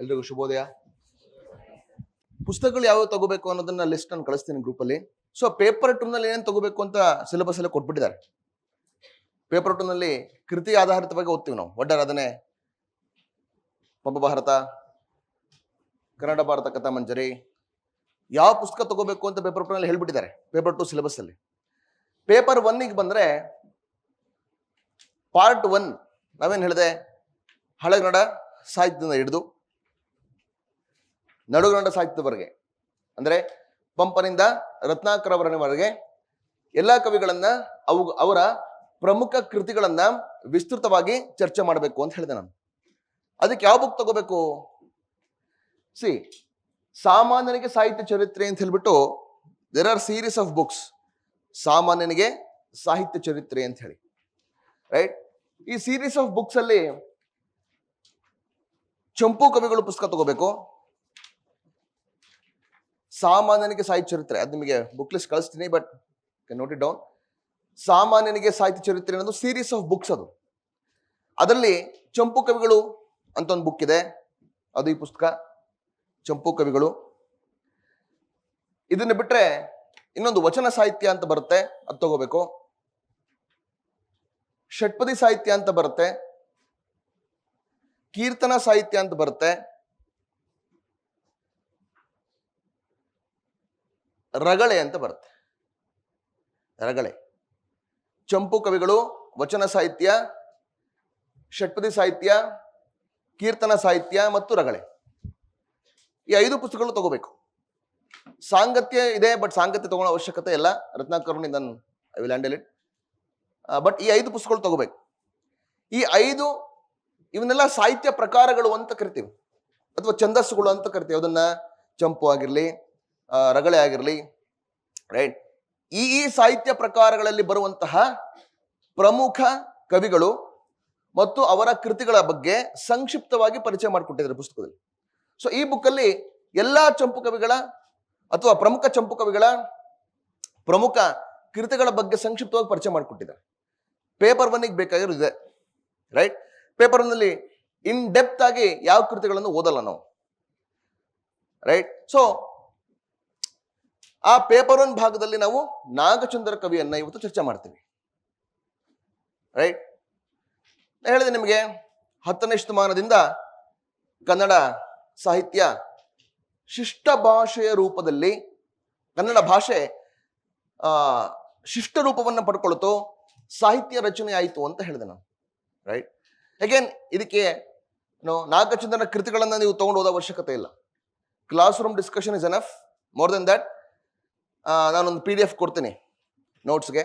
ಎಲ್ರಿಗೂ ಶುಭೋದಯ. ಪುಸ್ತಕಗಳು ಯಾವ್ಯಾವ ತಗೋಬೇಕು ಅನ್ನೋದನ್ನ ಲಿಸ್ಟ್ ನಾನು ಕಳಿಸ್ತೀನಿ ಗ್ರೂಪಲ್ಲಿ. ಸೊ ಪೇಪರ್ 2 ನಲ್ಲಿ ಏನೇನು ತಗೋಬೇಕು ಅಂತ ಸಿಲೆಬಸ್ ಎಲ್ಲ ಕೊಟ್ಬಿಟ್ಟಿದ್ದಾರೆ. ಪೇಪರ್ 2 ನಲ್ಲಿ ಕೃತಿ ಆಧಾರಿತವಾಗಿ ಓದ್ತೀವಿ ನಾವು. ಒಡ್ಡಾರಾಧನೆ, ಪಂಪಭಾರತ, ಕನ್ನಡ ಭಾರತ ಕಥಾ ಮಂಜರಿ, ಯಾವ ಪುಸ್ತಕ ತಗೋಬೇಕು ಅಂತ ಪೇಪರ್ 2 ನಲ್ಲಿ ಹೇಳ್ಬಿಟ್ಟಿದ್ದಾರೆ. ಪೇಪರ್ 2 ಸಿಲೆಬಸ್ ಅಲ್ಲಿ. ಪೇಪರ್ 1 ಗೆ ಬಂದ್ರೆ ಪಾರ್ಟ್ 1 ನಾವೇನ್ ಹೇಳಿದೆ, ಹಳೆಗನ್ನಡ ಸಾಹಿತ್ಯದಿಂದ ಹಿಡಿದು ನಡುಗನ್ನಡ ಸಾಹಿತ್ಯದವರೆಗೆ, ಅಂದ್ರೆ ಪಂಪನಿಂದ ರತ್ನಾಕರ ಅವರವರೆಗೆ ಎಲ್ಲಾ ಕವಿಗಳನ್ನ ಅವರ ಪ್ರಮುಖ ಕೃತಿಗಳನ್ನ ವಿಸ್ತೃತವಾಗಿ ಚರ್ಚೆ ಮಾಡಬೇಕು ಅಂತ ಹೇಳಿದೆ ನಾನು. ಅದಕ್ಕೆ ಯಾವ ಬುಕ್ ತಗೋಬೇಕು? ಸಾಮಾನ್ಯನಿಗೆ ಸಾಹಿತ್ಯ ಚರಿತ್ರೆ ಅಂತ ಹೇಳ್ಬಿಟ್ಟು there are series of books. ಸಾಮಾನ್ಯನಿಗೆ ಸಾಹಿತ್ಯ ಚರಿತ್ರೆ ಅಂತ ಹೇಳಿ, ರೈಟ್? ಈ ಸೀರೀಸ್ ಆಫ್ ಬುಕ್ಸ್ ಅಲ್ಲಿ ಚಂಪು ಕವಿಗಳು ಪುಸ್ತಕ ತಗೋಬೇಕು. ಸಾಮಾನ್ಯನಿಗೆ ಸಾಹಿತ್ಯ ಚರಿತ್ರೆ, ಅದು ನಿಮಗೆ ಬುಕ್ ಲಿಸ್ಟ್ ಕಳಿಸ್ತೀನಿ, ಬಟ್ ನೋಟ್ ಇಟ್ ಡೌನ್. ಸಾಮಾನ್ಯನಿಗೆ ಸಾಹಿತ್ಯ ಚರಿತ್ರೆ ಅನ್ನೋದು ಸೀರೀಸ್ ಆಫ್ ಬುಕ್ಸ್. ಅದು ಅದರಲ್ಲಿ ಚಂಪು ಕವಿಗಳು ಅಂತ ಒಂದು ಬುಕ್ ಇದೆ, ಅದು ಈ ಪುಸ್ತಕ ಚಂಪು ಕವಿಗಳು. ಇದನ್ನ ಬಿಟ್ರೆ ಇನ್ನೊಂದು ವಚನ ಸಾಹಿತ್ಯ ಅಂತ ಬರುತ್ತೆ, ಅದು ತಗೋಬೇಕು. ಷಟ್ಪದಿ ಸಾಹಿತ್ಯ ಅಂತ ಬರುತ್ತೆ, ಕೀರ್ತನ ಸಾಹಿತ್ಯ ಅಂತ ಬರುತ್ತೆ, ರಗಳೆ ಅಂತ ಬರುತ್ತೆ. ರಗಳೆ, ಚಂಪು ಕವಿಗಳು, ವಚನ ಸಾಹಿತ್ಯ, ಷಟ್ಪದಿ ಸಾಹಿತ್ಯ, ಕೀರ್ತನ ಸಾಹಿತ್ಯ ಮತ್ತು ರಗಳೆ, ಈ 5 ಪುಸ್ತಕಗಳು ತಗೋಬೇಕು. ಸಾಂಗತ್ಯ ಇದೆ, ಬಟ್ ಸಾಂಗತ್ಯ ತಗೊಳ್ಳೋ ಅವಶ್ಯಕತೆ ಇಲ್ಲ. ರತ್ನಾಕರ್ನಿಂದ I will handle it. But ಈ 5 ಪುಸ್ತಕಗಳು ತಗೋಬೇಕು. ಈ 5 ಇವನ್ನೆಲ್ಲ ಸಾಹಿತ್ಯ ಪ್ರಕಾರಗಳು ಅಂತ ಕರಿತೀವಿ, ಅಥವಾ ಛಂದಸ್ಸುಗಳು ಅಂತ ಕರಿತೀವಿ. ಅದನ್ನ ಚಂಪು ಆಗಿರ್ಲಿ, ರಗಳೆ ಆಗಿರ್ಲಿ, ರೈಟ್? ಈ ಸಾಹಿತ್ಯ ಪ್ರಕಾರಗಳಲ್ಲಿ ಬರುವಂತಹ ಪ್ರಮುಖ ಕವಿಗಳು ಮತ್ತು ಅವರ ಕೃತಿಗಳ ಬಗ್ಗೆ ಸಂಕ್ಷಿಪ್ತವಾಗಿ ಪರಿಚಯ ಮಾಡಿಕೊಟ್ಟಿದ್ದಾರೆ ಪುಸ್ತಕದಲ್ಲಿ. ಸೊ ಈ ಬುಕ್ ಅಲ್ಲಿ ಎಲ್ಲಾ ಚಂಪು ಕವಿಗಳ ಅಥವಾ ಪ್ರಮುಖ ಚಂಪು ಕವಿಗಳ ಪ್ರಮುಖ ಕೃತಿಗಳ ಬಗ್ಗೆ ಸಂಕ್ಷಿಪ್ತವಾಗಿ ಪರಿಚಯ ಮಾಡಿಕೊಟ್ಟಿದ್ದಾರೆ. ಪೇಪರ್ 1 ಗೆ ಬೇಕಾಗಿರೋ ಇದೆ, ರೈಟ್? ಪೇಪರ್ 1 ನಲ್ಲಿ ಇನ್ ಡೆಪ್ತ್ ಆಗಿ ಯಾವ ಕೃತಿಗಳನ್ನು ಓದಲ್ಲ ನಾವು, ರೈಟ್? ಸೊ ಆ ಪೇಪರ್ 1 ಭಾಗದಲ್ಲಿ ನಾವು ನಾಗಚಂದ್ರ ಕವಿಯನ್ನ ಇವತ್ತು ಚರ್ಚೆ ಮಾಡ್ತೀವಿ, ರೈಟ್? ಹೇಳಿದೆ ನಿಮಗೆ, 10ನೇ ಶತಮಾನದಿಂದ ಕನ್ನಡ ಸಾಹಿತ್ಯ ಶಿಷ್ಟ ಭಾಷೆಯ ರೂಪದಲ್ಲಿ, ಕನ್ನಡ ಭಾಷೆ ಶಿಷ್ಟ ರೂಪವನ್ನು ಪಡ್ಕೊಳ್ತು, ಸಾಹಿತ್ಯ ರಚನೆ ಆಯಿತು ಅಂತ ಹೇಳಿದೆ ನಾನು, ರೈಟ್? ಅಗೇನ್ ಇದಕ್ಕೆ ನಾಗಚಂದ್ರನ ಕೃತಿಗಳನ್ನ ನೀವು ತಗೊಂಡು ಓದೋ ಅವಶ್ಯಕತೆ ಇಲ್ಲ. Class room discussion is enough. More than that, ನಾನೊಂದು PDF ಕೊಡ್ತೀನಿ ನೋಟ್ಸ್ಗೆ.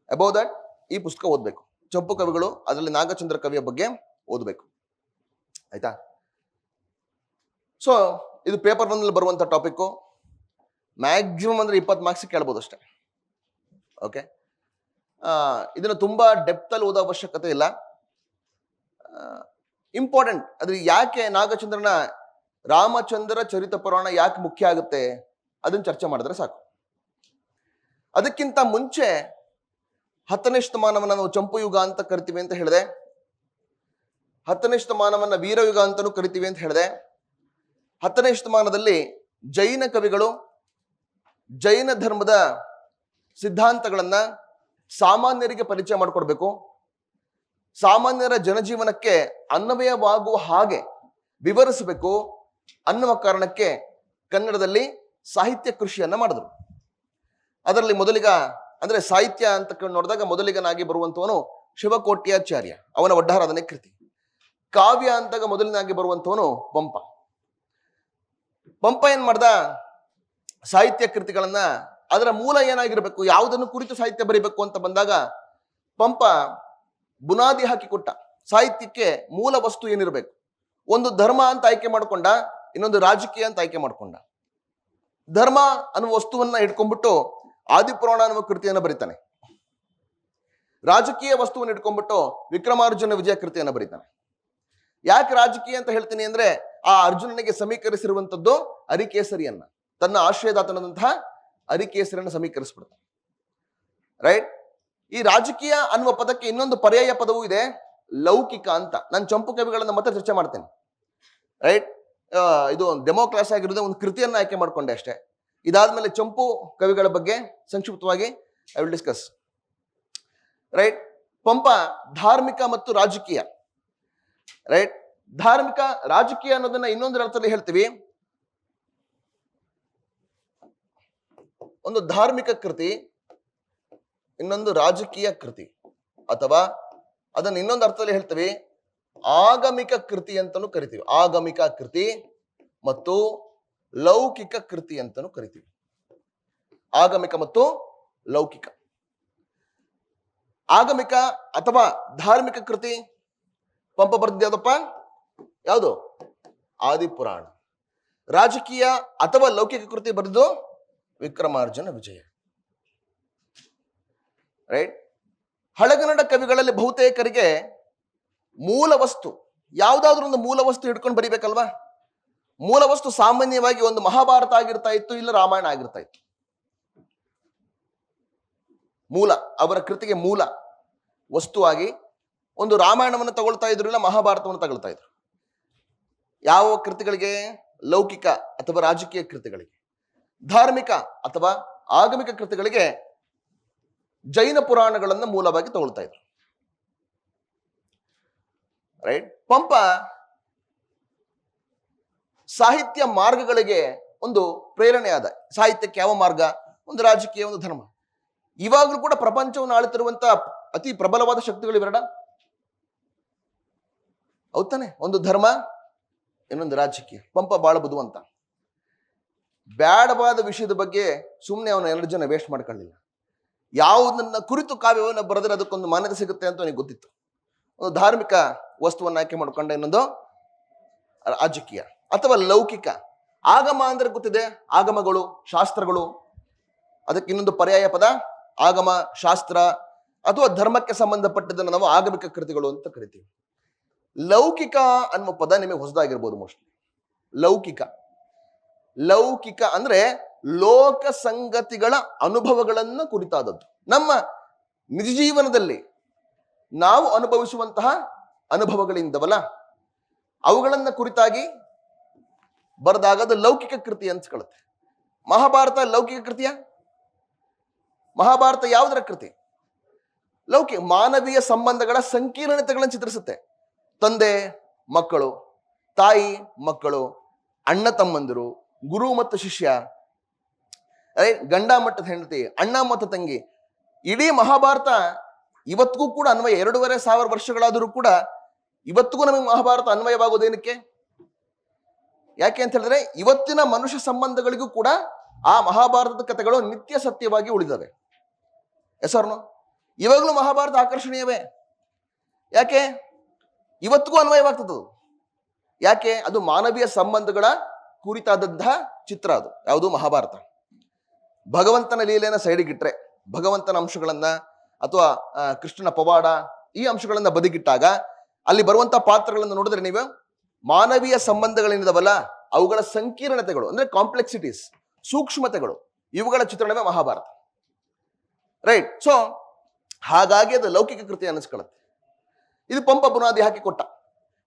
ಅಬೌವ್ ದಟ್ ಈ ಪುಸ್ತಕ ಓದಬೇಕು, ಚಂಪು ಕವಿಗಳು, ಅದರಲ್ಲಿ ನಾಗಚಂದ್ರ ಕವಿಯ ಬಗ್ಗೆ ಓದಬೇಕು, ಆಯ್ತಾ? ಸೊ ಇದು ಪೇಪರ್ 1 ನಲ್ಲಿ ಬರುವಂತ ಟಾಪಿಕ್. ಮ್ಯಾಕ್ಸಿಮಮ್ ಅಂದ್ರೆ 20 ಮಾರ್ಕ್ಸ್ ಕೇಳ್ಬೋದು ಅಷ್ಟೇ, ಓಕೆ? ಇದನ್ನು ತುಂಬಾ ಡೆಪ್ತ್ ಅಲ್ಲಿ ಓದೋ ಅವಶ್ಯಕತೆ ಇಲ್ಲ. ಇಂಪಾರ್ಟೆಂಟ್, ಅದ್ರ ಯಾಕೆ ನಾಗಚಂದ್ರನ ರಾಮಚಂದ್ರ ಚರಿತ ಪುರಾಣ ಯಾಕೆ ಮುಖ್ಯ ಆಗುತ್ತೆ ಅದನ್ನ ಚರ್ಚೆ ಮಾಡಿದ್ರೆ ಸಾಕು. ಅದಕ್ಕಿಂತ ಮುಂಚೆ 10ನೇ ಶತಮಾನವನ್ನ ನಾವು ಚಂಪು ಯುಗ ಅಂತ ಕರಿತೀವಿ ಅಂತ ಹೇಳಿದೆ. 10ನೇ ಶತಮಾನವನ್ನ ವೀರಯುಗ ಅಂತಾನೂ ಕರಿತೀವಿ ಅಂತ ಹೇಳಿದೆ. 10ನೇ ಶತಮಾನದಲ್ಲಿ ಜೈನ ಕವಿಗಳು ಜೈನ ಧರ್ಮದ ಸಿದ್ಧಾಂತಗಳನ್ನ ಸಾಮಾನ್ಯರಿಗೆ ಪರಿಚಯ ಮಾಡಿಕೊಡ್ಬೇಕು, ಸಾಮಾನ್ಯರ ಜನಜೀವನಕ್ಕೆ ಅನ್ವಯವಾಗುವ ಹಾಗೆ ವಿವರಿಸಬೇಕು ಅನ್ನುವ ಕಾರಣಕ್ಕೆ ಕನ್ನಡದಲ್ಲಿ ಸಾಹಿತ್ಯ ಕೃಷಿಯನ್ನ ಮಾಡಿದ್ರು. ಅದರಲ್ಲಿ ಮೊದಲಿಗ, ಅಂದ್ರೆ ಸಾಹಿತ್ಯ ಅಂತ ನೋಡಿದಾಗ ಮೊದಲಿಗನಾಗಿ ಬರುವಂತವನು ಶಿವಕೋಟ್ಯಾಚಾರ್ಯ, ಅವನ ಒಡ್ಡಾರಾಧನೆ ಕೃತಿ. ಕಾವ್ಯ ಅಂತಾಗ ಮೊದಲಿನಾಗಿ ಬರುವಂತವನು ಪಂಪ. ಪಂಪ ಏನ್ ಮಾಡ್ದ, ಸಾಹಿತ್ಯ ಕೃತಿಗಳನ್ನ, ಅದರ ಮೂಲ ಏನಾಗಿರ್ಬೇಕು, ಯಾವುದನ್ನು ಕುರಿತು ಸಾಹಿತ್ಯ ಬರೀಬೇಕು ಅಂತ ಬಂದಾಗ ಪಂಪ ಬುನಾದಿ ಹಾಕಿಕೊಟ್ಟ. ಸಾಹಿತ್ಯಕ್ಕೆ ಮೂಲ ವಸ್ತು ಏನಿರಬೇಕು, ಒಂದು ಧರ್ಮ ಅಂತ ಆಯ್ಕೆ ಮಾಡ್ಕೊಂಡ, ಇನ್ನೊಂದು ರಾಜಕೀಯ ಅಂತ ಆಯ್ಕೆ ಮಾಡ್ಕೊಂಡ. ಧರ್ಮ ಅನ್ನುವ ವಸ್ತುವನ್ನ ಇಟ್ಕೊಂಡ್ಬಿಟ್ಟು ಆದಿಪುರಾಣ ಅನ್ನುವ ಕೃತಿಯನ್ನು ಬರೀತಾನೆ. ರಾಜಕೀಯ ವಸ್ತುವನ್ನು ಇಟ್ಕೊಂಡ್ಬಿಟ್ಟು ವಿಕ್ರಮಾರ್ಜುನ ವಿಜಯ ಕೃತಿಯನ್ನು ಬರೀತಾನೆ. ಯಾಕೆ ರಾಜಕೀಯ ಅಂತ ಹೇಳ್ತೀನಿ ಅಂದ್ರೆ, ಆ ಅರ್ಜುನನಿಗೆ ಸಮೀಕರಿಸಿರುವಂತದ್ದು ಅರಿಕೇಸರಿಯನ್ನ, ತನ್ನ ಆಶ್ರಯದಾತನಾದಂತಹ ಅರಿಕೇಸರಿಯನ್ನು ಸಮೀಕರಿಸ್ಬಿಡ್ತಾನೆ, ರೈಟ್? ಈ ರಾಜಕೀಯ ಅನ್ನುವ ಪದಕ್ಕೆ ಇನ್ನೊಂದು ಪರ್ಯಾಯ ಪದವೂ ಇದೆ, ಲೌಕಿಕ ಅಂತ. ನಾನು ಚಂಪು ಕವಿಗಳನ್ನ ಮತ್ತೆ ಚರ್ಚೆ ಮಾಡ್ತೇನೆ. ರೈಟ್. ಇದು ಒಂದು ಡೆಮೋ ಕ್ಲಾಸ್ ಆಗಿರೋದೇ, ಒಂದು ಕೃತಿಯನ್ನು ಆಯ್ಕೆ ಮಾಡಿಕೊಂಡೆ ಅಷ್ಟೇ. ಇದಾದ್ಮೇಲೆ ಚಂಪು ಕವಿಗಳ ಬಗ್ಗೆ ಸಂಕ್ಷಿಪ್ತವಾಗಿ I will discuss. Right. Pampa ಧಾರ್ಮಿಕ ಮತ್ತು ರಾಜಕೀಯ. ರೈಟ್. ಧಾರ್ಮಿಕ ರಾಜಕೀಯ ಅನ್ನೋದನ್ನ ಇನ್ನೊಂದು ಅರ್ಥದಲ್ಲಿ ಹೇಳ್ತೀವಿ. ಒಂದು ಧಾರ್ಮಿಕ ಕೃತಿ, ಇನ್ನೊಂದು ರಾಜಕೀಯ ಕೃತಿ, ಅಥವಾ ಅದನ್ನ ಇನ್ನೊಂದು ಅರ್ಥದಲ್ಲಿ ಹೇಳ್ತೀವಿ ಆಗಮಿಕ ಕೃತಿ ಅಂತಲೂ ಕರಿತೀವಿ. ಆಗಮಿಕ ಕೃತಿ ಮತ್ತು ಲೌಕಿಕ ಕೃತಿ ಅಂತಲೂ ಕರಿತೀವಿ. ಆಗಮಿಕ ಮತ್ತು ಲೌಕಿಕ. ಆಗಮಿಕ ಅಥವಾ ಧಾರ್ಮಿಕ ಕೃತಿ ಪಂಪ ಬರ್ದಿದ್ದು ಯಾವ್ದಪ್ಪ? ಯಾವುದು? ಆದಿಪುರಾಣ. ರಾಜಕೀಯ ಅಥವಾ ಲೌಕಿಕ ಕೃತಿ ಬರೆದು ವಿಕ್ರಮಾರ್ಜುನ ವಿಜಯ. ರೈಟ್. ಹಳೆಗನ್ನಡ ಕವಿಗಳಲ್ಲಿ ಬಹುತೇಕರಿಗೆ ಮೂಲ ವಸ್ತು, ಯಾವುದಾದ್ರೂ ಒಂದು ಮೂಲ ವಸ್ತು ಹಿಡ್ಕೊಂಡು ಬರಿಬೇಕಲ್ವಾ? ಮೂಲ ವಸ್ತು ಸಾಮಾನ್ಯವಾಗಿ ಒಂದು ಮಹಾಭಾರತ ಆಗಿರ್ತಾ ಇತ್ತು, ಇಲ್ಲ ರಾಮಾಯಣ ಆಗಿರ್ತಾ ಇತ್ತು. ಮೂಲ, ಅವರ ಕೃತಿಗೆ ಮೂಲ ವಸ್ತುವಾಗಿ ಒಂದು ರಾಮಾಯಣವನ್ನು ತಗೊಳ್ತಾ ಇದ್ರು, ಇಲ್ಲ ಮಹಾಭಾರತವನ್ನು ತಗೊಳ್ತಾ ಇದ್ರು. ಯಾವ ಕೃತಿಗಳಿಗೆ? ಲೌಕಿಕ ಅಥವಾ ರಾಜಕೀಯ ಕೃತಿಗಳಿಗೆ. ಧಾರ್ಮಿಕ ಅಥವಾ ಆಗಮಿಕ ಕೃತಿಗಳಿಗೆ ಜೈನ ಪುರಾಣಗಳನ್ನು ಮೂಲವಾಗಿ ತಗೊಳ್ತಾ ಇದ್ರು. ರೈಟ್. ಪಂಪ ಸಾಹಿತ್ಯ ಮಾರ್ಗಗಳಿಗೆ ಒಂದು ಪ್ರೇರಣೆಯಾದ. ಸಾಹಿತ್ಯಕ್ಕೆ ಯಾವ ಮಾರ್ಗ? ಒಂದು ರಾಜಕೀಯ, ಒಂದು ಧರ್ಮ. ಇವಾಗಲೂ ಕೂಡ ಪ್ರಪಂಚವನ್ನು ಆಳುತ್ತಿರುವಂತ ಅತಿ ಪ್ರಬಲವಾದ ಶಕ್ತಿಗಳು ಇವೆರಡ. ಹೌದಾನೆ? ಒಂದು ಧರ್ಮ, ಇನ್ನೊಂದು ರಾಜಕೀಯ. ಪಂಪ ಬಹಳ ಬುದ್ಧಿವಂತ. ಬ್ಯಾಡವಾದ ವಿಷಯದ ಬಗ್ಗೆ ಸುಮ್ಮನೆ ಅವನ ಎನರ್ಜಿನ ವೇಸ್ಟ್ ಮಾಡ್ಕೊಳ್ಳಿಲ್ಲ. ಯಾವುದನ್ನ ಕುರಿತು ಕಾವ್ಯವನ್ನು ಬರೆದ್ರೆ ಅದಕ್ಕೊಂದು ಮಾನ್ಯತೆ ಸಿಗುತ್ತೆ ಅಂತ ಅವನಿಗೆ ಗೊತ್ತಿತ್ತು. ಒಂದು ಧಾರ್ಮಿಕ ವಸ್ತುವನ್ನು ಆಯ್ಕೆ ಮಾಡಿಕೊಂಡ, ಇನ್ನೊಂದು ರಾಜಕೀಯ ಅಥವಾ ಲೌಕಿಕ. ಆಗಮ ಅಂದ್ರೆ ಗೊತ್ತಿದೆ, ಆಗಮಗಳು, ಶಾಸ್ತ್ರಗಳು. ಅದಕ್ಕೆ ಇನ್ನೊಂದು ಪರ್ಯಾಯ ಪದ ಆಗಮ, ಶಾಸ್ತ್ರ ಅಥವಾ ಧರ್ಮಕ್ಕೆ ಸಂಬಂಧಪಟ್ಟದನ್ನು ನಾವು ಆಗಮಿಕ ಕೃತಿಗಳು ಅಂತ ಕರಿತೀವಿ. ಲೌಕಿಕ ಅನ್ನುವ ಪದ ನಿಮಗೆ ಹೊಸದಾಗಿರ್ಬೋದು ಮೋಸ್ಟ್ಲಿ. ಲೌಕಿಕ, ಲೌಕಿಕ ಅಂದ್ರೆ ಲೋಕ ಸಂಗತಿಗಳ ಅನುಭವಗಳನ್ನು ಕುರಿತಾದದ್ದು. ನಮ್ಮ ನಿಜ ಜೀವನದಲ್ಲಿ ನಾವು ಅನುಭವಿಸುವಂತಹ ಅನುಭವಗಳಿಂದವಲ್ಲ, ಅವುಗಳನ್ನ ಕುರಿತಾಗಿ ಬರೆದಾಗ ಅದು ಲೌಕಿಕ ಕೃತಿ ಅನ್ಸ್ಕೊಳ್ಳುತ್ತೆ. ಮಹಾಭಾರತ ಲೌಕಿಕ ಕೃತಿಯ? ಮಹಾಭಾರತ ಯಾವುದರ ಕೃತಿ? ಲೌಕಿಕ. ಮಾನವೀಯ ಸಂಬಂಧಗಳ ಸಂಕೀರ್ಣತೆಗಳನ್ನು ಚಿತ್ರಿಸುತ್ತೆ. ತಂದೆ ಮಕ್ಕಳು, ತಾಯಿ ಮಕ್ಕಳು, ಅಣ್ಣ ತಮ್ಮಂದಿರು, ಗುರು ಮತ್ತು ಶಿಷ್ಯ, ಗಂಡ ಮಟ್ಟದ ಹೆಂಡತಿ, ಅಣ್ಣ ಮತ್ತು ತಂಗಿ. ಇಡೀ ಮಹಾಭಾರತ ಇವತ್ತಿಗೂ ಕೂಡ ಅನ್ವಯ. 2500 ವರ್ಷಗಳಾದರೂ ಕೂಡ ಇವತ್ತಿಗೂ ನಮಗೆ ಮಹಾಭಾರತ ಅನ್ವಯವಾಗೋದೇನಕ್ಕೆ? ಯಾಕೆ ಅಂತ ಹೇಳಿದ್ರೆ ಇವತ್ತಿನ ಮನುಷ್ಯ ಸಂಬಂಧಗಳಿಗೂ ಕೂಡ ಆ ಮಹಾಭಾರತದ ಕಥೆಗಳು ನಿತ್ಯ ಸತ್ಯವಾಗಿ ಉಳಿದವೆ. ಹೆಸರು ಇವಾಗಲೂ ಮಹಾಭಾರತ ಆಕರ್ಷಣೀಯವೇ. ಯಾಕೆ? ಇವತ್ತಿಗೂ ಅನ್ವಯವಾಗ್ತದೆ. ಯಾಕೆ? ಅದು ಮಾನವೀಯ ಸಂಬಂಧಗಳ ಕುರಿತಾದಂತಹ ಚಿತ್ರ. ಅದು ಯಾವುದು? ಮಹಾಭಾರತ. ಭಗವಂತನ ಲೀಲೆಯನ್ನ ಸೈಡಿಗಿಟ್ರೆ, ಭಗವಂತನ ಅಂಶಗಳನ್ನ ಅಥವಾ ಕೃಷ್ಣನ ಪವಾಡ ಈ ಅಂಶಗಳನ್ನ ಬದಿಗಿಟ್ಟಾಗ ಅಲ್ಲಿ ಬರುವಂತಹ ಪಾತ್ರಗಳನ್ನು ನೋಡಿದ್ರೆ ನೀವು ಮಾನವೀಯ ಸಂಬಂಧಗಳೇನಿದಾವಲ್ಲ ಅವುಗಳ ಸಂಕೀರ್ಣತೆಗಳು ಅಂದ್ರೆ ಕಾಂಪ್ಲೆಕ್ಸಿಟೀಸ್, ಸೂಕ್ಷ್ಮತೆಗಳು, ಇವುಗಳ ಚಿತ್ರಣವೇ ಮಹಾಭಾರತ. ರೈಟ್. ಸೊ ಹಾಗಾಗಿ ಅದು ಲೌಕಿಕ ಕೃತಿ ಅನ್ನಿಸ್ಕೊಳ್ಳುತ್ತೆ. ಇದು ಪಂಪ ಬುನಾದಿ ಹಾಕಿ ಕೊಟ್ಟ.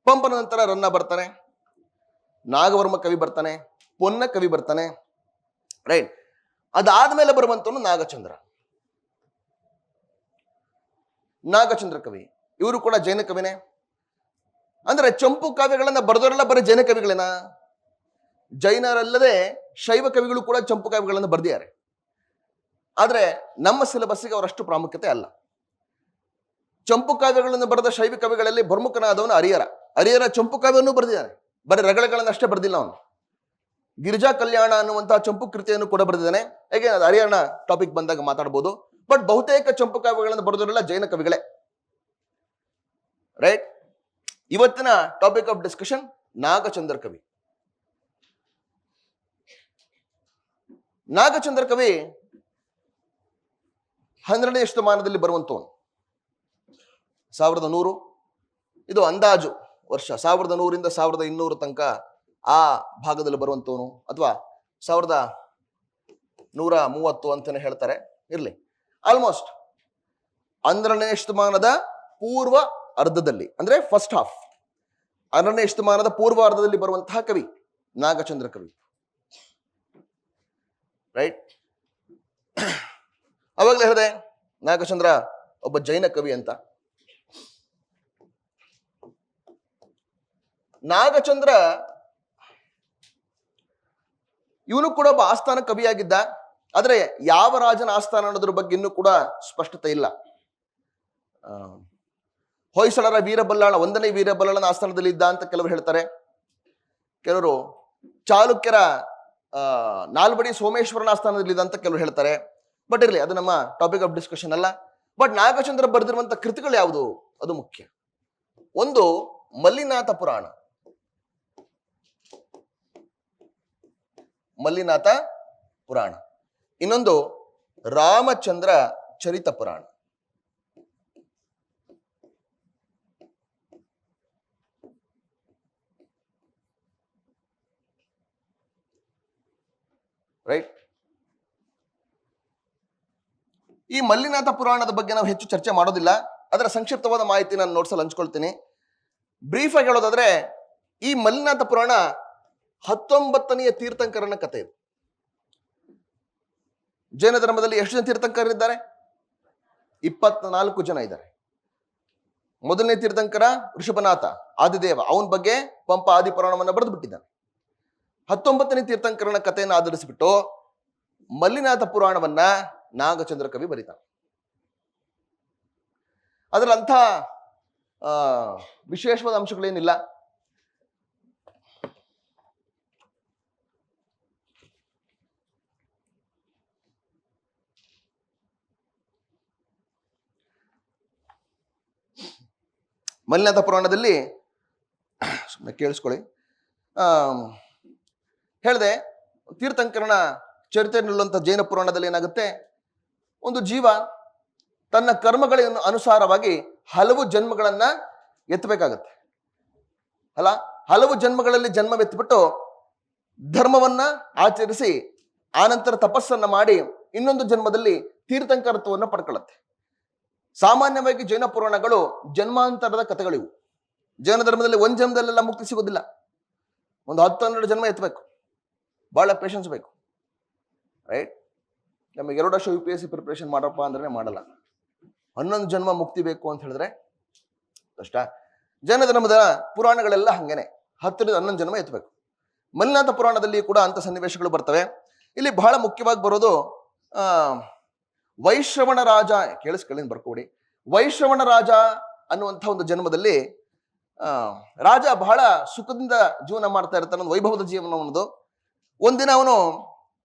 ಪಂಪನ ನಂತರ ರನ್ನ ಬರ್ತಾನೆ, ನಾಗವರ್ಮ ಕವಿ ಬರ್ತಾನೆ, ಪೊನ್ನ ಕವಿ ಬರ್ತಾನೆ. ರೈಟ್. ಅದಾದ್ಮೇಲೆ ಬರುವಂತವನು ನಾಗಚಂದ್ರ. ನಾಗಚಂದ್ರ ಕವಿ ಇವರು ಕೂಡ ಜೈನ ಕವಿನೇ. ಅಂದ್ರೆ ಚಂಪು ಕಾವ್ಯಗಳನ್ನ ಬರೆದವರೆಲ್ಲ ಬರೀ ಜೈನ ಕವಿಗಳೇನಾ? ಜೈನರಲ್ಲದೆ ಶೈವ ಕವಿಗಳು ಕೂಡ ಚಂಪು ಕಾವ್ಯಗಳನ್ನು ಬರೆದಿದ್ದಾರೆ. ಆದ್ರೆ ನಮ್ಮ ಸಿಲೆಬಸ್ಸಿಗೆ ಅವರಷ್ಟು ಪ್ರಾಮುಖ್ಯತೆ ಅಲ್ಲ. ಚಂಪು ಕಾವ್ಯಗಳನ್ನು ಬರೆದ ಶೈವ ಕವಿಗಳಲ್ಲಿ ಪ್ರಮುಖನಾದವನು ಹರಿಹರ. ಹರಿಹರ ಚಂಪು ಕಾವ್ಯವನ್ನು ಬರೆದಿದ್ದಾನೆ, ಬರೀ ರಗಳೆಗಳನ್ನ ಅಷ್ಟೇ ಬರೆದಿಲ್ಲ ಅವನು. ಗಿರಿಜಾ ಕಲ್ಯಾಣ ಅನ್ನುವಂತಹ ಚಂಪು ಕೃತಿಯನ್ನು ಕೂಡ ಬರೆದಿದ್ದಾನೆ. ಹೇಗೆ ಅದು ಹರಿಹರನ ಟಾಪಿಕ್ ಬಂದಾಗ ಮಾತಾಡಬಹುದು. ಬಟ್ ಬಹುತೇಕ ಚಂಪು ಕಾವ್ಯಗಳನ್ನು ಬರೆದವರೆಲ್ಲ ಜೈನ ಕವಿಗಳೇ. ರೈಟ್. ಇವತ್ತಿನ ಟಾಪಿಕ್ ಆಫ್ ಡಿಸ್ಕಷನ್ ನಾಗಚಂದ್ರ ಕವಿ. ನಾಗಚಂದ್ರ ಕವಿ 12ನೇ ಶತಮಾನದಲ್ಲಿ ಬರುವಂತವನು. 1100 ಇದು ಅಂದಾಜು ವರ್ಷ. 1100ರಿಂದ 1200 ತನಕ ಆ ಭಾಗದಲ್ಲಿ ಬರುವಂತವನು, ಅಥವಾ 1130 ಅಂತಾನೆ ಹೇಳ್ತಾರೆ. ಇರ್ಲಿ, ಆಲ್ಮೋಸ್ಟ್ 12ನೇ ಶತಮಾನದ ಪೂರ್ವ ಅರ್ಧದಲ್ಲಿ, ಅಂದ್ರೆ ಫಸ್ಟ್ ಹಾಫ್. 6ನೇ ಶತಮಾನದ ಪೂರ್ವಾರ್ಧದಲ್ಲಿ ಬರುವಂತಹ ಕವಿ ನಾಗಚಂದ್ರ ಕವಿ. ರೈಟ್. ಅವಾಗಲೇ ಹೇಳಿದೆ ನಾಗಚಂದ್ರ ಒಬ್ಬ ಜೈನ ಕವಿ ಅಂತ. ನಾಗಚಂದ್ರ ಇವನು ಕೂಡ ಒಬ್ಬ ಆಸ್ಥಾನ ಕವಿಯಾಗಿದ್ದ. ಆದ್ರೆ ಯಾವ ರಾಜನ ಆಸ್ಥಾನ ಅನ್ನೋದ್ರ ಬಗ್ಗೆ ಇನ್ನೂ ಕೂಡ ಸ್ಪಷ್ಟತೆ ಇಲ್ಲ. ಹೊಯ್ಸಳರ ವೀರಬಲ್ಲಾಳ 1ನೇ ವೀರಬಲ್ಲಾಳನ ಆಸ್ಥಾನದಲ್ಲಿ ಇದ್ದ ಅಂತ ಕೆಲವರು ಹೇಳ್ತಾರೆ. ಕೆಲವರು ಚಾಲುಕ್ಯರ ನಾಲ್ವಡಿ ಸೋಮೇಶ್ವರನ ಆಸ್ಥಾನದಲ್ಲಿ ಇದ್ದ ಅಂತ ಕೆಲವರು ಹೇಳ್ತಾರೆ. ಬಟ್ ಇರಲಿ, ಅದು ನಮ್ಮ ಟಾಪಿಕ್ ಆಫ್ ಡಿಸ್ಕಷನ್ ಅಲ್ಲ. ಬಟ್ ನಾಗಚಂದ್ರ ಬರೆದಿರುವಂತ ಕೃತಿಗಳು ಯಾವುದು ಅದು ಮುಖ್ಯ. ಒಂದು ಮಲ್ಲಿನಾಥ ಪುರಾಣ, ಮಲ್ಲಿನಾಥ ಪುರಾಣ. ಇನ್ನೊಂದು ರಾಮಚಂದ್ರ ಚರಿತ ಪುರಾಣ. ರೈಟ್. ಈ ಮಲ್ಲಿನಾಥ ಪುರಾಣದ ಬಗ್ಗೆ ನಾವು ಹೆಚ್ಚು ಚರ್ಚೆ ಮಾಡೋದಿಲ್ಲ. ಅದರ ಸಂಕ್ಷಿಪ್ತವಾದ ಮಾಹಿತಿ ನಾನು ನೋಟ್ಸಲ್ಲಿ ಹಂಚ್ಕೊಳ್ತೀನಿ. ಬ್ರೀಫ್ ಆಗಿ ಹೇಳೋದಾದ್ರೆ, ಈ ಮಲ್ಲಿನಾಥ ಪುರಾಣ 19ನೇ ತೀರ್ಥಂಕರನ ಕಥೆ ಇದು. ಜೈನ ಧರ್ಮದಲ್ಲಿ ಎಷ್ಟು ಜನ ತೀರ್ಥಂಕರಿದ್ದಾರೆ? 24 ಜನ ಇದ್ದಾರೆ. 1ನೇ ತೀರ್ಥಂಕರ ಋಷಭನಾಥ ಆದಿದೇವ, ಅವನ ಬಗ್ಗೆ ಪಂಪ ಆದಿ ಪುರಾಣವನ್ನು ಬರೆದು ಬಿಟ್ಟಿದ್ದಾನೆ. 19ನೇ ತೀರ್ಥಂಕರನ ಕಥೆಯನ್ನು ಆಧರಿಸಿಬಿಟ್ಟು ಮಲ್ಲಿನಾಥ ಪುರಾಣವನ್ನ ನಾಗಚಂದ್ರ ಕವಿ ಬರೀತಾನೆ. ಅದರಲ್ಲಿ ಅಂಥ ವಿಶೇಷವಾದ ಅಂಶಗಳೇನಿಲ್ಲ. ಮಲ್ಲಿನಾಥ ಪುರಾಣದಲ್ಲಿ ಸುಮ್ಮನೆ ಕೇಳಿಸ್ಕೊಳ್ಳಿ. ಹೇಳಿದೆ, ತೀರ್ಥಂಕರನ ಚರಿತ್ರೆಯನ್ನುಳ್ಳಂಥ ಜೈನ ಪುರಾಣದಲ್ಲಿ ಏನಾಗುತ್ತೆ, ಒಂದು ಜೀವ ತನ್ನ ಕರ್ಮಗಳ ಅನುಸಾರವಾಗಿ ಹಲವು ಜನ್ಮಗಳನ್ನ ಎತ್ತಬೇಕಾಗತ್ತೆ ಅಲ್ಲ. ಹಲವು ಜನ್ಮಗಳಲ್ಲಿ ಜನ್ಮವೆತ್ಬಿಟ್ಟು ಧರ್ಮವನ್ನ ಆಚರಿಸಿ ಆನಂತರ ತಪಸ್ಸನ್ನ ಮಾಡಿ ಇನ್ನೊಂದು ಜನ್ಮದಲ್ಲಿ ತೀರ್ಥಂಕರತ್ವವನ್ನು ಪಡ್ಕೊಳ್ಳುತ್ತೆ. ಸಾಮಾನ್ಯವಾಗಿ ಜೈನ ಪುರಾಣಗಳು ಜನ್ಮಾಂತರದ ಕಥೆಗಳಿವು. ಜೈನ ಧರ್ಮದಲ್ಲಿ ಒಂದು ಜನ್ಮದಲ್ಲೆಲ್ಲ ಮುಕ್ತಿ ಸಿಗೋದಿಲ್ಲ. ಒಂದು 10-12 ಜನ್ಮ ಎತ್ತಬೇಕು. ಬಹಳ ಪೇಷನ್ಸ್ ಬೇಕು. ರೈಟ್. ನಮಗೆ 2 ವರ್ಷ UPSC ಪ್ರಿಪ್ರೇಷನ್ ಮಾಡಪ್ಪ ಅಂದ್ರೆ ಮಾಡಲ್ಲ. 11 ಜನ್ಮ ಮುಕ್ತಿ ಬೇಕು ಅಂತ ಹೇಳಿದ್ರೆ ಕಷ್ಟ. ಜೈನ ಧರ್ಮದ ಪುರಾಣಗಳೆಲ್ಲ ಹಂಗೇನೆ 10-11 ಜನ್ಮ ಎತ್ತಬೇಕು. ಮಲ್ಲಿನಾಥ ಪುರಾಣದಲ್ಲಿ ಕೂಡ ಅಂತ ಸನ್ನಿವೇಶಗಳು ಬರ್ತವೆ. ಇಲ್ಲಿ ಬಹಳ ಮುಖ್ಯವಾಗಿ ಬರೋದು ವೈಶ್ರವಣ ರಾಜ. ಕೇಳಿಸ್ಕೊಳ್ಳಿ, ಬರ್ಕೊಡಿ. ವೈಶ್ರವಣ ರಾಜ ಅನ್ನುವಂಥ ಒಂದು ಜನ್ಮದಲ್ಲಿ ರಾಜ ಬಹಳ ಸುಖದಿಂದ ಜೀವನ ಮಾಡ್ತಾ ಇರ್ತಾನೆ. ಒಂದು ವೈಭವದ ಜೀವನವನ್ನದು. ಒಂದಿನ ಅವನು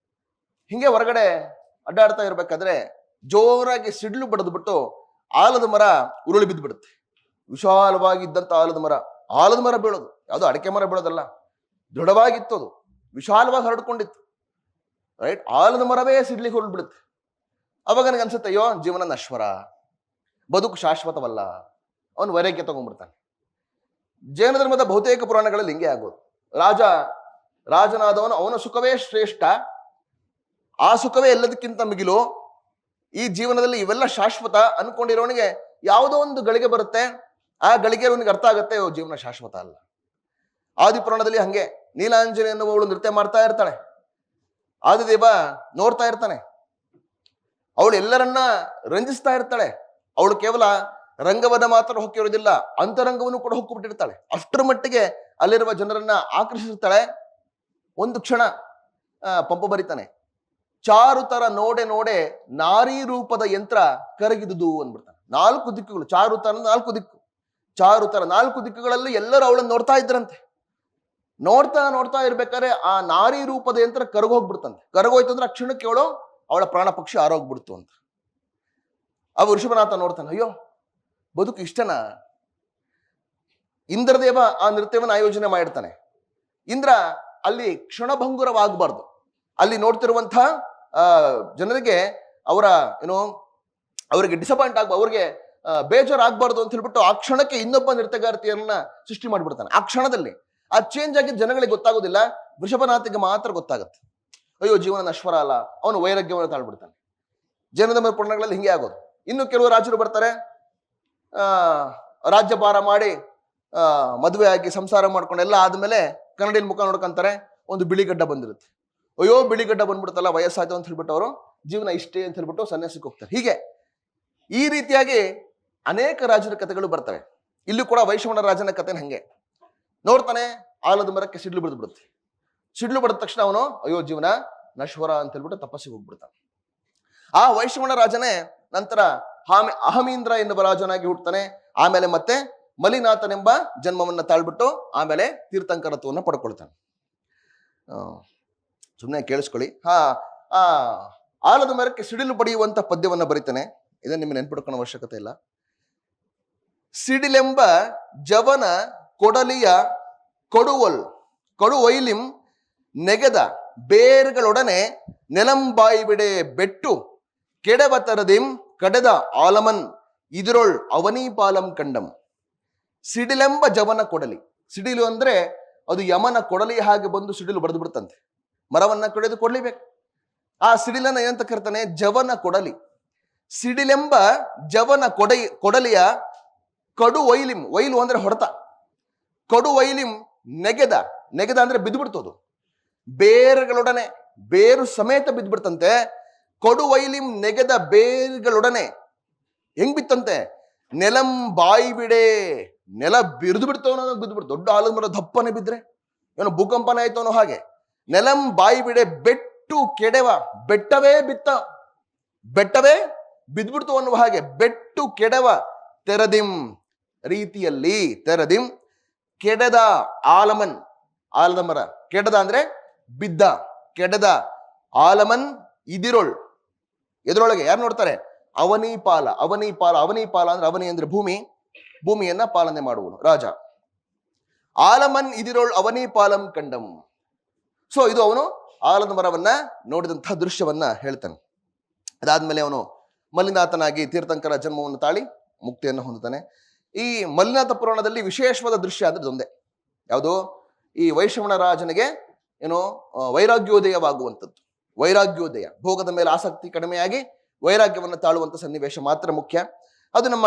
ಹಿಂಗೆ ಹೊರಗಡೆ ಅಡ್ಡಾಡ್ತಾ ಇರ್ಬೇಕಾದ್ರೆ ಜೋರಾಗಿ ಸಿಡ್ಲು ಬಡಿದ್ಬಿಟ್ಟು ಆಲದ ಮರ ಉರುಳಿ ಬಿದ್ದು ಬಿಡುತ್ತೆ. ವಿಶಾಲವಾಗಿದ್ದಂತ ಆಲದ ಮರ ಬೀಳೋದು, ಯಾವುದು ಅಡಿಕೆ ಮರ ಬೀಳೋದಲ್ಲ, ದೃಢವಾಗಿತ್ತು. ಅದು ವಿಶಾಲವಾಗಿ ಹರಡ್ಕೊಂಡಿತ್ತು. ರೈಟ್. ಆಲದ ಮರವೇ ಸಿಡ್ಲಿಕ್ಕೆ ಹೊರಡ್ಬಿಡುತ್ತೆ. ಅವಾಗ ನನಗೆ ಅನ್ಸುತ್ತೆ, ಅಯ್ಯೋ ಜೀವನ ನಶ್ವರ, ಬದುಕು ಶಾಶ್ವತವಲ್ಲ. ಅವನು ವೈರಾಗ್ಯ ತಗೊಂಡ್ಬಿಡ್ತಾನೆ. ಜೈನ ಧರ್ಮದ ಬಹುತೇಕ ಪುರಾಣಗಳಲ್ಲಿ ಹಿಂಗೆ ಆಗೋದು. ರಾಜನಾದವನು ಅವನ ಸುಖವೇ ಶ್ರೇಷ್ಠ, ಆ ಸುಖವೇ ಎಲ್ಲದಕ್ಕಿಂತ ಮಿಗಿಲು, ಈ ಜೀವನದಲ್ಲಿ ಇವೆಲ್ಲ ಶಾಶ್ವತ ಅನ್ಕೊಂಡಿರೋನಿಗೆ ಯಾವುದೋ ಒಂದು ಗಳಿಗೆ ಬರುತ್ತೆ. ಆ ಗಳಿಗೆ ಅವನಿಗೆ ಅರ್ಥ ಆಗುತ್ತೆ, ಜೀವನ ಶಾಶ್ವತ ಅಲ್ಲ. ಆದಿಪುರಾಣದಲ್ಲಿ ಹಂಗೆ ನೀಲಾಂಜನಿ ಎನ್ನುವವಳು ನೃತ್ಯ ಮಾಡ್ತಾ ಇರ್ತಾಳೆ. ಆದಿದೇವ ನೋಡ್ತಾ ಇರ್ತಾನೆ. ಅವಳು ಎಲ್ಲರನ್ನ ರಂಜಿಸ್ತಾ ಇರ್ತಾಳೆ. ಅವಳು ಕೇವಲ ರಂಗವನ್ನ ಮಾತ್ರ ಹೊಕ್ಕಿರೋದಿಲ್ಲ, ಅಂತರಂಗವನ್ನು ಕೂಡ ಹೊಕ್ಕು ಬಿಟ್ಟಿರ್ತಾಳೆ. ಅಷ್ಟರ ಮಟ್ಟಿಗೆ ಅಲ್ಲಿರುವ ಜನರನ್ನ ಆಕರ್ಷಿಸ್ತಾಳೆ. ಒಂದು ಕ್ಷಣ ಪಂಪ ಬರೀತಾನೆ, ಚಾರುತರ ನೋಡೆ ನಾರಿ ರೂಪದ ಯಂತ್ರ ಕರಗಿದುದು ಅಂದ್ಬಿಡ್ತಾನೆ. 4 ದಿಕ್ಕುಗಳು. ಚಾರುತರ 4 ದಿಕ್ಕು. ಚಾರುತರ 4 ದಿಕ್ಕುಗಳಲ್ಲಿ ಎಲ್ಲರೂ ಅವಳನ್ನು ನೋಡ್ತಾ ಇದ್ರಂತೆ. ನೋಡ್ತಾ ಇರ್ಬೇಕಾದ್ರೆ ಆ ನಾರಿ ರೂಪದ ಯಂತ್ರ ಕರಗೋಗ್ಬಿಡ್ತಂತೆ. ಕರಗೋಯ್ತು ಅಂದ್ರೆ ಆ ಕ್ಷಣಕ್ಕೆ ಅವಳ ಪ್ರಾಣ ಪಕ್ಷಿ ಆರೋಗ್ಬಿಡ್ತು ಅಂತ. ಅವ ಋಷಭನಾಥ ನೋಡ್ತಾನೆ, ಅಯ್ಯೋ ಬದುಕು ಇಷ್ಟನಾ? ಇಂದ್ರದೇವ ಆ ನೃತ್ಯವನ್ನು ಆಯೋಜನೆ ಮಾಡಿರ್ತಾನೆ. ಇಂದ್ರ ಅಲ್ಲಿ ಕ್ಷಣಭಂಗುರವಾಗಬಾರ್ದು, ಅಲ್ಲಿ ನೋಡ್ತಿರುವಂತಹ ಜನರಿಗೆ ಅವರಿಗೆ ಡಿಸಪಾಯಿಂಟ್ ಆಗ್ಬಾರ್ದು, ಅವ್ರಿಗೆ ಬೇಜಾರಾಗಬಾರ್ದು ಅಂತ ಹೇಳ್ಬಿಟ್ಟು ಆ ಕ್ಷಣಕ್ಕೆ ಇನ್ನೊಬ್ಬ ನೃತ್ಯಗಾರ್ತಿಯರನ್ನ ಸೃಷ್ಟಿ ಮಾಡ್ಬಿಡ್ತಾನೆ. ಆ ಕ್ಷಣದಲ್ಲಿ ಆ ಚೇಂಜ್ ಆಗಿದ್ದ ಜನಗಳಿಗೆ ಗೊತ್ತಾಗೋದಿಲ್ಲ, ವೃಷಭನಾಥಿಗೆ ಮಾತ್ರ ಗೊತ್ತಾಗುತ್ತೆ. ಅಯ್ಯೋ ಜೀವನ ನಶ್ವರ ಅಲ್ಲ, ಅವನು ವೈರಾಗ್ಯವನ್ನು ತಾಳ್ಬಿಡ್ತಾನೆ. ಜೈನ ಪುರಾಣಗಳಲ್ಲಿ ಹಿಂಗೆ ಆಗೋದು. ಇನ್ನು ಕೆಲವು ರಾಜರು ಬರ್ತಾರೆ, ರಾಜ್ಯಭಾರ ಮಾಡಿ ಮದುವೆ ಆಗಿ ಸಂಸಾರ ಮಾಡ್ಕೊಂಡು ಎಲ್ಲ ಆದ್ಮೇಲೆ ಕನ್ನಡಿಯಲ್ಲಿ ಮುಖ ನೋಡ್ಕೊಂತಾರೆ, ಒಂದು ಬಿಳಿ ಗಡ್ಡ ಬಂದಿರುತ್ತೆ. ಅಯ್ಯೋ ಬಿಳಿ ಗಡ್ಡ ಬಂದ್ಬಿಡುತ್ತಲ್ಲ, ವಯಸ್ಸಾಯ್ತು ಅಂತ ಹೇಳ್ಬಿಟ್ಟು ಅವರು ಜೀವನ ಇಷ್ಟೇ ಅಂತ ಹೇಳ್ಬಿಟ್ಟು ಸನ್ಯಾಸಕ್ಕೆ ಹೋಗ್ತಾರೆ. ಹೀಗೆ ಈ ರೀತಿಯಾಗಿ ಅನೇಕ ರಾಜರ ಕಥೆಗಳು ಬರ್ತವೆ. ಇಲ್ಲೂ ಕೂಡ ವೈಶ್ರವಣ ರಾಜನ ಕಥೆನ ಹಂಗೆ ನೋಡ್ತಾನೆ, ಆಲದ ಮರಕ್ಕೆ ಸಿಡ್ಲು ಬಿಡ್ದು ಬಿಡುತ್ತೆ. ಸಿಡ್ಲು ಬಡಿದ ತಕ್ಷಣ ಅವನು ಅಯ್ಯೋ ಜೀವನ ನಶ್ವರ ಅಂತ ಹೇಳ್ಬಿಟ್ಟು ತಪಸ್ಸಿಗೆ ಹೋಗ್ಬಿಡ್ತಾನೆ. ಆ ವೈಶ್ರವಣ ರಾಜನೇ ನಂತರ ಅಹಮೀಂದ್ರ ಎನ್ನುವ ರಾಜನಾಗಿ ಹುಟ್ಟುತ್ತಾನೆ. ಆಮೇಲೆ ಮತ್ತೆ ಮಲಿನಾಥನೆಂಬ ಜನ್ಮವನ್ನ ತಾಳ್ಬಿಟ್ಟು ಆಮೇಲೆ ತೀರ್ಥಂಕರತ್ವವನ್ನು ಪಡ್ಕೊಳ್ತಾನೆ. ಸುಮ್ಮನೆ ಕೇಳಿಸ್ಕೊಳ್ಳಿ. ಆ ಆಲದ ಮರಕ್ಕೆ ಸಿಡಿಲು ಬಡಿಯುವಂತ ಪದ್ಯವನ್ನ ಬರೀತಾನೆ. ಇದನ್ನ ನಿಮಗೆ ನೆನ್ಪಿಡ್ಕೊಳ್ಳೋ ಅವಶ್ಯಕತೆ ಇಲ್ಲ. ಸಿಡಿಲೆಂಬ ಜವನ ಕೊಡಲಿಯ ಕೊಡುವೈಲಿಂ ನೆಗೆದ ಬೇರ್ಗಳೊಡನೆ ನೆಲಂಬಾಯಿ ಬಿಡೆ ಬೆಟ್ಟು ಕೆಡವ ತರದಿಂ ಕಡೆದ ಆಲಮನ್ ಇದ್ರೊಳ್ ಅವನಿ ಪಾಲಂ ಕಂಡಂ. ಸಿಡಿಲೆಂಬ ಜವನ ಕೊಡಲಿ. ಸಿಡಿಲು ಅಂದ್ರೆ ಅದು ಯಮನ ಕೊಡಲಿ ಹಾಗೆ ಬಂದು ಸಿಡಿಲು ಬಡಿದು ಬಿಡುತ್ತಂತೆ. ಮರವನ್ನ ಕಡಿದು ಕೊಡ್ಲಿಬೇಕು. ಆ ಸಿಡಿಲನ್ನ ಏನಂತ ಕರ್ತಾನೆ? ಜವನ ಕೊಡಲಿ. ಸಿಡಿಲೆಂಬ ಜವನ ಕೊಡಲಿಯ ಕಡು ಒಯ್ಲಿಂ, ಒಯ್ಲು ಅಂದ್ರೆ ಹೊಡೆತ, ಕಡು ಒಯ್ಲಿಂ ನೆಗೆದ ಅಂದ್ರೆ ಬಿದ್ದುಬಿಡ್ತದು. ಬೇರುಗಳೊಡನೆ, ಬೇರು ಸಮೇತ ಬಿದ್ದುಬಿಡ್ತಂತೆ. ಕೊಡು ಒಯ್ಲಿಂ ನೆಗೆದ ಬೇರುಗಳೊಡನೆ ಹೆಂಗ್ ಬಿತ್ತಂತೆ? ನೆಲಂ ಬಾಯಿ ಬಿಡೆ, ನೆಲ ಬಿರಿದು ಬಿಡ್ತವನೋ ಬಿದ್ದುಬಿಡ್ತು. ದೊಡ್ಡ ಆಲದ ಮರ ದಪ್ಪನೆ ಬಿದ್ರೆ ಏನೋ ಭೂಕಂಪನ ಆಯ್ತವನೋ ಹಾಗೆ. ನೆಲಂ ಬಾಯಿ ಬಿಡೆ ಬೆಟ್ಟು ಕೆಡವ, ಬೆಟ್ಟವೇ ಬಿದ್ಬಿಡ್ತು ಅನ್ನುವ ಹಾಗೆ. ಬೆಟ್ಟು ಕೆಡವ ತೆರದಿಂ ರೀತಿಯಲ್ಲಿ, ತೆರದಿಂ ಕೆಡದ ಆಲಮನ್, ಆಲದ ಮರ ಕೆಡದ ಅಂದ್ರೆ ಬಿದ್ದ, ಕೆಡದ ಆಲಮನ್ ಇದಿರೊಳ್, ಎದುರೊಳಗೆ ಯಾರು ನೋಡ್ತಾರೆ? ಅವನಿ ಪಾಲ ಅಂದ್ರೆ ಅವನಿ ಅಂದ್ರೆ ಭೂಮಿಯನ್ನ ಪಾಲನೆ ಮಾಡುವನು ರಾಜ. ಆಲಮನ್ ಇದಿರೊಳ್ ಅವನಿ ಪಾಲಂ ಕಂಡಂ. ಸೊ ಇದು ಅವನು ಆಲದ ಮರವನ್ನ ನೋಡಿದಂತಹ ದೃಶ್ಯವನ್ನ ಹೇಳ್ತಾನೆ. ಅದಾದ್ಮೇಲೆ ಅವನು ಮಲ್ಲಿನಾಥನಾಗಿ ತೀರ್ಥಂಕರ ಜನ್ಮವನ್ನು ತಾಳಿ ಮುಕ್ತಿಯನ್ನು ಹೊಂದುತ್ತಾನೆ. ಈ ಮಲ್ಲಿನಾಥ ಪುರಾಣದಲ್ಲಿ ವಿಶೇಷವಾದ ದೃಶ್ಯ ಅಂದ್ರೆ ಇದೊಂದೇ. ಯಾವುದು? ಈ ವೈಶ್ರವಣ ರಾಜನಿಗೆ ಏನೋ ವೈರಾಗ್ಯೋದಯವಾಗುವಂಥದ್ದು. ವೈರಾಗ್ಯೋದಯ, ಭೋಗದ ಮೇಲೆ ಆಸಕ್ತಿ ಕಡಿಮೆಯಾಗಿ ವೈರಾಗ್ಯವನ್ನು ತಾಳುವಂಥ ಸನ್ನಿವೇಶ ಮಾತ್ರ ಮುಖ್ಯ. ಅದು ನಮ್ಮ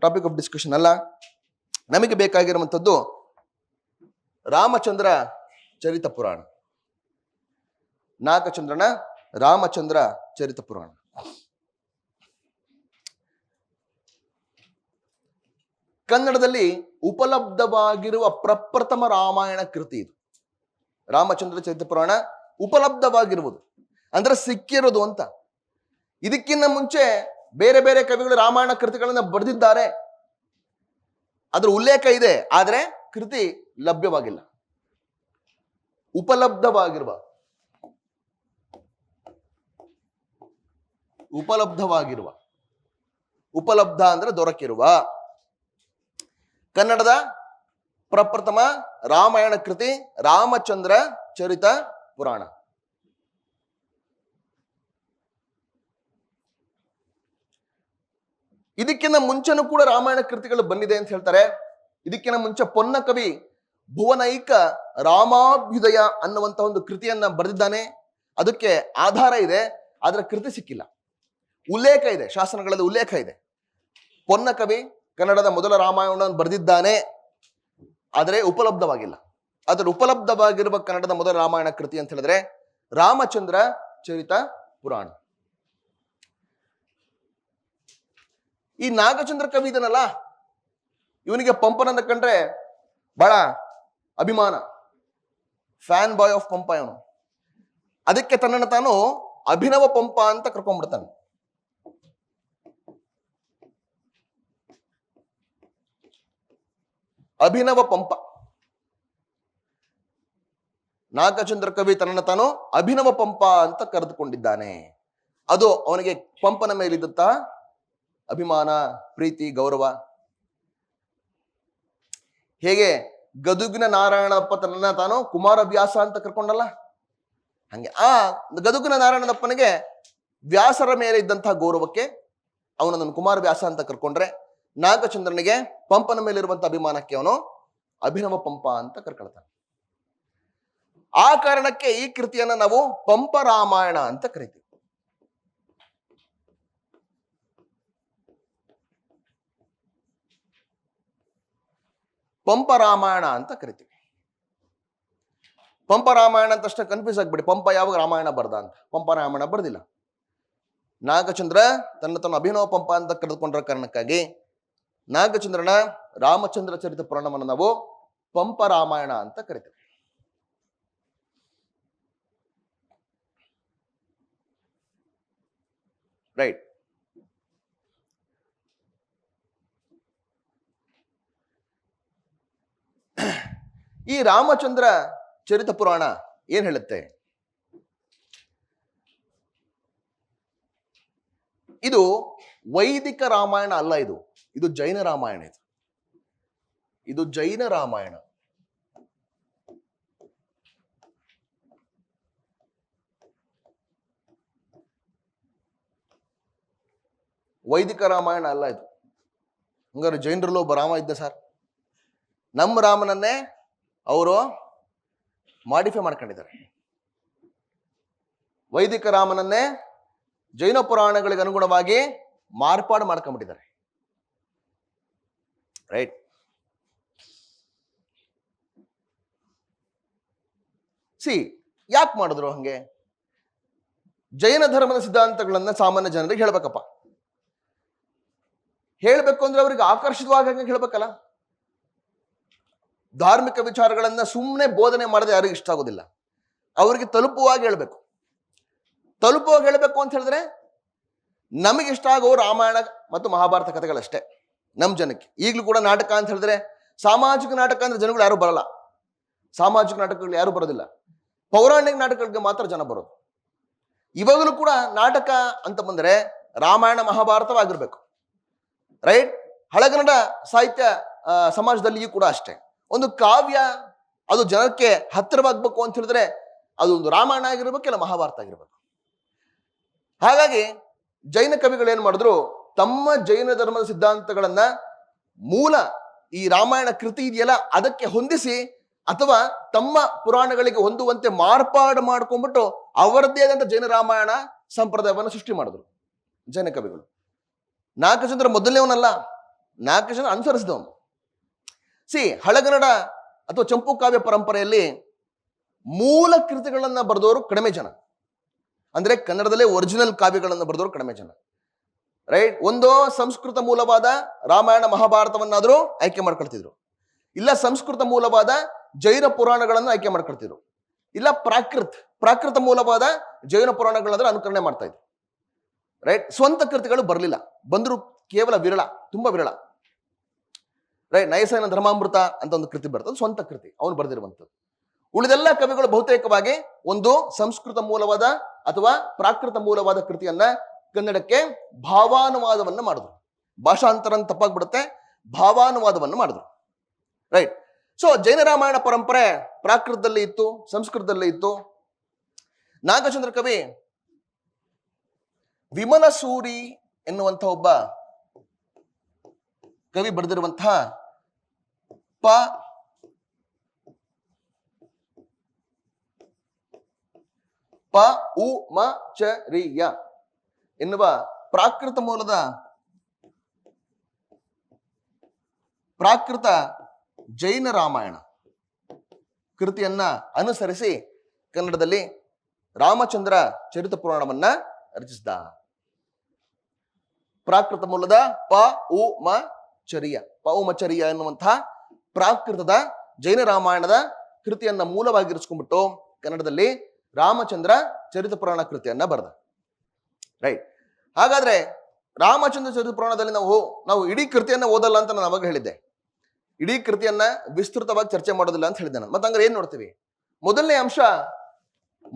ಟಾಪಿಕ್ ಆಫ್ ಡಿಸ್ಕಷನ್ ಅಲ್ಲ. ನಮಗೆ ಬೇಕಾಗಿರುವಂಥದ್ದು ರಾಮಚಂದ್ರ ಚರಿತ ಪುರಾಣ, ನಾಗಚಂದ್ರನ ರಾಮಚಂದ್ರ ಚರಿತ ಪುರಾಣ. ಕನ್ನಡದಲ್ಲಿ ಉಪಲಬ್ಧವಾಗಿರುವ ಪ್ರಪ್ರಥಮ ರಾಮಾಯಣ ಕೃತಿ ಇದು. ರಾಮಚಂದ್ರ ಚರಿತ ಪುರಾಣ ಉಪಲಬ್ಧವಾಗಿರುವುದು ಅಂದ್ರೆ ಸಿಕ್ಕಿರೋದು ಅಂತ. ಇದಕ್ಕಿಂತ ಮುಂಚೆ ಬೇರೆ ಬೇರೆ ಕವಿಗಳು ರಾಮಾಯಣ ಕೃತಿಗಳನ್ನ ಬರೆದಿದ್ದಾರೆ, ಅದರ ಉಲ್ಲೇಖ ಇದೆ, ಆದರೆ ಕೃತಿ ಲಭ್ಯವಾಗಿಲ್ಲ. ಉಪಲಬ್ಧವಾಗಿರುವ ಉಪಲಬ್ಧ ಅಂದ್ರೆ ದೊರಕಿರುವ ಕನ್ನಡದ ಪ್ರಪ್ರಥಮ ರಾಮಾಯಣ ಕೃತಿ ರಾಮಚಂದ್ರ ಚರಿತ ಪುರಾಣ. ಇದಕ್ಕಿಂತ ಮುಂಚೆನೂ ಕೂಡ ರಾಮಾಯಣ ಕೃತಿಗಳು ಬಂದಿದೆ ಅಂತ ಹೇಳ್ತಾರೆ. ಇದಕ್ಕಿಂತ ಮುಂಚೆ ಪೊನ್ನ ಕವಿ ಭುವನೈಕ ರಾಮಾಭ್ಯುದಯ ಅನ್ನುವಂತ ಒಂದು ಕೃತಿಯನ್ನ ಬರೆದಿದ್ದಾನೆ. ಅದಕ್ಕೆ ಆಧಾರ ಇದೆ, ಆದ್ರೆ ಕೃತಿ ಸಿಕ್ಕಿಲ್ಲ. ಉಲ್ಲೇಖ ಇದೆ, ಶಾಸನಗಳಲ್ಲಿ ಉಲ್ಲೇಖ ಇದೆ. ಪೊನ್ನ ಕವಿ ಕನ್ನಡದ ಮೊದಲ ರಾಮಾಯಣವನ್ನು ಬರೆದಿದ್ದಾನೆ, ಆದರೆ ಉಪಲಬ್ಧವಾಗಿಲ್ಲ. ಅದರ ಉಪಲಬ್ಧವಾಗಿರುವ ಕನ್ನಡದ ಮೊದಲ ರಾಮಾಯಣ ಕೃತಿ ಅಂತ ಹೇಳಿದ್ರೆ ರಾಮಚಂದ್ರ ಚರಿತ ಪುರಾಣ. ಈ ನಾಗಚಂದ್ರ ಕವಿ ಇದನ್ನಲ್ಲ, ಇವನಿಗೆ ಪಂಪನನ್ನ ಕಂಡ್ರೆ ಬಹಳ ಅಭಿಮಾನ, ಫ್ಯಾನ್ ಬಾಯ್ ಆಫ್ ಪಂಪ ಇವನು. ಅದಕ್ಕೆ ತನ್ನನ್ನು ತಾನು ಅಭಿನವ ಪಂಪ ಅಂತ ಕರ್ಕೊಂಡ್ಬಿಡ್ತಾನೆ. ಅಭಿನವ ಪಂಪ. ನಾಗಚಂದ್ರ ಕವಿ ತನ್ನನ್ನು ತಾನು ಅಭಿನವ ಪಂಪ ಅಂತ ಕರೆದುಕೊಂಡಿದ್ದಾನೆ. ಅದು ಅವನಿಗೆ ಪಂಪನ ಮೇಲಿದ್ದಂತ ಅಭಿಮಾನ, ಪ್ರೀತಿ, ಗೌರವ. ಹೇಗೆ ಗದುಗಿನ ನಾರಾಯಣಪ್ಪ ತನ್ನ ತಾನು ಕುಮಾರವ್ಯಾಸ ಅಂತ ಕರ್ಕೊಂಡಲ್ಲ, ಹಂಗೆ ಆ ಗದುಗಿನ ನಾರಾಯಣಪ್ಪನಿಗೆ ವ್ಯಾಸರ ಮೇಲೆ ಇದ್ದಂತಹ ಗೌರವಕ್ಕೆ ಅವನನ್ನು ಕುಮಾರವ್ಯಾಸ ಅಂತ ಕರ್ಕೊಂಡ್ರೆ, ನಾಗಚಂದ್ರನಿಗೆ ಪಂಪನ ಮೇಲಿರುವಂತಹ ಅಭಿಮಾನಕ್ಕೆ ಅವನು ಅಭಿನವ ಪಂಪ ಅಂತ ಕರ್ಕೊಳ್ತಾನೆ. ಆ ಕಾರಣಕ್ಕೆ ಈ ಕೃತಿಯನ್ನ ನಾವು ಪಂಪ ರಾಮಾಯಣ ಅಂತ ಕರಿತೀವಿ. ಪಂಪ ರಾಮಾಯಣ ಅಂತ ಕರಿತೀವಿ. ಪಂಪ ರಾಮಾಯಣ ಅಂತ ಅಷ್ಟೇ ಕನ್ಫ್ಯೂಸ್ ಆಗ್ಬಿಡಿ. ಪಂಪ ಯಾವಾಗ ರಾಮಾಯಣ ಬರ್ದ ಅಂತ. ಪಂಪ ರಾಮಾಯಣ ಬರ್ದಿಲ್ಲ. ನಾಗಚಂದ್ರ ತನ್ನ ಅಭಿನವ ಪಂಪ ಅಂತ ಕರೆದುಕೊಂಡ್ರ ಕಾರಣಕ್ಕಾಗಿ ನಾಗಚಂದ್ರನ ರಾಮಚಂದ್ರ ಚರಿತ ಪುರಾಣವನ್ನು ನಾವು ಪಂಪ ರಾಮಾಯಣ ಅಂತ ಕರಿತೀವಿ. ರೈಟ್. ಈ ರಾಮಚಂದ್ರ ಚರಿತ ಪುರಾಣ ಏನ್ ಹೇಳುತ್ತೆ? ಇದು ವೈದಿಕ ರಾಮಾಯಣ ಅಲ್ಲ, ಇದು ಜೈನ ರಾಮಾಯಣ. ಇದು ಜೈನ ರಾಮಾಯಣ. ವೈದಿಕ ರಾಮಾಯಣ ಅಲ್ಲ ಇದು. ಹಂಗಾರೆ ಜೈನರಲ್ಲೂ ಒಬ್ಬ ರಾಮ ಇದ್ದ ಸರ್. ನಮ್ಮ ರಾಮನನ್ನೇ ಅವರು ಮಾಡಿಫೈ ಮಾಡ್ಕೊಂಡಿದ್ದಾರೆ. ವೈದಿಕ ರಾಮನನ್ನೇ ಜೈನ ಪುರಾಣಗಳಿಗೆ ಅನುಗುಣವಾಗಿ ಮಾರ್ಪಾಡು ಮಾಡ್ಕೊಂಡ್ಬಿಟ್ಟಿದ್ದಾರೆ. ರೈಟ್. ಯಾಕೆ ಮಾಡಿದ್ರು ಹಂಗೆ? ಜೈನ ಧರ್ಮದ ಸಿದ್ಧಾಂತಗಳನ್ನ ಸಾಮಾನ್ಯ ಜನರಿಗೆ ಹೇಳ್ಬೇಕಪ್ಪ. ಹೇಳ್ಬೇಕು ಅಂದ್ರೆ ಅವ್ರಿಗೆ ಆಕರ್ಷಿತವಾಗಿ ಹೇಳ್ಬೇಕಲ್ಲ. ಧಾರ್ಮಿಕ ವಿಚಾರಗಳನ್ನ ಸುಮ್ಮನೆ ಬೋಧನೆ ಮಾಡದೆ ಯಾರಿಗೂ ಇಷ್ಟ ಆಗೋದಿಲ್ಲ. ಅವರಿಗೆ ತಲುಪುವಾಗಿ ಹೇಳ್ಬೇಕು. ತಲುಪುವಾಗಿ ಹೇಳ್ಬೇಕು ಅಂತ ಹೇಳಿದ್ರೆ ನಮಗೆ ಇಷ್ಟ ಆಗೋ ರಾಮಾಯಣ ಮತ್ತು ಮಹಾಭಾರತ ಕಥೆಗಳಷ್ಟೇ ನಮ್ಮ ಜನಕ್ಕೆ. ಈಗಲೂ ಕೂಡ ನಾಟಕ ಅಂತ ಹೇಳಿದ್ರೆ, ಸಾಮಾಜಿಕ ನಾಟಕ ಅಂದ್ರೆ ಜನಗಳು ಯಾರು ಬರಲ್ಲ. ಸಾಮಾಜಿಕ ನಾಟಕಗಳು ಯಾರು ಬರೋದಿಲ್ಲ. ಪೌರಾಣಿಕ ನಾಟಕಗಳಿಗೆ ಮಾತ್ರ ಜನ ಬರೋದು. ಇವಾಗಲೂ ಕೂಡ ನಾಟಕ ಅಂತ ಬಂದರೆ ರಾಮಾಯಣ ಮಹಾಭಾರತವಾಗಿರ್ಬೇಕು. ರೈಟ್. ಹಳಗನ್ನಡ ಸಾಹಿತ್ಯ ಸಮಾಜದಲ್ಲಿಯೂ ಕೂಡ ಅಷ್ಟೇ. ಒಂದು ಕಾವ್ಯ ಅದು ಜನಕ್ಕೆ ಹತ್ತಿರವಾಗಬೇಕು ಅಂತ ಹೇಳಿದ್ರೆ ಅದು ಒಂದು ರಾಮಾಯಣ ಆಗಿರ್ಬೇಕು, ಇಲ್ಲ ಮಹಾಭಾರತ ಆಗಿರ್ಬೇಕು. ಹಾಗಾಗಿ ಜೈನ ಕವಿಗಳು ಏನ್ ಮಾಡಿದ್ರು, ತಮ್ಮ ಜೈನ ಧರ್ಮದ ಸಿದ್ಧಾಂತಗಳನ್ನ ಮೂಲ ಈ ರಾಮಾಯಣ ಕೃತಿ ಇದೆಯಲ್ಲ ಅದಕ್ಕೆ ಹೊಂದಿಸಿ ಅಥವಾ ತಮ್ಮ ಪುರಾಣಗಳಿಗೆ ಹೊಂದುವಂತೆ ಮಾರ್ಪಾಡು ಮಾಡ್ಕೊಂಡ್ಬಿಟ್ಟು ಅವರದ್ದೇ ಆದಂತ ಜೈನ ರಾಮಾಯಣ ಸಂಪ್ರದಾಯವನ್ನು ಸೃಷ್ಟಿ ಮಾಡಿದ್ರು ಜೈನ ಕವಿಗಳು. ನಾಗಚಂದ್ರ ಮೊದಲನೇವನಲ್ಲ, ನಾಗಚಂದ್ರ ಅನುಸರಿಸಿದವನು. ಹಳಗನ್ನಡ ಅಥವಾ ಚಂಪು ಕಾವ್ಯ ಪರಂಪರೆಯಲ್ಲಿ ಮೂಲ ಕೃತಿಗಳನ್ನ ಬರೆದವರು ಕಡಿಮೆ ಜನ. ಅಂದ್ರೆ ಕನ್ನಡದಲ್ಲೇ ಒರಿಜಿನಲ್ ಕಾವ್ಯಗಳನ್ನು ಬರೆದವರು ಕಡಿಮೆ ಜನ. ರೈಟ್. ಒಂದೋ ಸಂಸ್ಕೃತ ಮೂಲವಾದ ರಾಮಾಯಣ ಮಹಾಭಾರತವನ್ನಾದರೂ ಆಯ್ಕೆ ಮಾಡ್ಕೊಳ್ತಿದ್ರು, ಇಲ್ಲ ಸಂಸ್ಕೃತ ಮೂಲವಾದ ಜೈನ ಪುರಾಣಗಳನ್ನು ಆಯ್ಕೆ ಮಾಡ್ಕೊಳ್ತಿದ್ರು, ಇಲ್ಲ ಪ್ರಾಕೃತ ಮೂಲವಾದ ಜೈನ ಪುರಾಣಗಳನ್ನ ಅನುಕರಣೆ ಮಾಡ್ತಾ ಇದ್ರು. ರೈಟ್. ಸ್ವಂತ ಕೃತಿಗಳು ಬರಲಿಲ್ಲ, ಬಂದ್ರು ಕೇವಲ ವಿರಳ, ತುಂಬಾ ವಿರಳ. ರೈಟ್. ನಯಸೇನ ಧರ್ಮಾಮೃತ ಅಂತ ಒಂದು ಕೃತಿ ಬರ್ತದೆ, ಸ್ವಂತ ಕೃತಿ, ಅವನು ಬರೆದಿರುವಂಥದ್ದು. ಉಳಿದೆಲ್ಲ ಕವಿಗಳು ಬಹುತೇಕವಾಗಿ ಒಂದು ಸಂಸ್ಕೃತ ಮೂಲವಾದ ಅಥವಾ ಪ್ರಾಕೃತ ಮೂಲವಾದ ಕೃತಿಯನ್ನ ಕನ್ನಡಕ್ಕೆ ಭಾವಾನುವಾದವನ್ನ ಮಾಡಿದ್ರು. ಭಾಷಾಂತರ ತಪ್ಪಾಗ್ಬಿಡುತ್ತೆ, ಭಾವಾನುವಾದವನ್ನು ಮಾಡಿದ್ರು. ರೈಟ್. ಸೊ ಜೈನ ರಾಮಾಯಣ ಪರಂಪರೆ ಪ್ರಾಕೃತದಲ್ಲಿ ಇತ್ತು, ಸಂಸ್ಕೃತದಲ್ಲಿ ಇತ್ತು. ನಾಗಚಂದ್ರ ಕವಿ ವಿಮಲ ಸೂರಿ ಎನ್ನುವಂತಹ ಒಬ್ಬ ಕವಿ ಬರೆದಿರುವಂತಹ ಪಉಮಚರಿಯ ಎನ್ನುವ ಪ್ರಾಕೃತ ಮೂಲದ ಪ್ರಾಕೃತ ಜೈನ ರಾಮಾಯಣ ಕೃತಿಯನ್ನ ಅನುಸರಿಸಿ ಕನ್ನಡದಲ್ಲಿ ರಾಮಚಂದ್ರ ಚರಿತ ಪುರಾಣವನ್ನ ರಚಿಸಿದ. ಪ್ರಾಕೃತ ಮೂಲದ ಪಉಮಚರಿಯ ಎನ್ನುವಂತಹ ಪ್ರಾಕೃತದ ಜೈನ ರಾಮಾಯಣದ ಕೃತಿಯನ್ನ ಮೂಲವಾಗಿರಿಸ್ಕೊಂಡ್ಬಿಟ್ಟು ಕನ್ನಡದಲ್ಲಿ ರಾಮಚಂದ್ರ ಚರಿತ ಪುರಾಣ ಕೃತಿಯನ್ನ ಬರೆದ. ರೈಟ್. ಹಾಗಾದ್ರೆ ರಾಮಚಂದ್ರ ಚರಿತ ಪುರಾಣದಲ್ಲಿ ನಾವು ಇಡೀ ಕೃತಿಯನ್ನ ಓದಲ್ಲ ಅಂತ ನಾನು ಅವಾಗ ಹೇಳಿದ್ದೆ. ಇಡೀ ಕೃತಿಯನ್ನ ವಿಸ್ತೃತವಾಗಿ ಚರ್ಚೆ ಮಾಡೋದಿಲ್ಲ ಅಂತ ಹೇಳಿದ್ದೆ ನಾನು. ಮತ್ತೆ ಹಂಗಾರೆ ಏನ್ ನೋಡ್ತೀವಿ? ಮೊದಲನೇ ಅಂಶ,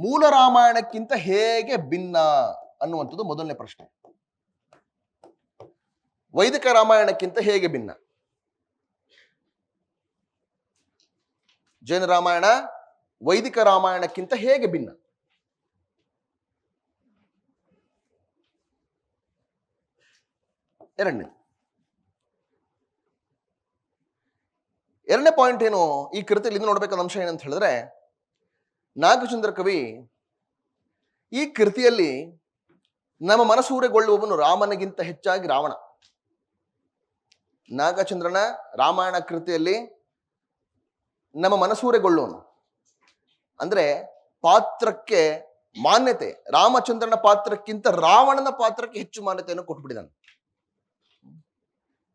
ಮೂಲ ರಾಮಾಯಣಕ್ಕಿಂತ ಹೇಗೆ ಭಿನ್ನ ಅನ್ನುವಂಥದ್ದು ಮೊದಲನೇ ಪ್ರಶ್ನೆ. ವೈದಿಕ ರಾಮಾಯಣಕ್ಕಿಂತ ಹೇಗೆ ಭಿನ್ನ? ಜೈನ ರಾಮಾಯಣ ವೈದಿಕ ರಾಮಾಯಣಕ್ಕಿಂತ ಹೇಗೆ ಭಿನ್ನ? ಎರಡನೇ ಪಾಯಿಂಟ್ ಏನು ಈ ಕೃತಿಯಲ್ಲಿ ನೋಡ್ಬೇಕಾದ ಅಂಶ ಏನಂತ ಹೇಳಿದ್ರೆ, ನಾಗಚಂದ್ರ ಕವಿ ಈ ಕೃತಿಯಲ್ಲಿ ನಮ್ಮ ಮನಸೂರೆಗೊಳ್ಳುವವನು ರಾಮನಿಗಿಂತ ಹೆಚ್ಚಾಗಿ ರಾವಣ. ನಾಗಚಂದ್ರನ ರಾಮಾಯಣ ಕೃತಿಯಲ್ಲಿ ನಮ್ಮ ಮನಸೂರೆಗೊಳ್ಳುವನು. ಅಂದ್ರೆ ಪಾತ್ರಕ್ಕೆ ಮಾನ್ಯತೆ, ರಾಮಚಂದ್ರನ ಪಾತ್ರಕ್ಕಿಂತ ರಾವಣನ ಪಾತ್ರಕ್ಕೆ ಹೆಚ್ಚು ಮಾನ್ಯತೆಯನ್ನು ಕೊಟ್ಬಿಟ್ಟಿದ್ದಾನೆ.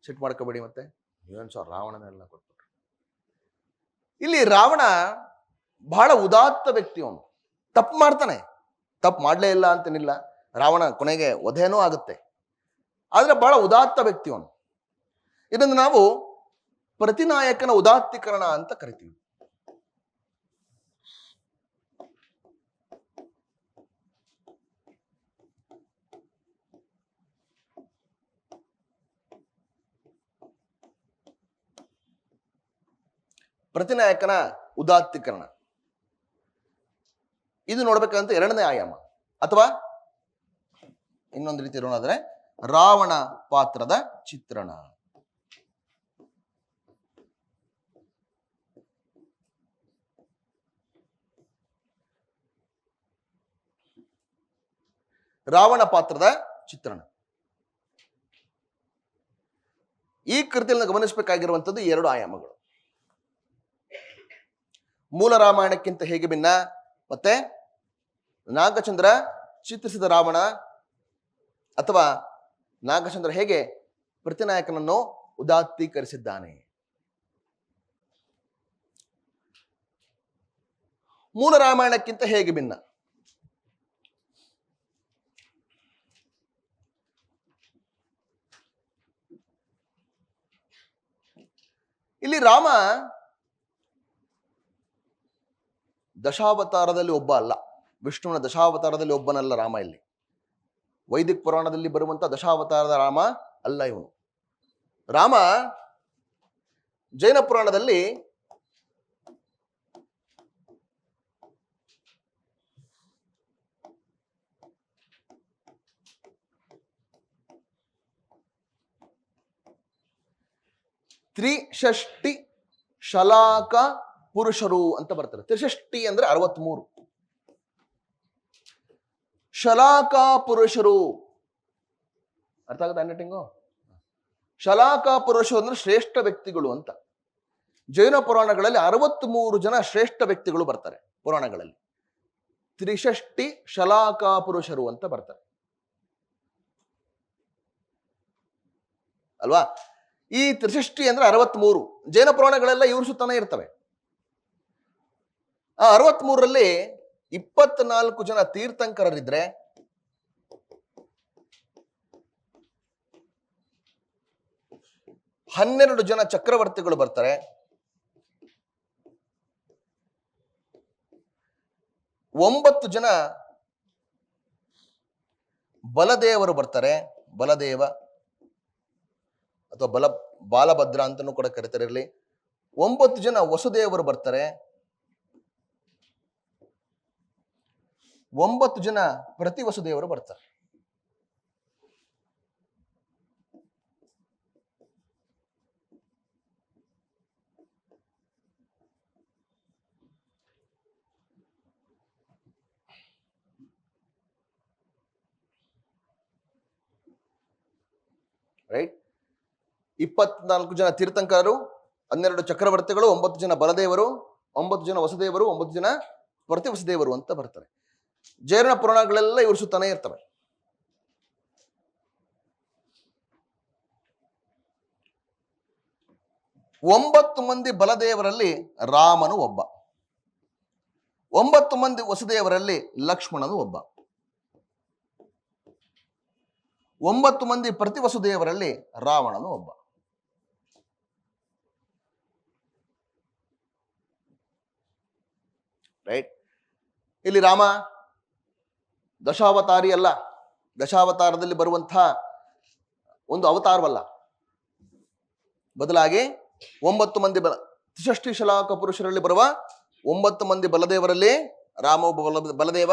ಸಿಟ್ಟು ಮಾಡ್ಕೋಬೇಡಿ, ಮತ್ತೆ ಏನ್ ಸರ್ ರಾವಣನೆಲ್ಲ ಕೊಟ್ಬಿಟ್ರು. ಇಲ್ಲಿ ರಾವಣ ಬಹಳ ಉದಾತ್ತ ವ್ಯಕ್ತಿ. ಅವನು ತಪ್ಪು ಮಾಡ್ತಾನೆ, ತಪ್ಪು ಮಾಡ್ಲೇ ಇಲ್ಲ ಅಂತೇನಿಲ್ಲ, ರಾವಣ ಕೊನೆಗೆ ವಧೆನೂ ಆಗುತ್ತೆ, ಆದ್ರೆ ಬಹಳ ಉದಾತ್ತ ವ್ಯಕ್ತಿ ಅವನು. ಇದನ್ನು ನಾವು ಪ್ರತಿನಾಯಕನ ಉದಾತ್ತೀಕರಣ ಅಂತ ಕರಿತೀವಿ. ಪ್ರತಿನಾಯಕನ ಉದಾತ್ತೀಕರಣ ಇದು ನೋಡ್ಬೇಕಂತ ಎರಡನೇ ಆಯಾಮ, ಅಥವಾ ಇನ್ನೊಂದು ರೀತಿ ನೋಡಿದ್ರೆ ರಾವಣ ಪಾತ್ರದ ಚಿತ್ರಣ. ರಾವಣ ಪಾತ್ರದ ಚಿತ್ರಣ ಈ ಕೃತಿಯಲ್ಲಿ ಗಮನಿಸಬೇಕಾಗಿರುವಂಥದ್ದು ಎರಡು ಆಯಾಮಗಳು. ಮೂಲ ರಾಮಾಯಣಕ್ಕಿಂತ ಹೇಗೆ ಭಿನ್ನ, ಮತ್ತೆ ನಾಗಚಂದ್ರ ಚಿತ್ರಿಸಿದ ರಾವಣ ಅಥವಾ ನಾಗಚಂದ್ರ ಹೇಗೆ ಪ್ರತಿನಾಯಕನನ್ನು ಉದಾತ್ತೀಕರಿಸಿದ್ದಾನೆ. ಮೂಲ ರಾಮಾಯಣಕ್ಕಿಂತ ಹೇಗೆ ಭಿನ್ನ? ಇಲ್ಲಿ ರಾಮ ದಶಾವತಾರದಲ್ಲಿ ಒಬ್ಬ ಅಲ್ಲ, ವಿಷ್ಣುವಿನ ದಶಾವತಾರದಲ್ಲಿ ಒಬ್ಬನಲ್ಲ ರಾಮ. ಇಲ್ಲಿ ವೈದಿಕ ಪುರಾಣದಲ್ಲಿ ಬರುವಂತ ದಶಾವತಾರದ ರಾಮ ಅಲ್ಲ ಇವನು. ರಾಮ ಜೈನ ಪುರಾಣದಲ್ಲಿ ತ್ರಿಷಷ್ಟಿ ಶಲಾಕ ಪುರುಷರು ಅಂತ ಬರ್ತಾರೆ. ತ್ರಿಷಷ್ಟಿ ಅಂದ್ರೆ 63, ಶಲಾಕ ಪುರುಷರು. ಅರ್ಥ ಆಗುತ್ತೆ ಹ್ಯಾಂಡ್ರೈಟಿಂಗು? ಶಲಾಕ ಪುರುಷರು ಅಂದ್ರೆ ಶ್ರೇಷ್ಠ ವ್ಯಕ್ತಿಗಳು ಅಂತ. ಜೈನ ಪುರಾಣಗಳಲ್ಲಿ 63 ಜನ ಶ್ರೇಷ್ಠ ವ್ಯಕ್ತಿಗಳು ಬರ್ತಾರೆ ಪುರಾಣಗಳಲ್ಲಿ. ತ್ರಿಷಷ್ಟಿ ಶಲಾಕ ಪುರುಷರು ಅಂತ ಬರ್ತಾರೆ ಅಲ್ವಾ? ಈ ತ್ರಿಷಷ್ಟಿ ಅಂದ್ರೆ 63 ಜೈನ ಪುರಾಣಗಳೆಲ್ಲ ಇವ್ರ ಸುತ್ತಾನೆ ಇರ್ತವೆ. ಆ 63ರಲ್ಲಿ 24 ಜನ ತೀರ್ಥಂಕರರಿದ್ರೆ 12 ಜನ ಚಕ್ರವರ್ತಿಗಳು ಬರ್ತಾರೆ, 9 ಜನ ಬಲದೇವರು ಬರ್ತಾರೆ, ಬಲದೇವ ಅಥವಾ ಬಾಲಭದ್ರ ಅಂತನೂ ಕೂಡ ಕರೀತಾರೆ. ಇರಲಿ, 9 ಜನ ವಸುದೇವರು ಬರ್ತಾರೆ, 9 ಜನ ಪ್ರತಿ ವಸುದೇವರು ಬರ್ತಾರೆ. ರೈಟ್? 24 ಜನ ತೀರ್ಥಂಕರರು, 12 ಚಕ್ರವರ್ತಿಗಳು, 9 ಜನ ಬಲದೇವರು, 9 ಜನ ವಸುದೇವರು, 9 ಜನ ಪ್ರತಿ ವಸುದೇವರು ಅಂತ ಬರ್ತಾರೆ. ಜೈನ ಪುರಾಣಗಳೆಲ್ಲ ಇವ್ರ ಸುತ್ತಾನೆ ಇರ್ತವೆ. ಒಂಬತ್ತು ಮಂದಿ ಬಲದೇವರಲ್ಲಿ ರಾಮನು ಒಬ್ಬ, 9 ಮಂದಿ ವಸುದೇವರಲ್ಲಿ ಲಕ್ಷ್ಮಣನು ಒಬ್ಬ, 9 ಮಂದಿ ಪ್ರತಿ ವಸುದೇವರಲ್ಲಿ ರಾವಣನು ಒಬ್ಬ. ರೈಟ್? ಇಲ್ಲಿ ರಾಮ ದಶಾವತಾರಿ ಅಲ್ಲ, ದಶಾವತಾರದಲ್ಲಿ ಬರುವಂತಹ ಒಂದು ಅವತಾರವಲ್ಲ. ಬದಲಾಗಿ 9 ಮಂದಿ ತ್ರಿಷಷ್ಟಿ ಶಲಾಕ ಪುರುಷರಲ್ಲಿ ಬರುವ 9 ಮಂದಿ ಬಲದೇವರಲ್ಲಿ ರಾಮ ಒಬ್ಬ ಬಲದೇವ,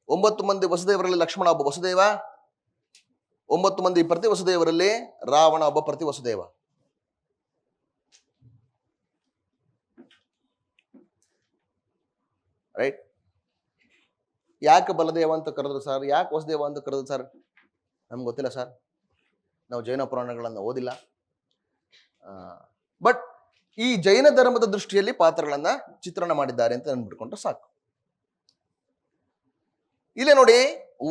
9 ಮಂದಿ ವಸುದೇವರಲ್ಲಿ ಲಕ್ಷ್ಮಣ ಒಬ್ಬ ವಸುದೇವ, 9 ಮಂದಿ ಪ್ರತಿ ವಸುದೇವರಲ್ಲಿ ರಾವಣ ಒಬ್ಬ ಪ್ರತಿ ವಸುದೇವ. ರೈಟ್? ಯಾಕೆ ಬಲದೇವ ಅಂತ ಕರೆದ್ರು ಸರ್, ಯಾಕೆ ವಸುದೇವ ಅಂತ ಕರೆದ್ರು ಸರ್? ನಮ್ಗೆ ಗೊತ್ತಿಲ್ಲ ಸರ್, ನಾವು ಜೈನ ಪುರಾಣಗಳನ್ನು ಓದಿಲ್ಲ. ಬಟ್ ಈ ಜೈನ ಧರ್ಮದ ದೃಷ್ಟಿಯಲ್ಲಿ ಪಾತ್ರಗಳನ್ನ ಚಿತ್ರಣ ಮಾಡಿದ್ದಾರೆ ಅಂತ ಅಂದ್ಬಿಟ್ಕೊಂಡ್ರೆ ಸಾಕು. ಇಲ್ಲೇ ನೋಡಿ,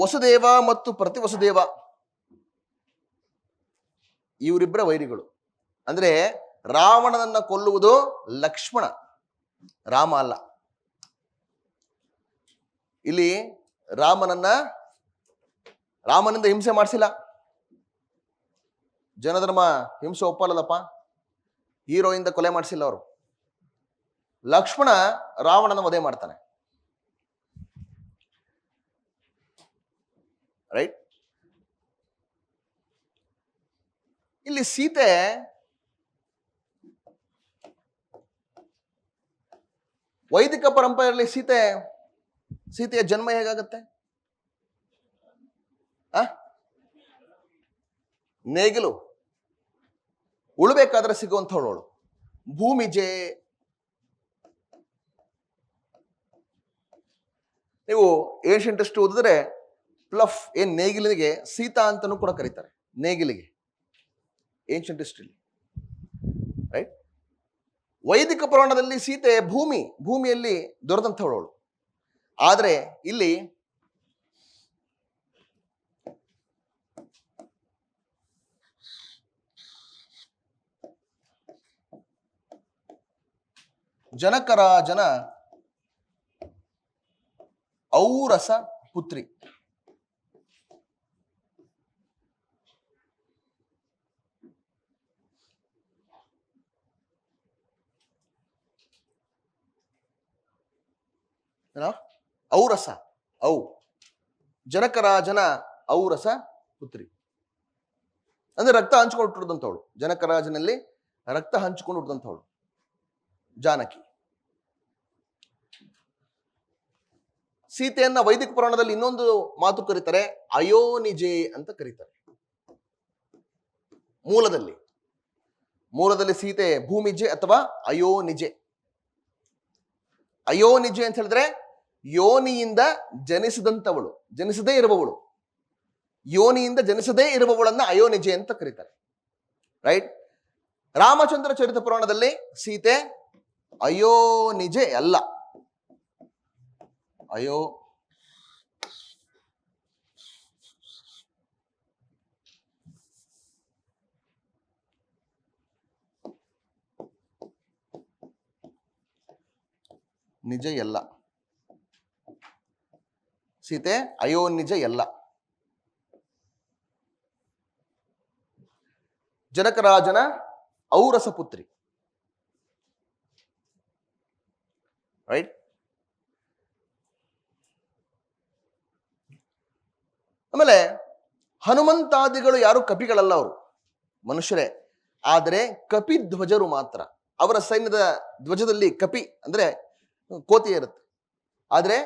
ವಸುದೇವ ಮತ್ತು ಪ್ರತಿ ವಸುದೇವ ಇವರಿಬ್ಬರ ವೈರಿಗಳು. ಅಂದ್ರೆ ರಾವಣನನ್ನ ಕೊಲ್ಲುವುದು ಲಕ್ಷ್ಮಣ, ರಾಮ ಅಲ್ಲ. ಇಲ್ಲಿ ರಾಮನಿಂದ ಹಿಂಸೆ ಮಾಡಿಸಿಲ್ಲ. ಜನಧರ್ಮ ಹಿಂಸೆ ಒಪ್ಪಲ್ಲದಪ್ಪ. ಹೀರೋಯಿಂದ ಕೊಲೆ ಮಾಡಿಸಿಲ್ಲ ಅವರು. ಲಕ್ಷ್ಮಣ ರಾವಣನ ವಧೆ ಮಾಡ್ತಾನೆ. ರೈಟ್. ಇಲ್ಲಿ ಸೀತೆ ವೈದಿಕ ಪರಂಪರೆಯಲ್ಲಿ ಸೀತೆಯ ಜನ್ಮ ಹೇಗಾಗತ್ತೆ? ನೇಗಿಲು ಉಳ್ಬೇಕಾದ್ರೆ ಸಿಗುವಂಥವಳು ಭೂಮಿಜೆ. ನೀವು ಏನ್ಷಿಯಂಟ್ ಹಿಸ್ಟರಿ ಓದಿದ್ರೆ ಪ್ಲಫ್ ನೇಗಿಲಿಗೆ ಸೀತಾ ಅಂತನೂ ಕೂಡ ಕರೀತಾರೆ. ನೇಗಿಲಿಗೆ ಏನ್ಷಿಯಂಟ್ ಹಿಸ್ಟರಿ, ರೈಟ್. ವೈದಿಕ ಪುರಾಣದಲ್ಲಿ ಸೀತೆ ಭೂಮಿಯಲ್ಲಿ ದೊರೆತಂಥವಳು. ಆದರೆ ಇಲ್ಲಿ ಜನಕರಾಜನ ಔರಸ ಪುತ್ರಿ. ಔರಸ, ಜನಕರಾಜನ ಔರಸ ಪುತ್ರಿ ಅಂದ್ರೆ ರಕ್ತ ಹಂಚ್ಕೊಂಡು ಹುಟ್ಟಿದಂಥವಳು. ಜನಕರಾಜನಲ್ಲಿ ರಕ್ತ ಹಂಚಿಕೊಂಡು ಹುಟ್ಟಿದಂಥವಳು ಜಾನಕಿ. ಸೀತೆಯನ್ನ ವೈದಿಕ ಪುರಾಣದಲ್ಲಿ ಇನ್ನೊಂದು ಮಾತು ಕರೀತಾರೆ, ಅಯೋನಿಜೆ ಅಂತ ಕರೀತಾರೆ. ಮೂಲದಲ್ಲಿ ಸೀತೆ ಭೂಮಿಜೆ ಅಥವಾ ಅಯೋನಿಜೆ. ಅಯೋನಿಜೆ ಅಂತ ಹೇಳಿದ್ರೆ ಯೋನಿಯಿಂದ ಜನಿಸದಂಥವಳು, ಜನಿಸದೇ ಇರುವವಳು. ಯೋನಿಯಿಂದ ಜನಿಸದೇ ಇರುವವಳನ್ನ ಅಯೋನಿಜೆ ಅಂತ ಕರೀತಾರೆ, ರೈಟ್. ರಾಮಚಂದ್ರ ಚರಿತ ಪುರಾಣದಲ್ಲಿ ಸೀತೆ ಅಯೋನಿಜೆ ಅಲ್ಲ. ನಿಜ ಎಲ್ಲ. ಸೀತೆ ಅಯೋನಿಜ ಎಲ್ಲ. ಜನಕರಾಜನ ಔರಸ ಪುತ್ರಿ, ರೈಟ್. ಆಮೇಲೆ ಹನುಮಂತಾದಿಗಳು ಯಾರು ಕಪಿಗಳಲ್ಲ, ಅವರು ಮನುಷ್ಯರೇ. ಆದರೆ ಕಪಿಧ್ವಜರು ಮಾತ್ರ. ಅವರ ಸೈನ್ಯದ ಧ್ವಜದಲ್ಲಿ ಕಪಿ ಅಂದ್ರೆ ಕೋತಿ ಇರುತ್ತೆ. ಆದ್ರೆ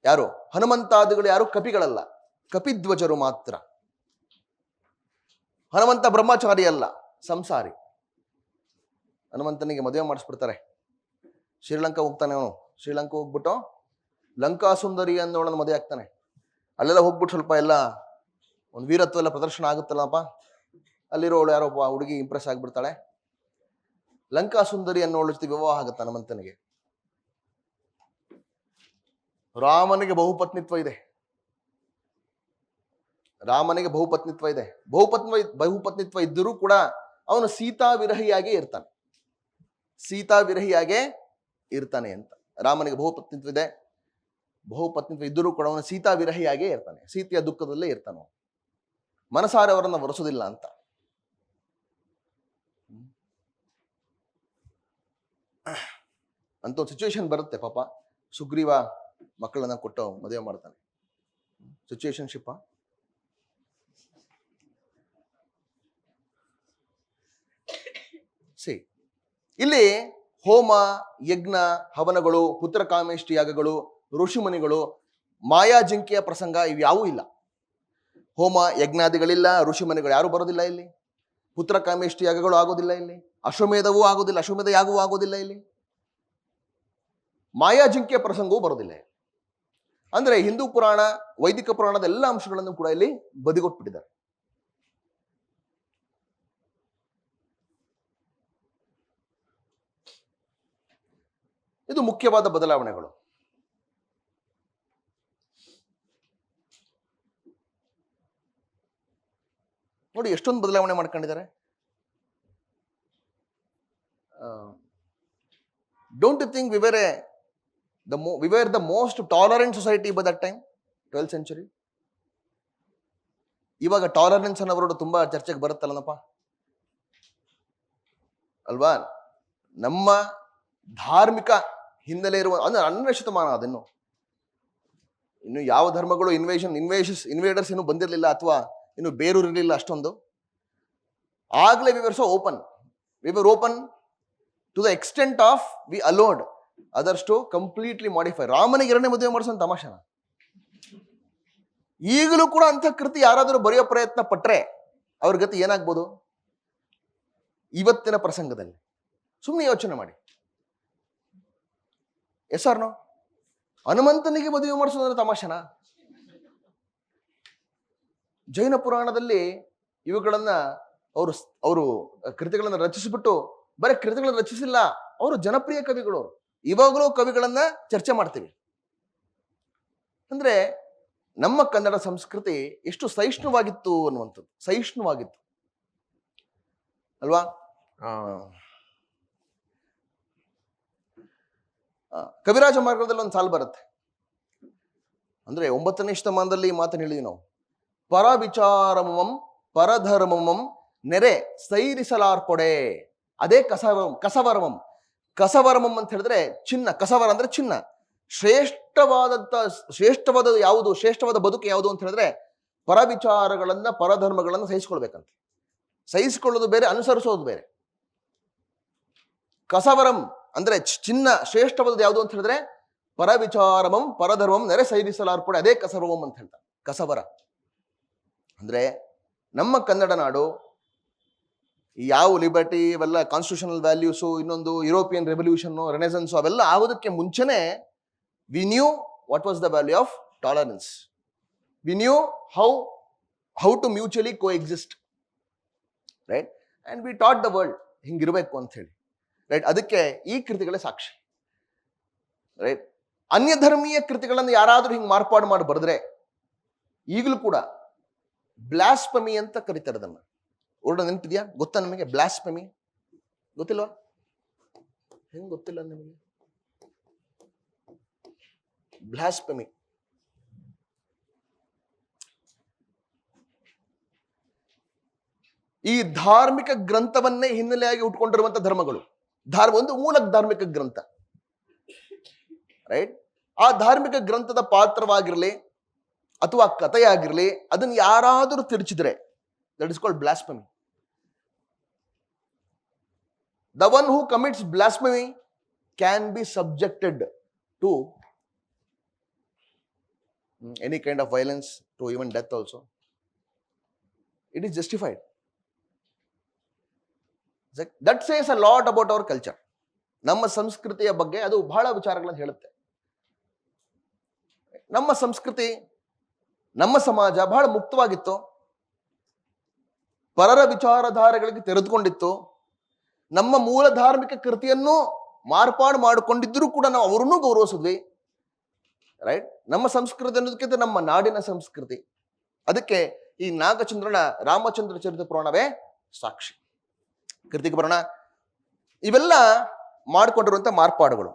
ಯಾರು ಹನುಮಂತಾದಿಗಳು ಯಾರು ಕಪಿಗಳಲ್ಲ, ಕಪಿಧ್ವಜರು ಮಾತ್ರ. ಹನುಮಂತ ಬ್ರಹ್ಮಚಾರಿ ಅಲ್ಲ, ಸಂಸಾರಿ. ಹನುಮಂತನಿಗೆ ಮದುವೆ ಮಾಡಿಸ್ಬಿಡ್ತಾರೆ. ಶ್ರೀಲಂಕಾ ಹೋಗ್ತಾನೆ ಅವನು. ಶ್ರೀಲಂಕಾ ಹೋಗ್ಬಿಟ್ಟು ಲಂಕಾ ಸುಂದರಿ ಅನ್ನೋಳನ್ನ ಮದುವೆ ಆಗ್ತಾನೆ. ಅಲ್ಲೆಲ್ಲ ಹೋಗ್ಬಿಟ್ಟು ಸ್ವಲ್ಪ ಎಲ್ಲ ಒಂದು ವೀರತ್ವ ಎಲ್ಲ ಪ್ರದರ್ಶನ ಆಗುತ್ತಲ್ಲಪ್ಪ. ಅಲ್ಲಿರೋಳು ಯಾರೊಬ್ಬ ಹುಡುಗಿ ಇಂಪ್ರೆಸ್ ಆಗ್ಬಿಡ್ತಾಳೆ. ಲಂಕಾ ಸುಂದರಿ ಅನ್ನೋಳ ಜೊತೆ ವಿವಾಹ ಆಗುತ್ತೆ ಹನುಮಂತನಿಗೆ. ರಾಮನಿಗೆ ಬಹುಪತ್ನಿತ್ವ ಇದೆ. ಬಹುಪತ್ನಿತ್ವ ಇದ್ದರೂ ಕೂಡ ಅವನು ಸೀತಾ ವಿರಹಿಯಾಗೇ ಇರ್ತಾನೆ ಅಂತ. ರಾಮನಿಗೆ ಬಹುಪತ್ನಿತ್ವ ಇದ್ದರೂ ಕೂಡ ಅವನು ಸೀತಾ ವಿರಹಿಯಾಗೇ ಇರ್ತಾನೆ. ಸೀತೆಯ ದುಃಖದಲ್ಲೇ ಇರ್ತಾನೆ. ಮನಸಾರೆ ಅವರನ್ನ ಒರೆಸೋದಿಲ್ಲ ಅಂತ. ಅಂತ ಒಂದು ಸಿಚುವೇಶನ್ ಬರುತ್ತೆ. ಪಾಪ ಸುಗ್ರೀವ ಮಕ್ಕಳನ್ನ ಕೊಟ್ಟು ಮದುವೆ ಮಾಡ್ತಾನೆ. ಸಿಚುವೇಶನ್ ಶಿಪ್ಪ. ಇಲ್ಲಿ ಹೋಮ, ಯಜ್ಞ, ಹವನಗಳು, ಪುತ್ರ ಕಾಮೇಷ್ಟಿ ಯಾಗಗಳು, ಋಷಿಮುನಿಗಳು, ಮಾಯಾಜಿಂಕೆಯ ಪ್ರಸಂಗ ಇವ್ಯಾವೂ ಇಲ್ಲ. ಹೋಮ ಯಜ್ಞಾದಿಗಳಿಲ್ಲ, ಋಷಿಮುನಿಗಳು ಯಾರು ಬರೋದಿಲ್ಲ ಇಲ್ಲಿ. ಪುತ್ರ ಕಾಮೇಷ್ಟಿ ಯಾಗಗಳು ಆಗೋದಿಲ್ಲ ಇಲ್ಲಿ. ಅಶ್ವಮೇಧವೂ ಆಗೋದಿಲ್ಲ, ಅಶ್ವಮೇಧ ಯಾಗವೂ ಆಗೋದಿಲ್ಲ ಇಲ್ಲಿ. ಮಾಯಾಜಿಂಕೆಯ ಪ್ರಸಂಗವೂ ಬರೋದಿಲ್ಲ. ಅಂದ್ರೆ ಹಿಂದೂ ಪುರಾಣ, ವೈದಿಕ ಪುರಾಣದ ಎಲ್ಲ ಅಂಶಗಳನ್ನು ಕೂಡ ಇಲ್ಲಿ ಬದಿಗೊಟ್ಬಿಟ್ಟಿದ್ದಾರೆ. ಇದು ಮುಖ್ಯವಾದ ಬದಲಾವಣೆಗಳು. ನೋಡಿ ಎಷ್ಟೊಂದು ಬದಲಾವಣೆ ಮಾಡ್ಕೊಂಡಿದ್ದಾರೆ. Don't you think we were the most tolerant society by that time, 12th century? ಇವಾಗ ಟಾಲರೆನ್ಸ್ ಅನ್ನೋರು ತುಂಬಾ ಚರ್ಚೆಗೆ ಬರುತ್ತಲ್ಲನಪ್ಪ ಅಲ್ವಾ? ನಮ್ಮ ಧಾರ್ಮಿಕ ಹಿನ್ನೆಲೆ ಇರುವ ಅಂದ್ರೆ 12ನೇ ಶತಮಾನ, ಅದನ್ನು ಇನ್ನು ಯಾವ ಧರ್ಮಗಳು ಇನ್ವೇಡರ್ಸ್ ಇನ್ನೂ ಬಂದಿರಲಿಲ್ಲ ಅಥವಾ ಇನ್ನು ಬೇರೂರಿರಲಿಲ್ಲ ಅಷ್ಟೊಂದು. ಆಗ್ಲೇ we were open to the extent of we allowed others to completely modify. ರಾಮನಿಗೆ 2ನೇ ಮದುವೆ ಮಾಡಿಸೋ ತಮಾಷೆನ. ಈಗಲೂ ಕೂಡ ಅಂಥ ಕೃತಿ ಯಾರಾದರೂ ಬರೆಯೋ ಪ್ರಯತ್ನ ಪಟ್ರೆ ಅವ್ರ ಗತಿ ಏನಾಗ್ಬೋದು ಇವತ್ತಿನ ಪ್ರಸಂಗದಲ್ಲಿ? ಸುಮ್ಮನೆ ಯೋಚನೆ ಮಾಡಿ. Yes or no? ಹನುಮಂತನಿಗೆ ಮದುವೆ ಮಾಡಿಸೋದಂದ್ರೆ ತಮಾಷೆನಾ? ಜೈನ ಪುರಾಣದಲ್ಲಿ ಇವುಗಳನ್ನ ಅವರು ಕೃತಿಗಳನ್ನ ರಚಿಸಿಬಿಟ್ಟು ಬರೀ ಕೃತಿಗಳನ್ನ ರಚಿಸಿಲ್ಲ, ಅವರು ಜನಪ್ರಿಯ ಕವಿಗಳು. ಇವಾಗಲೂ ಕವಿಗಳನ್ನ ಚರ್ಚೆ ಮಾಡ್ತೀವಿ. ಅಂದ್ರೆ ನಮ್ಮ ಕನ್ನಡ ಸಂಸ್ಕೃತಿ ಎಷ್ಟು ಸಹಿಷ್ಣುವಾಗಿತ್ತು ಅನ್ನುವಂಥದ್ದು. ಸಹಿಷ್ಣುವಾಗಿತ್ತು ಅಲ್ವಾ? ಕವಿರಾಜ ಮಾರ್ಗದಲ್ಲಿ ಒಂದು ಸಾಲು ಬರುತ್ತೆ. ಅಂದ್ರೆ 9ನೇ ಶತಮಾನದಲ್ಲಿ ಈ ಮಾತನ್ನು ಹೇಳಿದ್ವಿ ನಾವು. ಪರವಿಚಾರಮಂ ಪರಧರ್ಮಮಂ ನೆರೆ ಸೈರಿಸಲಾರ್ಪೊಡೆ. ಅದೇ ಕಸವರಮಂ ಅಂತ ಹೇಳಿದ್ರೆ ಚಿನ್ನ. ಕಸವರ ಅಂದ್ರೆ ಚಿನ್ನ. ಶ್ರೇಷ್ಠವಾದ ಬದುಕು ಯಾವುದು ಅಂತ ಹೇಳಿದ್ರೆ ಪರವಿಚಾರಗಳನ್ನ ಪರಧರ್ಮಗಳನ್ನ ಸಹಿಸ್ಕೊಳ್ಬೇಕಂತ. ಸಹಿಸಿಕೊಳ್ಳೋದು ಬೇರೆ, ಅನುಸರಿಸೋದು ಬೇರೆ. ಕಸವರಂ ಅಂದ್ರೆ ಚಿನ್ನ. ಶ್ರೇಷ್ಠವಾದದ್ದು ಯಾವುದು ಅಂತ ಹೇಳಿದ್ರೆ ಪರವಿಚಾರಮಂ ಪರಧರ್ಮಂ ನೆರೆ ಸೈರಿಸಲಾರ್ಪಡೆ. ಅದೇ ಕಸವರಮಂ ಅಂತ ಹೇಳ್ತಾರೆ. ಕಸವರ ಅಂದ್ರೆ ನಮ್ಮ ಕನ್ನಡ ನಾಡು ಯಾವ ಲಿಬರ್ಟಿ ಇವೆಲ್ಲ ಕಾನ್ಸ್ಟಿಟ್ಯೂಷನಲ್ ವ್ಯಾಲ್ಯೂಸು, ಇನ್ನೊಂದು ಯುರೋಪಿಯನ್ ರೆವಲ್ಯೂಷನ್, ರೆನೆಸನ್ಸ್ ಅವೆಲ್ಲ ಆಗೋದಕ್ಕೆ ಮುಂಚೆನೆ we knew what was the value of tolerance. We knew how to mutually coexist, right? And we taught the world ಹಿಂಗಿರ್ಬೇಕು ಅಂತ ಹೇಳಿ, ರೈಟ್? ಅದಕ್ಕೆ ಈ ಕೃತಿಗಳೇ ಸಾಕ್ಷಿ, ರೈಟ್? ಅನ್ಯ ಧರ್ಮೀಯ ಕೃತಿಗಳನ್ನು ಯಾರಾದ್ರೂ ಹಿಂಗೆ ಮಾರ್ಪಾಡು ಮಾಡಿ ಬರೆದ್ರೆ ಈಗಲೂ ಕೂಡ ಬ್ಲಾಸ್ಫಮಿ ಅಂತ ಕರೀತಾರೆ ಅದನ್ನ. ವರ್ಡ್ ನೆನಪಿದ್ಯಾ? ಗೊತ್ತಾ ನಿಮಗೆ? ಬ್ಲಾಸ್ಫಮಿ ಗೊತ್ತಿಲ್ವಾ? ಹೆಂಗ್ ಗೊತ್ತಿಲ್ಲ ನಿಮಗೆ? ಬ್ಲಾಸ್ಫಮಿ ಈ ಧಾರ್ಮಿಕ ಗ್ರಂಥವನ್ನೇ ಹಿನ್ನೆಲೆಯಾಗಿ ಉಟ್ಕೊಂಡಿರುವಂತಹ ಧರ್ಮಗಳು. ಒಂದು ಮೂಲ ಧಾರ್ಮಿಕ ಗ್ರಂಥ, ರೈಟ್? ಆ ಧಾರ್ಮಿಕ ಗ್ರಂಥದ ಪಾತ್ರವಾಗಿರಲಿ ಅಥವಾ ಕಥೆಯಾಗಿರ್ಲಿ, ಅದನ್ನು ಯಾರಾದರೂ ತಿರುಚಿದ್ರೆ that is called blasphemy. The one who commits blasphemy can be subjected to any kind of violence, to even death also. It is justified. That says a lot about our culture. ನಮ್ಮ ಸಂಸ್ಕೃತಿಯ ಬಗ್ಗೆ ಅದು ಬಹಳ ವಿಚಾರಗಳನ್ನು ಹೇಳುತ್ತೆ. ನಮ್ಮ ಸಂಸ್ಕೃತಿ, ನಮ್ಮ ಸಮಾಜ ಬಹಳ ಮುಕ್ತವಾಗಿತ್ತು, ಪರರ ವಿಚಾರಧಾರೆಗಳಿಗೆ ತೆರೆದುಕೊಂಡಿತ್ತು. ನಮ್ಮ ಮೂಲ ಧಾರ್ಮಿಕ ಕೃತಿಯನ್ನು ಮಾರ್ಪಾಡು ಮಾಡಿಕೊಂಡಿದ್ರೂ ಕೂಡ ನಾವು ಅವರನ್ನೂ ಗೌರವಿಸಿದ್ವಿ, ರೈಟ್? ನಮ್ಮ ಸಂಸ್ಕೃತಿ ಅನ್ನೋದಕ್ಕಿಂತ ನಮ್ಮ ನಾಡಿನ ಸಂಸ್ಕೃತಿ. ಅದಕ್ಕೆ ಈ ನಾಗಚಂದ್ರನ ರಾಮಚಂದ್ರ ಚರಿತ ಪುರಾಣವೇ ಸಾಕ್ಷಿ. ಕೃತಿಗೆ ಬರೋಣ. ಇವೆಲ್ಲ ಮಾಡಿಕೊಂಡಿರುವಂತ ಮಾರ್ಪಾಡುಗಳು.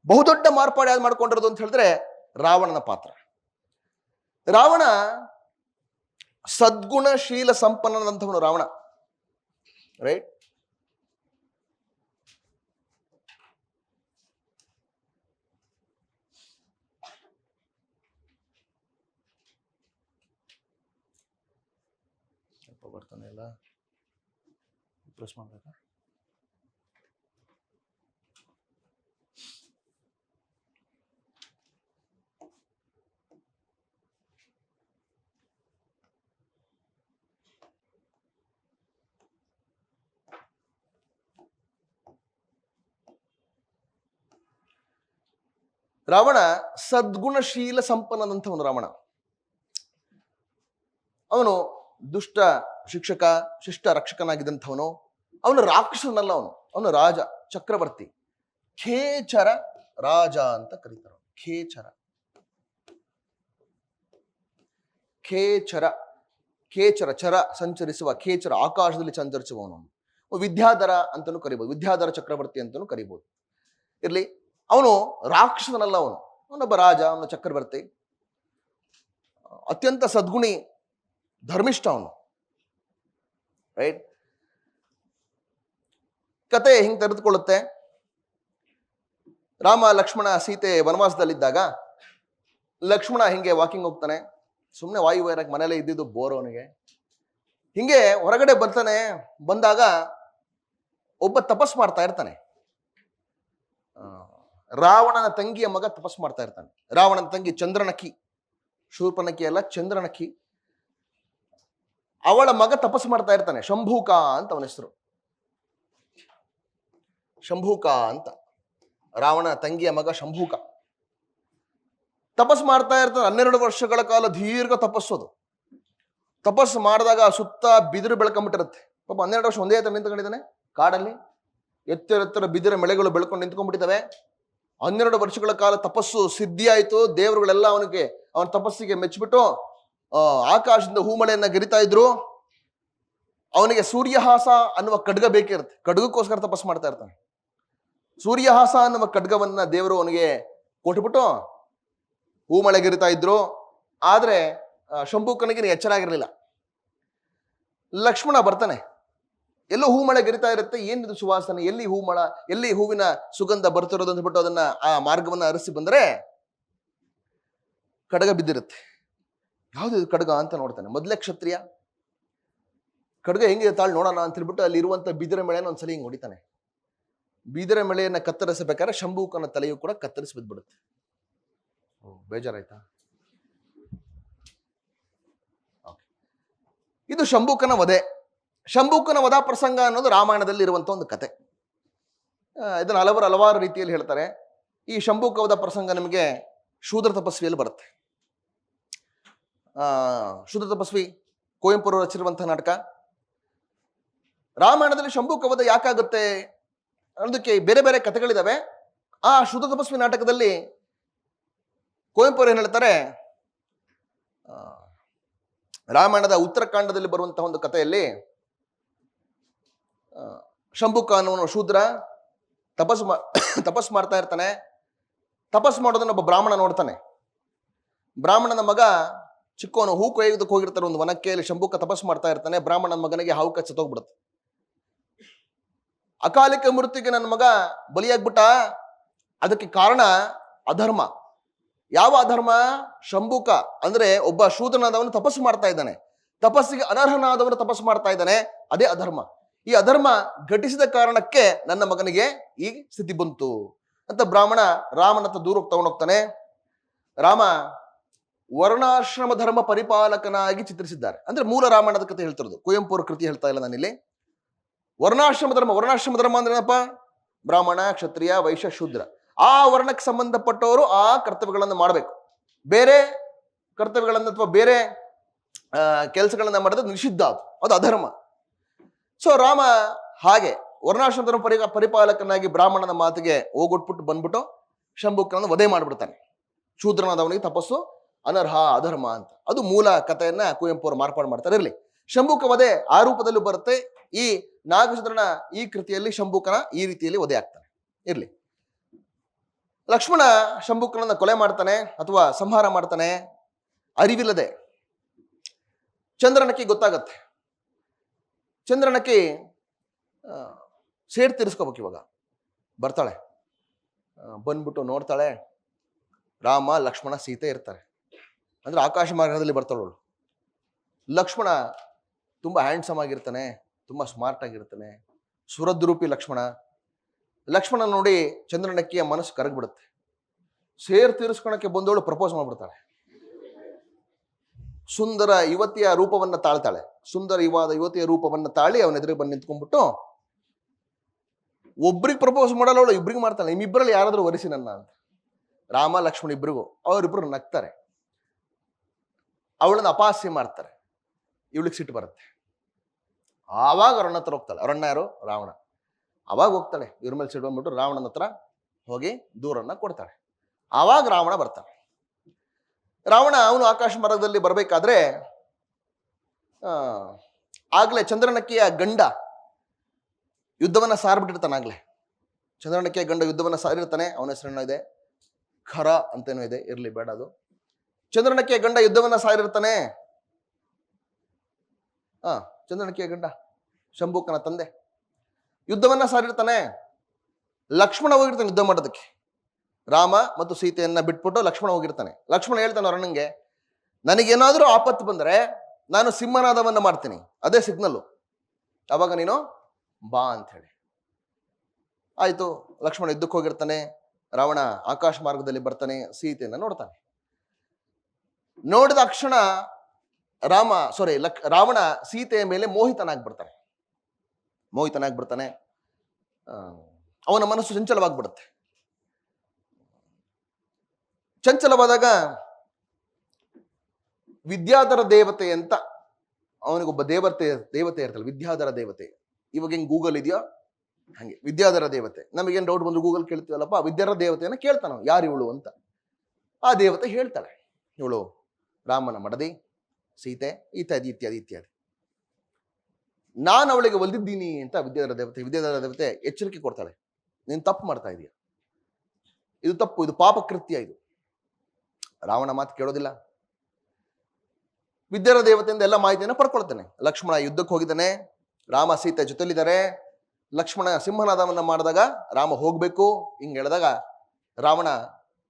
ಬಹುದೊಡ್ಡ ಮಾರ್ಪಾಡು ಯಾವ್ದು ಮಾಡ್ಕೊಂಡಿರೋದು ಅಂತ ಹೇಳಿದ್ರೆ ರಾವಣನ ಪಾತ್ರ. ರಾವಣ ಸದ್ಗುಣಶೀಲ ಸಂಪನ್ನದಂಥವನು ರಾವಣ, ರೈಟ್? ಬರ್ತಾನೆ ಇಲ್ಲ, ಪ್ರೆಸ್ ಮಾಡ್ಬೇಕಾ? ರಾವಣ ಸದ್ಗುಣಶೀಲ ಸಂಪನ್ನದಂಥವನು ರಾವಣ. ಅವನು ದುಷ್ಟ ಶಿಕ್ಷಕ, ಶಿಷ್ಟ ರಕ್ಷಕನಾಗಿದ್ದಂಥವನು. ಅವನು ರಾಕ್ಷಸನಲ್ಲ, ಅವನು ರಾಜ, ಚಕ್ರವರ್ತಿ. ಖೇಚರ ರಾಜ ಅಂತ ಕರೀತಾರೆ. ಖೇಚರ ಖೇಚರ ಖೇಚರ ಚರ ಸಂಚರಿಸುವ, ಖೇಚರ ಆಕಾಶದಲ್ಲಿ ಸಂಚರಿಸುವವನು. ವಿದ್ಯಾಧರ ಅಂತಲೂ ಕರಿಬಹುದು, ವಿದ್ಯಾಧರ ಚಕ್ರವರ್ತಿ ಅಂತಲೂ ಕರಿಬಹುದು. ಇರ್ಲಿ, ಅವನು ರಾಕ್ಷಸನಲ್ಲ, ಅವನೊಬ್ಬ ರಾಜ, ಅವನ ಚಕ್ರವರ್ತಿ, ಅತ್ಯಂತ ಸದ್ಗುಣಿ, ಧರ್ಮಿಷ್ಠ ಅವನು. ರೈಟ್. ಕತೆ ಹಿಂಗೆ ತೆರೆದುಕೊಳ್ಳುತ್ತೆ. ರಾಮ ಲಕ್ಷ್ಮಣ ಸೀತೆ ವನವಾಸದಲ್ಲಿದ್ದಾಗ ಲಕ್ಷ್ಮಣ ಹಿಂಗೆ ವಾಕಿಂಗ್ ಹೋಗ್ತಾನೆ. ಸುಮ್ಮನೆ ವಾಯುವೈರಾಗಿ ಮನೇಲೆ ಇದ್ದಿದ್ದು ಬೋರ್ ಅವನಿಗೆ. ಹಿಂಗೆ ಹೊರಗಡೆ ಬರ್ತಾನೆ. ಬಂದಾಗ ಒಬ್ಬ ತಪಸ್ ಮಾಡ್ತಾ ಇರ್ತಾನೆ. ರಾವಣನ ತಂಗಿಯ ಮಗ ತಪಸ್ ಮಾಡ್ತಾ ಇರ್ತಾನೆ. ರಾವಣನ ತಂಗಿ ಚಂದ್ರನಖಿ, ಶೂರ್ಪನಖಿ ಅಲ್ಲ, ಚಂದ್ರನಖಿ. ಅವಳ ಮಗ ತಪಸ್ ಮಾಡ್ತಾ ಇರ್ತಾನೆ. ಶಂಭೂಕ ಅಂತ ಅವನ ಹೆಸರು. ಶಂಭೂಕ ಅಂತ, ರಾವಣ ತಂಗಿಯ ಮಗ ಶಂಭೂಕ ತಪಸ್ ಮಾಡ್ತಾ ಇರ್ತಾನೆ. 12 ವರ್ಷಗಳ ಕಾಲ ದೀರ್ಘ ತಪಸ್ಸೋದು. ತಪಸ್ಸು ಮಾಡಿದಾಗ ಸುತ್ತ ಬಿದಿರು ಬೆಳ್ಕೊಂಡ್ಬಿಟ್ಟಿರುತ್ತೆ. ಪಾಪ 12 ವರ್ಷ ಒಂದೇ ಹತ್ರ ನಿಂತ್ಕೊಂಡಿದ್ದಾನೆ ಕಾಡಲ್ಲಿ. ಎತ್ತರ ಬಿದಿರ ಮೆಳೆಗಳು ಬೆಳ್ಕೊಂಡು ನಿಂತ್ಕೊಂಡ್ಬಿಟ್ಟಿದ್ದಾವೆ. 12 ವರ್ಷಗಳ ಕಾಲ ತಪಸ್ಸು ಸಿದ್ಧಿ ಆಯ್ತು. ದೇವರುಗಳೆಲ್ಲ ಅವನ ತಪಸ್ಸಿಗೆ ಮೆಚ್ಚಿಬಿಟ್ಟು ಆಕಾಶದಿಂದ ಹೂಮಳೆಯನ್ನ ಗೆರಿತಾ ಇದ್ರು. ಅವನಿಗೆ ಸೂರ್ಯಹಾಸ ಅನ್ನುವ ಖಡ್ಗ ಬೇಕಿರುತ್ತೆ. ಖಡ್ಗಕ್ಕೋಸ್ಕರ ತಪಸ್ ಮಾಡ್ತಾ ಇರ್ತಾನೆ. ಸೂರ್ಯಹಾಸ ಅನ್ನುವ ಖಡ್ಗವನ್ನ ದೇವರು ಅವನಿಗೆ ಕೊಟ್ಬಿಟ್ಟು ಹೂಮಳೆ ಗೆರಿತಾ ಇದ್ರು. ಆದ್ರೆ ಶಂಭೂಕನಿಗೆ ಎಚ್ಚರ ಆಗಿರಲಿಲ್ಲ. ಲಕ್ಷ್ಮಣ ಬರ್ತಾನೆ. ಎಲ್ಲೋ ಹೂಮಳೆ ಗೆರಿತಾ ಇರುತ್ತೆ. ಏನಿದು ಸುವಾಸನೆ, ಎಲ್ಲಿ ಹೂವಿನ ಸುಗಂಧ ಬರ್ತಿರೋದು ಅಂದ್ಬಿಟ್ಟು ಅದನ್ನ ಆ ಮಾರ್ಗವನ್ನ ಅರಸಿ ಬಂದರೆ ಖಡ್ಗ ಬಿದ್ದಿರುತ್ತೆ. ಯಾವ್ದು ಖಡ್ಗ ಅಂತ ನೋಡ್ತಾನೆ. ಮೊದಲೇ ಕ್ಷತ್ರಿಯ, ಖಡ್ಗ ಹೆಂಗಿದೆ ತಾಳು ನೋಡೋಣ ಅಂತ ಹೇಳ್ಬಿಟ್ಟು ಅಲ್ಲಿ ಇರುವಂತ ಬಿದಿರ ಮೆಳೆಯನ್ನು ಒಂದ್ಸಲ ಹಿಂಗೆ ಹೊಡಿತಾನೆ. ಬಿದಿರ ಮೆಳೆಯನ್ನ ಕತ್ತರಿಸಬೇಕಾದ್ರೆ ಶಂಭೂಕನ ತಲೆಯು ಕೂಡ ಕತ್ತರಿಸಿ ಬಿದ್ಬಿಡುತ್ತೆ. ಬೇಜಾರಾಯ್ತಾ? ಇದು ಶಂಭೂಕನ ವಧೆ. ಶಂಭೂಕನ ವಧಾ ಪ್ರಸಂಗ ಅನ್ನೋದು ರಾಮಾಯಣದಲ್ಲಿ ಇರುವಂತ ಒಂದು ಕತೆ. ಇದನ್ನು ಹಲವಾರು ರೀತಿಯಲ್ಲಿ ಹೇಳ್ತಾರೆ. ಈ ಶಂಭೂಕ ವಧಾ ಪ್ರಸಂಗ ನಿಮಗೆ ಶೂದ್ರ ತಪಸ್ವಿಯಲ್ಲಿ ಬರುತ್ತೆ. ಶೂದ್ರ ತಪಸ್ವಿ ಕುವೆಂಪು ರಚಿರುವಂತಹ ನಾಟಕ. ರಾಮಾಯಣದಲ್ಲಿ ಶಂಭೂಕ ವಧೆ ಯಾಕಾಗುತ್ತೆ ಅನ್ನೋದಕ್ಕೆ ಬೇರೆ ಬೇರೆ ಕಥೆಗಳಿದಾವೆ. ಆ ಶೂದ್ರ ತಪಸ್ವಿ ನಾಟಕದಲ್ಲಿ ಕುವೆಂಪು ಏನ್ ಹೇಳ್ತಾರೆ, ರಾಮಾಯಣದ ಉತ್ತರಕಾಂಡದಲ್ಲಿ ಬರುವಂತಹ ಒಂದು ಕಥೆಯಲ್ಲಿ ಶಂಭೂಕ ಅನ್ನುವನು ಶೂದ್ರ ತಪಸ್ ಮಾಡ್ತಾ ಇರ್ತಾನೆ. ತಪಸ್ ಮಾಡೋದನ್ನ ಒಬ್ಬ ಬ್ರಾಹ್ಮಣ ನೋಡ್ತಾನೆ. ಬ್ರಾಹ್ಮಣನ ಮಗ ಚಿಕ್ಕವನು ಹೂ ಕೊಯ್ಯೋದಕ್ಕೆ ಹೋಗಿರ್ತಾರೆ ಒಂದು ವನಕ್ಕೆ. ಅಲ್ಲಿ ಶಂಭೂಕ ತಪಸ್ ಮಾಡ್ತಾ ಇರ್ತಾನೆ. ಬ್ರಾಹ್ಮಣನ ಮಗನಿಗೆ ಹಾವು ಕಚ್ಚಿ ಸತ್ತೋಗ್ಬಿಡುತ್ತೆ. ಅಕಾಲಿಕ ಮೃತ್ಯುಗೆ ನನ್ನ ಮಗ ಬಲಿಯಾಗ್ಬಿಟ್ಟ. ಅದಕ್ಕೆ ಕಾರಣ ಅಧರ್ಮ. ಯಾವ ಅಧರ್ಮ? ಶಂಭೂಕ ಅಂದ್ರೆ ಒಬ್ಬ ಶೂದ್ರನಾದವನು ತಪಸ್ಸು ಮಾಡ್ತಾ ಇದ್ದಾನೆ. ತಪಸ್ಸಿಗೆ ಅನರ್ಹನಾದವನು ತಪಸ್ಸು ಮಾಡ್ತಾ ಇದ್ದಾನೆ. ಅದೇ ಅಧರ್ಮ. ಈ ಅಧರ್ಮ ಘಟಿಸಿದ ಕಾರಣಕ್ಕೆ ನನ್ನ ಮಗನಿಗೆ ಈ ಸ್ಥಿತಿ ಬಂತು ಅಂತ ಬ್ರಾಹ್ಮಣ ರಾಮನತ್ತ ದೂರ ತಗೊಂಡೋಗ್ತಾನೆ. ರಾಮ ವರ್ಣಾಶ್ರಮ ಧರ್ಮ ಪರಿಪಾಲಕನಾಗಿ ಚಿತ್ರಿಸಿದ್ದಾರೆ. ಅಂದ್ರೆ ಮೂಲ ರಾಮಾಯಣದ ಕಥೆ ಹೇಳ್ತಿರೋದು, ಕುವೆಂಪು ಅವರ ಕೃತಿ ಹೇಳ್ತಾ ಇಲ್ಲ ನಾನಿಲ್ಲಿ. ವರ್ಣಾಶ್ರಮ ಧರ್ಮ ಅಂದ್ರೆ ಏನಪ್ಪ? ಬ್ರಾಹ್ಮಣ, ಕ್ಷತ್ರಿಯ, ವೈಶ್ಯ, ಶೂದ್ರ. ಆ ವರ್ಣಕ್ಕೆ ಸಂಬಂಧಪಟ್ಟವರು ಆ ಕರ್ತವ್ಯಗಳನ್ನು ಮಾಡಬೇಕು. ಬೇರೆ ಕರ್ತವ್ಯಗಳನ್ನು ಅಥವಾ ಬೇರೆ ಕೆಲಸಗಳನ್ನ ಮಾಡಿದ್ರೆ ನಿಷಿದ್ಧ, ಅದು ಅಧರ್ಮ. ಸೊ ರಾಮ ಹಾಗೆ ವರ್ಣಾಶ್ರಮ ಧರ್ಮ ಪರಿಪಾಲಕನಾಗಿ ಬ್ರಾಹ್ಮಣನ ಮಾತಿಗೆ ಹೋಗೊಟ್ಬಿಟ್ಟು ಬಂದ್ಬಿಟ್ಟು ಶಂಭೂಕನನ್ನು ವಧೆ ಮಾಡಿಬಿಡ್ತಾನೆ. ಶೂದ್ರನಾದವನಿಗೆ ತಪಸ್ಸು ಅನರ್ಹ, ಅಧರ್ಮ ಅಂತ. ಅದು ಮೂಲ ಕಥೆಯನ್ನ ಕುವೆಂಪು ಅವರು ಮಾರ್ಪಾಡು ಮಾಡ್ತಾರೆ. ಇರಲಿ, ಶಂಭೂಕ ವಧೆ ಆ ರೂಪದಲ್ಲೂ ಬರುತ್ತೆ. ಈ ನಾಗಚಂದ್ರನ ಈ ಕೃತಿಯಲ್ಲಿ ಶಂಭೂಕನ ಈ ರೀತಿಯಲ್ಲಿ ವಧೆ ಆಗ್ತಾನೆ. ಇರ್ಲಿ, ಲಕ್ಷ್ಮಣ ಶಂಭೂಕನನ್ನ ಕೊಲೆ ಮಾಡ್ತಾನೆ ಅಥವಾ ಸಂಹಾರ ಮಾಡ್ತಾನೆ ಅರಿವಿಲ್ಲದೆ. ಚಂದ್ರನಕ್ಕಿ ಗೊತ್ತಾಗತ್ತೆ. ಚಂದ್ರನಕ್ಕಿ ಸೇಡ್ ತೀರಿಸ್ಕೋಬೇಕು. ಇವಾಗ ಬರ್ತಾಳೆ, ಬಂದ್ಬಿಟ್ಟು ನೋಡ್ತಾಳೆ, ರಾಮ ಲಕ್ಷ್ಮಣ ಸೀತೆ ಇರ್ತಾರೆ. ಅಂದ್ರೆ ಆಕಾಶ ಮಾರ್ಗದಲ್ಲಿ ಬರ್ತಾಳವಳು. ಲಕ್ಷ್ಮಣ ತುಂಬಾ ಹ್ಯಾಂಡ್ಸಮ್ ಆಗಿರ್ತಾನೆ, ತುಂಬಾ ಸ್ಮಾರ್ಟ್ ಆಗಿರ್ತಾನೆ, ಸುರದ್ರೂಪಿ ಲಕ್ಷ್ಮಣ. ಲಕ್ಷ್ಮಣ ನೋಡಿ ಚಂದ್ರನಕ್ಕಿಯ ಮನಸ್ಸು ಕರಗ್ಬಿಡುತ್ತೆ. ಸೇರ್ ತೀರಿಸ್ಕೊಳಕ್ಕೆ ಬಂದವಳು ಪ್ರಪೋಸ್ ಮಾಡ್ಬಿಡ್ತಾಳೆ. ಸುಂದರ ಯುವತಿಯ ರೂಪವನ್ನ ತಾಳ್ತಾಳೆ. ಯುವತಿಯ ರೂಪವನ್ನ ತಾಳಿ ಅವನ ಎದುರಿಗೆ ಬಂದು ನಿಂತ್ಕೊಂಡ್ಬಿಟ್ಟು ಒಬ್ರಿಗೆ ಪ್ರಪೋಸ್ ಮಾಡಲ್ಲ ಅವಳು, ಇಬ್ರಿಗೆ ಮಾಡ್ತಾಳೆ. ನಿಮ್ಮಿಬ್ಬರಲ್ಲಿ ಯಾರಾದ್ರೂ ವರಿಸಿ ನನ್ನ ಅಂತ. ರಾಮ ಲಕ್ಷ್ಮಣ ಇಬ್ರಿಗೂ, ಅವರಿಬ್ರು ನಗ್ತಾರೆ. ಅವಳನ್ನ ಅಪಹಾಸ್ಯ ಮಾಡ್ತಾರೆ. ಇವಳಿಗೆ ಸಿಟ್ಟು ಬರುತ್ತೆ. ಆವಾಗ ಅರಣ್ಯ ಹತ್ರ ಹೋಗ್ತಾಳೆ. ಅರಣ್ಯ ಯಾರು? ರಾವಣ. ಅವಾಗ ಹೋಗ್ತಾಳೆ, ಇವ್ರ ಮೇಲೆ ಸಿಟ್ಟು ಬಂದ್ಬಿಟ್ಟು ರಾವಣನ ಹತ್ರ ಹೋಗಿ ದೂರನ್ನ ಕೊಡ್ತಾಳೆ. ಆವಾಗ ರಾವಣ ಬರ್ತಾನೆ. ರಾವಣ ಅವನು ಆಕಾಶ ಮಾರ್ಗದಲ್ಲಿ ಬರಬೇಕಾದ್ರೆ ಆಗ್ಲೇ ಚಂದ್ರನಕ್ಕಿಯ ಗಂಡ ಯುದ್ಧವನ್ನ ಸಾರ್ಬಿಟ್ಟಿರ್ತಾನೆ. ಆಗ್ಲೇ ಚಂದ್ರನಕ್ಕಿಯ ಗಂಡ ಯುದ್ಧವನ್ನ ಸಾರಿರ್ತಾನೆ. ಅವನ ಹೆಸರೇನೋ ಇದೆ, ಖರ ಅಂತೇನೋ ಇದೆ, ಇರ್ಲಿ ಬೇಡ ಅದು. ಚಂದ್ರನಕ್ಕಿಯ ಗಂಡ ಯುದ್ಧವನ್ನ ಸಾರಿರ್ತಾನೆ. ಚಂದ್ರನಕ್ಕಿಯ ಗಂಡ ಶಂಭುಕನ ತಂದೆ ಯುದ್ಧವನ್ನ ಸಾರಿರ್ತಾನೆ. ಲಕ್ಷ್ಮಣ ಹೋಗಿರ್ತಾನೆ ಯುದ್ಧ ಮಾಡೋದಕ್ಕೆ. ರಾಮ ಮತ್ತು ಸೀತೆಯನ್ನ ಬಿಟ್ಬಿಟ್ಟು ಲಕ್ಷ್ಮಣ ಹೋಗಿರ್ತಾನೆ. ಲಕ್ಷ್ಮಣ ಹೇಳ್ತಾನೆ ಅರಣ್ಯಂಗೆ, ನನಗೇನಾದ್ರೂ ಆಪತ್ತು ಬಂದ್ರೆ ನಾನು ಸಿಂಹನಾದವನ್ನ ಮಾಡ್ತೀನಿ, ಅದೇ ಸಿಗ್ನಲ್ಲು, ಅವಾಗ ನೀನು ಬಾ ಅಂತ ಹೇಳಿ. ಆಯ್ತು, ಲಕ್ಷ್ಮಣ ಯುದ್ಧಕ್ಕೆ ಹೋಗಿರ್ತಾನೆ. ರಾವಣ ಆಕಾಶ ಮಾರ್ಗದಲ್ಲಿ ಬರ್ತಾನೆ, ಸೀತೆಯನ್ನ ನೋಡ್ತಾನೆ. ನೋಡಿದ ಕ್ಷಣ ರಾವಣ ಸೀತೆಯ ಮೇಲೆ ಮೋಹಿತನಾಗ್ಬಿಡ್ತಾನೆ. ಅವನ ಮನಸ್ಸು ಚಂಚಲವಾಗ್ಬಿಡುತ್ತೆ. ಚಂಚಲವಾದಾಗ ವಿದ್ಯಾಧರ ದೇವತೆ ಅಂತ ಅವನಿಗೊಬ್ಬ ದೇವತೆ ಇರ್ತಲ್ಲ, ವಿದ್ಯಾಧರ ದೇವತೆ. ಇವಾಗ ಹೆಂಗ್ ಗೂಗಲ್ ಇದೆಯೋ ಹಂಗೆ ವಿದ್ಯಾಧರ ದೇವತೆ. ನಮಗೇನು ಡೌಟ್ ಬಂದ್ರು ಗೂಗಲ್ ಕೇಳ್ತೀವಲ್ಲಪ್ಪ, ವಿದ್ಯಾಧರ ದೇವತೆಯನ್ನ ಕೇಳ್ತಾನ, ಯಾರು ಇವಳು ಅಂತ. ಆ ದೇವತೆ ಹೇಳ್ತಾಳೆ, ಇವಳು ರಾಮನ ಮಡದಿ ಸೀತೆ, ಇತ್ಯಾದಿ. ನಾನು ಅವಳಿಗೆ ಒಲ್ದಿದ್ದೀನಿ ಅಂತ ವಿದ್ಯಾಧರ ದೇವತೆ ಎಚ್ಚರಿಕೆ ಕೊಡ್ತಾಳೆ. ನೀನು ತಪ್ಪು ಮಾಡ್ತಾ ಇದೀಯ, ಇದು ತಪ್ಪು, ಇದು ಪಾಪ ಕೃತ್ಯ ಇದು. ರಾವಣ ಮಾತು ಕೇಳೋದಿಲ್ಲ. ವಿದ್ಯಾಧರ ದೇವತೆಯಿಂದ ಎಲ್ಲ ಮಾಹಿತಿಯನ್ನು ಪಡ್ಕೊಳ್ತಾನೆ. ಲಕ್ಷ್ಮಣ ಯುದ್ಧಕ್ಕೆ ಹೋಗಿದ್ದಾನೆ, ರಾಮ ಸೀತೆ ಜೊತೆಲಿದ್ದಾರೆ. ಲಕ್ಷ್ಮಣ ಸಿಂಹನಾದವನ್ನ ಮಾಡಿದಾಗ ರಾಮ ಹೋಗ್ಬೇಕು ಹಿಂಗ್ ಹೇಳಿದಾಗ ರಾವಣ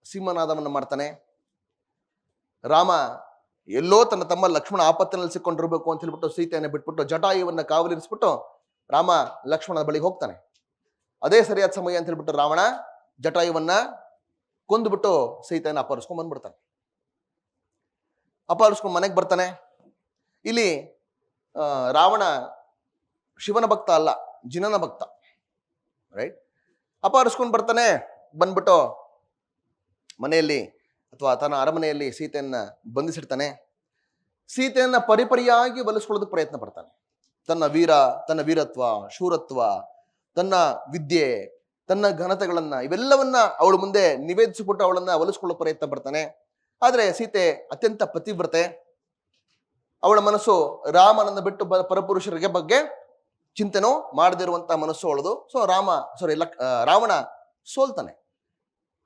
ಸಿಂಹನಾದವನ್ನ ಮಾಡ್ತಾನೆ. ರಾಮ ಎಲ್ಲೋ ತನ್ನ ತಮ್ಮ ಲಕ್ಷ್ಮಣ ಆಪತ್ತಿನಲ್ಲಿ ಸಿಕ್ಕೊಂಡಿರ್ಬೇಕು ಅಂತ ಹೇಳ್ಬಿಟ್ಟು ಸೀತೆಯನ್ನು ಬಿಟ್ಬಿಟ್ಟು ಜಟಾಯುವನ್ನ ಕಾವಲಿರಿಸ್ಬಿಟ್ಟು ರಾಮ ಲಕ್ಷ್ಮಣನ ಬಳಿಗೆ ಹೋಗ್ತಾನೆ. ಅದೇ ಸರಿಯಾದ ಸಮಯ ಅಂತ ಹೇಳ್ಬಿಟ್ಟು ರಾವಣ ಜಟಾಯುವನ್ನ ಕೊಂದುಬಿಟ್ಟು ಸೀತೆಯನ್ನು ಅಪಹರಿಸ್ಕೊಂಡ್ ಬಂದ್ಬಿಡ್ತಾನೆ. ಅಪಹರಿಸ್ಕೊಂಡು ಮನೆಗೆ ಬರ್ತಾನೆ. ಇಲ್ಲಿ ರಾವಣ ಶಿವನ ಭಕ್ತ ಅಲ್ಲ, ಜಿನನ ಭಕ್ತ, ರೈಟ್? ಅಪಹರಿಸ್ಕೊಂಡು ಬರ್ತಾನೆ. ಬಂದ್ಬಿಟ್ಟು ಮನೆಯಲ್ಲಿ ಅಥವಾ ತನ್ನ ಅರಮನೆಯಲ್ಲಿ ಸೀತೆಯನ್ನ ಬಂಧಿಸಿಡ್ತಾನೆ. ಸೀತೆಯನ್ನ ಪರಿಪರಿಯಾಗಿ ಒಲಿಸ್ಕೊಳ್ಳೋದಕ್ಕೆ ಪ್ರಯತ್ನ ಪಡ್ತಾನೆ. ತನ್ನ ವೀರತ್ವ, ಶೂರತ್ವ, ತನ್ನ ವಿದ್ಯೆ, ತನ್ನ ಘನತೆಗಳನ್ನ ಇವೆಲ್ಲವನ್ನ ಅವಳ ಮುಂದೆ ನಿವೇದಿಸಿಬಿಟ್ಟು ಅವಳನ್ನ ಒಲಿಸ್ಕೊಳ್ಳೋ ಪ್ರಯತ್ನ ಪಡ್ತಾನೆ. ಆದ್ರೆ ಸೀತೆ ಅತ್ಯಂತ ಪತಿವ್ರತೆ. ಅವಳ ಮನಸ್ಸು ರಾಮನನ್ನ ಬಿಟ್ಟು ಪರಪುರುಷರಿಗೆ ಬಗ್ಗೆ ಚಿಂತೆನೋ ಮಾಡದಿರುವಂತಹ ಮನಸ್ಸು ಅವಳದು. ರಾವಣ ಸೋಲ್ತಾನೆ.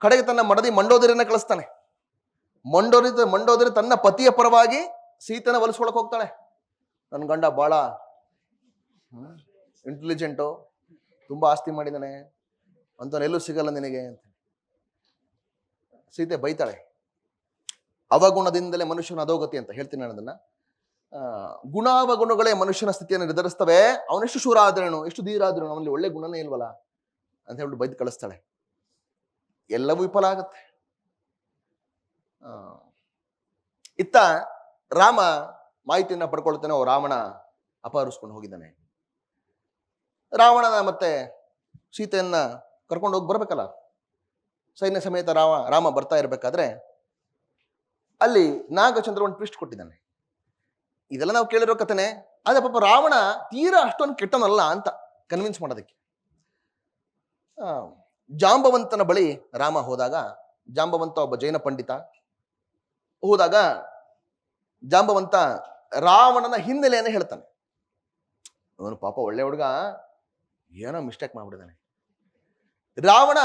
ಕಡೆಗೆ ತನ್ನ ಮಡದಿ ಮಂಡೋದರಿಯನ್ನ ಕಳಿಸ್ತಾನೆ. ಮಂಡೋದರಿ ತನ್ನ ಪತಿಯ ಪರವಾಗಿ ಸೀತೆನ ಒಲಿಸ್ಕೊಳಕ್ ಹೋಗ್ತಾಳೆ. ನನ್ನ ಗಂಡ ಬಹಳ ಇಂಟೆಲಿಜೆಂಟು, ತುಂಬಾ ಆಸ್ತಿ ಮಾಡಿದ್ದಾನೆ, ಅಂತವನೆಲ್ಲೂ ಸಿಗಲ್ಲ ನಿನಗೆ ಅಂತ ಸೀತೆ ಬೈತಾಳೆ. ಅವಗುಣದಿಂದಲೇ ಮನುಷ್ಯನ ಅಧೋಗತಿ ಅಂತ ಹೇಳ್ತೀನಿ ನಾನು ಅದನ್ನ. ಗುಣಾವಗುಣಗಳೇ ಮನುಷ್ಯನ ಸ್ಥಿತಿಯನ್ನು ನಿರ್ಧರಿಸ್ತವೆ. ಅವನೆಷ್ಟು ಶೂರ ಆದ್ರೇನು, ಎಷ್ಟು ಧೀರ ಆದ್ರೇನು, ಅವನಲ್ಲಿ ಒಳ್ಳೆ ಗುಣನೇ ಇಲ್ವಲ್ಲ ಅಂತ ಹೇಳ್ಬಿಟ್ಟು ಬೈದು ಕಳಿಸ್ತಾಳೆ. ಎಲ್ಲವೂ ವಿಫಲ ಆಗತ್ತೆ. ಇತ್ತ ರಾಮ ಮಾಹಿತಿಯನ್ನ ಪಡ್ಕೊಳ್ತಾನೆ. ರಾವಣ ಅಪಹರಿಸ್ಕೊಂಡು ಹೋಗಿದ್ದಾನೆ. ರಾವಣನ ಮತ್ತೆ ಸೀತೆಯನ್ನ ಕರ್ಕೊಂಡು ಹೋಗಿ ಬರ್ಬೇಕಲ್ಲ, ಸೈನ್ಯ ಸಮೇತ ರಾಮ ಬರ್ತಾ ಇರ್ಬೇಕಾದ್ರೆ ಅಲ್ಲಿ ನಾಗಚಂದ್ರ ಒಂದು ಟ್ವಿಸ್ಟ್ ಕೊಟ್ಟಿದ್ದಾನೆ. ಇದೆಲ್ಲ ನಾವು ಕೇಳಿರೋ ಕಥೆನೆ. ಆದ್ರೆ ಪಾಪ ರಾವಣ ತೀರಾ ಅಷ್ಟೊಂದು ಕೆಟ್ಟನಲ್ಲ ಅಂತ ಕನ್ವಿನ್ಸ್ ಮಾಡೋದಕ್ಕೆ ಜಾಂಬವಂತನ ಬಳಿ ರಾಮ ಹೋದಾಗ, ಜಾಂಬವಂತ ಒಬ್ಬ ಜೈನ ಪಂಡಿತ ಹೋದಾಗ, ಜಾಂಬವಂತ ರಾವಣನ ಹಿನ್ನೆಲೆಯನ್ನು ಹೇಳ್ತಾನೆ. ಅವನು ಪಾಪ ಒಳ್ಳೆ ಹುಡುಗ, ಏನೋ ಮಿಸ್ಟೇಕ್ ಮಾಡ್ಬಿಟ್ಟಿದ್ದಾನೆ. ರಾವಣ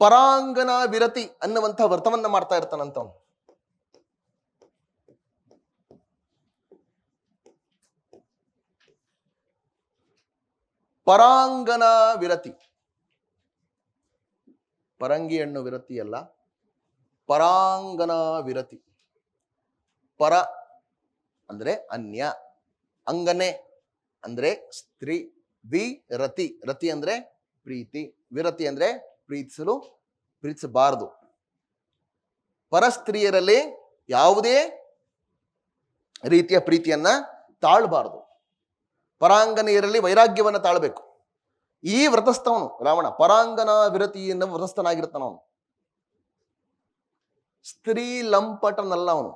ಪರಾಂಗನ ವಿರತಿ ಅನ್ನುವಂಥ ವ್ರತವನ್ನ ಮಾಡ್ತಾ ಇರ್ತಾನಂತವನು. ಪರಾಂಗನ ವಿರತಿ, ಪರಂಗಿ ಹಣ್ಣು ವಿರತಿ ಅಲ್ಲ, ಪರಾಂಗನ ವಿರತಿ. ಪರ ಅಂದ್ರೆ ಅನ್ಯ, ಅಂಗನೆ ಅಂದ್ರೆ ಸ್ತ್ರೀ, ವಿರತಿ, ರತಿ ಅಂದ್ರೆ ಪ್ರೀತಿ, ವಿರತಿ ಅಂದ್ರೆ ಪ್ರೀತಿಸಬಾರದು. ಪರಸ್ತ್ರೀಯರಲ್ಲಿ ಯಾವುದೇ ರೀತಿಯ ಪ್ರೀತಿಯನ್ನ ತಾಳಬಾರದು. ಪರಾಂಗನೆಯರಲ್ಲಿ ವೈರಾಗ್ಯವನ್ನ ತಾಳಬೇಕು. ಈ ವ್ರತಸ್ಥವನು ರಾವಣ, ಪರಾಂಗನ ವಿರತಿಯನ್ನು ವ್ರತಸ್ಥನಾಗಿರ್ತಾನವನು. ಸ್ತ್ರೀ ಲಂಪಟನಲ್ಲ ಅವನು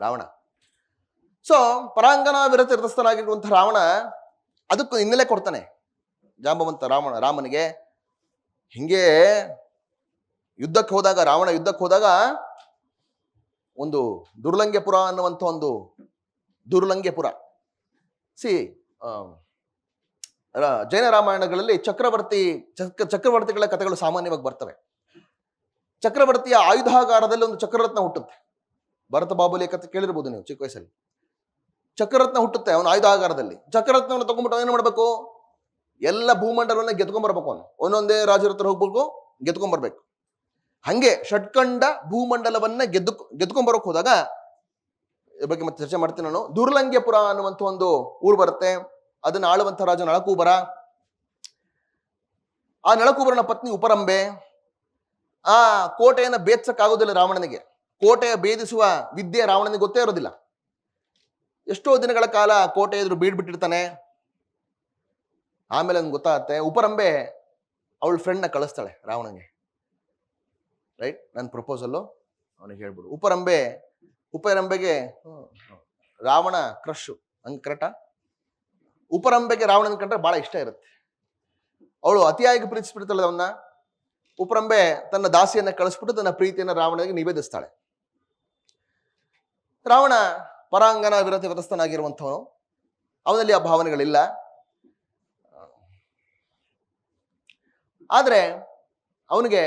ರಾವಣ. ಸೊ ಪರಾಂಗನ ವಿರತಿ ವ್ರತಸ್ಥನಾಗಿರುವಂತಹ ರಾವಣ ಅದಕ್ಕೂ ಹಿನ್ನೆಲೆ ಕೊಡ್ತಾನೆ. ಜಾಂಬವಂತ ರಾಮನಿಗೆ ಹಿಂಗೆ ರಾವಣ ಯುದ್ಧಕ್ಕೆ ಹೋದಾಗ ಒಂದು ದುರ್ಲಂಘ್ಯಪುರ ಅನ್ನುವಂಥ ಒಂದು ದುರ್ಲಂಘ್ಯಪುರ ಸಿ ಜೈನ ರಾಮಾಯಣಗಳಲ್ಲಿ ಚಕ್ರವರ್ತಿಗಳ ಕಥೆಗಳು ಸಾಮಾನ್ಯವಾಗಿ ಬರ್ತವೆ. ಚಕ್ರವರ್ತಿಯ ಆಯುಧಾಗಾರದಲ್ಲಿ ಒಂದು ಚಕ್ರರತ್ನ ಹುಟ್ಟುತ್ತೆ. ಭರತ ಬಾಬುಲಿ ಕಥೆ ಕೇಳಿರ್ಬೋದು ನೀವು ಚಿಕ್ಕ ವಯಸ್ಸಲ್ಲಿ. ಚಕ್ರರತ್ನ ಹುಟ್ಟುತ್ತೆ ಅವನ ಆಯುಧಾಗಾರದಲ್ಲಿ. ಚಕ್ರರತ್ನವನ್ನು ತಗೊಂಡ್ಬಿಟ್ಟು ಏನು ಮಾಡ್ಬೇಕು, ಎಲ್ಲ ಭೂಮಂಡಲವನ್ನ ಗೆದ್ಕೊಂಡ್ಬರ್ಬೇಕು. ಅವನು ಒಂದೊಂದೇ ರಾಜರ ಹತ್ರ ಹೋಗ್ಬೇಕು, ಗೆದ್ಕೊಂಡ್ಬರ್ಬೇಕು. ಹಂಗೆ ಷಟ್ಖಂಡ ಭೂಮಂಡಲವನ್ನ ಗೆದ್ಕೊಂಡ್ಬರೋಕ್ ಹೋದಾಗ, ಇದ್ರ ಬಗ್ಗೆ ಮತ್ತೆ ಚರ್ಚೆ ಮಾಡ್ತೀನಿ ನಾನು. ದುರ್ಲಂಘ್ಯಪುರ ಅನ್ನುವಂಥ ಒಂದು ಊರು ಬರುತ್ತೆ. ಅದನ್ನ ಆಳುವಂಥ ರಾಜ ನಳಕೂಬರ. ಆ ನಳಕೂಬರನ ಪತ್ನಿ ಉಪರಂಬೆ. ಆ ಕೋಟೆಯನ್ನ ಭೇದಿಸಕ್ಕಾಗೋದಿಲ್ಲ ರಾವಣನಿಗೆ. ಕೋಟೆಯ ಭೇದಿಸುವ ವಿದ್ಯೆ ರಾವಣನಿಗೆ ಗೊತ್ತೇ ಇರೋದಿಲ್ಲ. ಎಷ್ಟೋ ದಿನಗಳ ಕಾಲ ಕೋಟೆ ಎದುರು ಬೀಡ್ಬಿಟ್ಟಿರ್ತಾನೆ. ಆಮೇಲೆ ನನ್ಗೆ ಗೊತ್ತಾಗತ್ತೆ, ಉಪರಂಬೆ ಅವಳ ಫ್ರೆಂಡ್ನ ಕಳಿಸ್ತಾಳೆ ರಾವಣನಿಗೆ. ರೈಟ್, ನನ್ನ ಪ್ರಪೋಸಲ್ಲು ಅವನಿಗೆ ಹೇಳ್ಬಿಡು. ಉಪರಂಬೆಗೆ ರಾವಣ ಕ್ರಶ್, ಹಂಗೆ ಕರೆಕ್ಟಾ? ಉಪರಂಬೆಗೆ ರಾವಣನ ಕಂಡ್ರೆ ಬಹಳ ಇಷ್ಟ ಇರುತ್ತೆ. ಅವಳು ಅತಿಯಾಗಿ ಪ್ರೀತಿಸ್ಬಿಡ್ತಾಳೆ ಅವನ್ನ. ಉಪರಂಬೆ ತನ್ನ ದಾಸಿಯನ್ನ ಕಳಿಸ್ಬಿಟ್ಟು ತನ್ನ ಪ್ರೀತಿಯನ್ನು ರಾವಣನಿಗೆ ನಿವೇದಿಸ್ತಾಳೆ. ರಾವಣ ಪರಾಂಗನ ವ್ರತಸ್ಥನಾಗಿರುವಂಥವನು. ಅವನಲ್ಲಿ ಆ ಭಾವನೆಗಳಿಲ್ಲ. ಆದ್ರೆ ಅವನಿಗೆ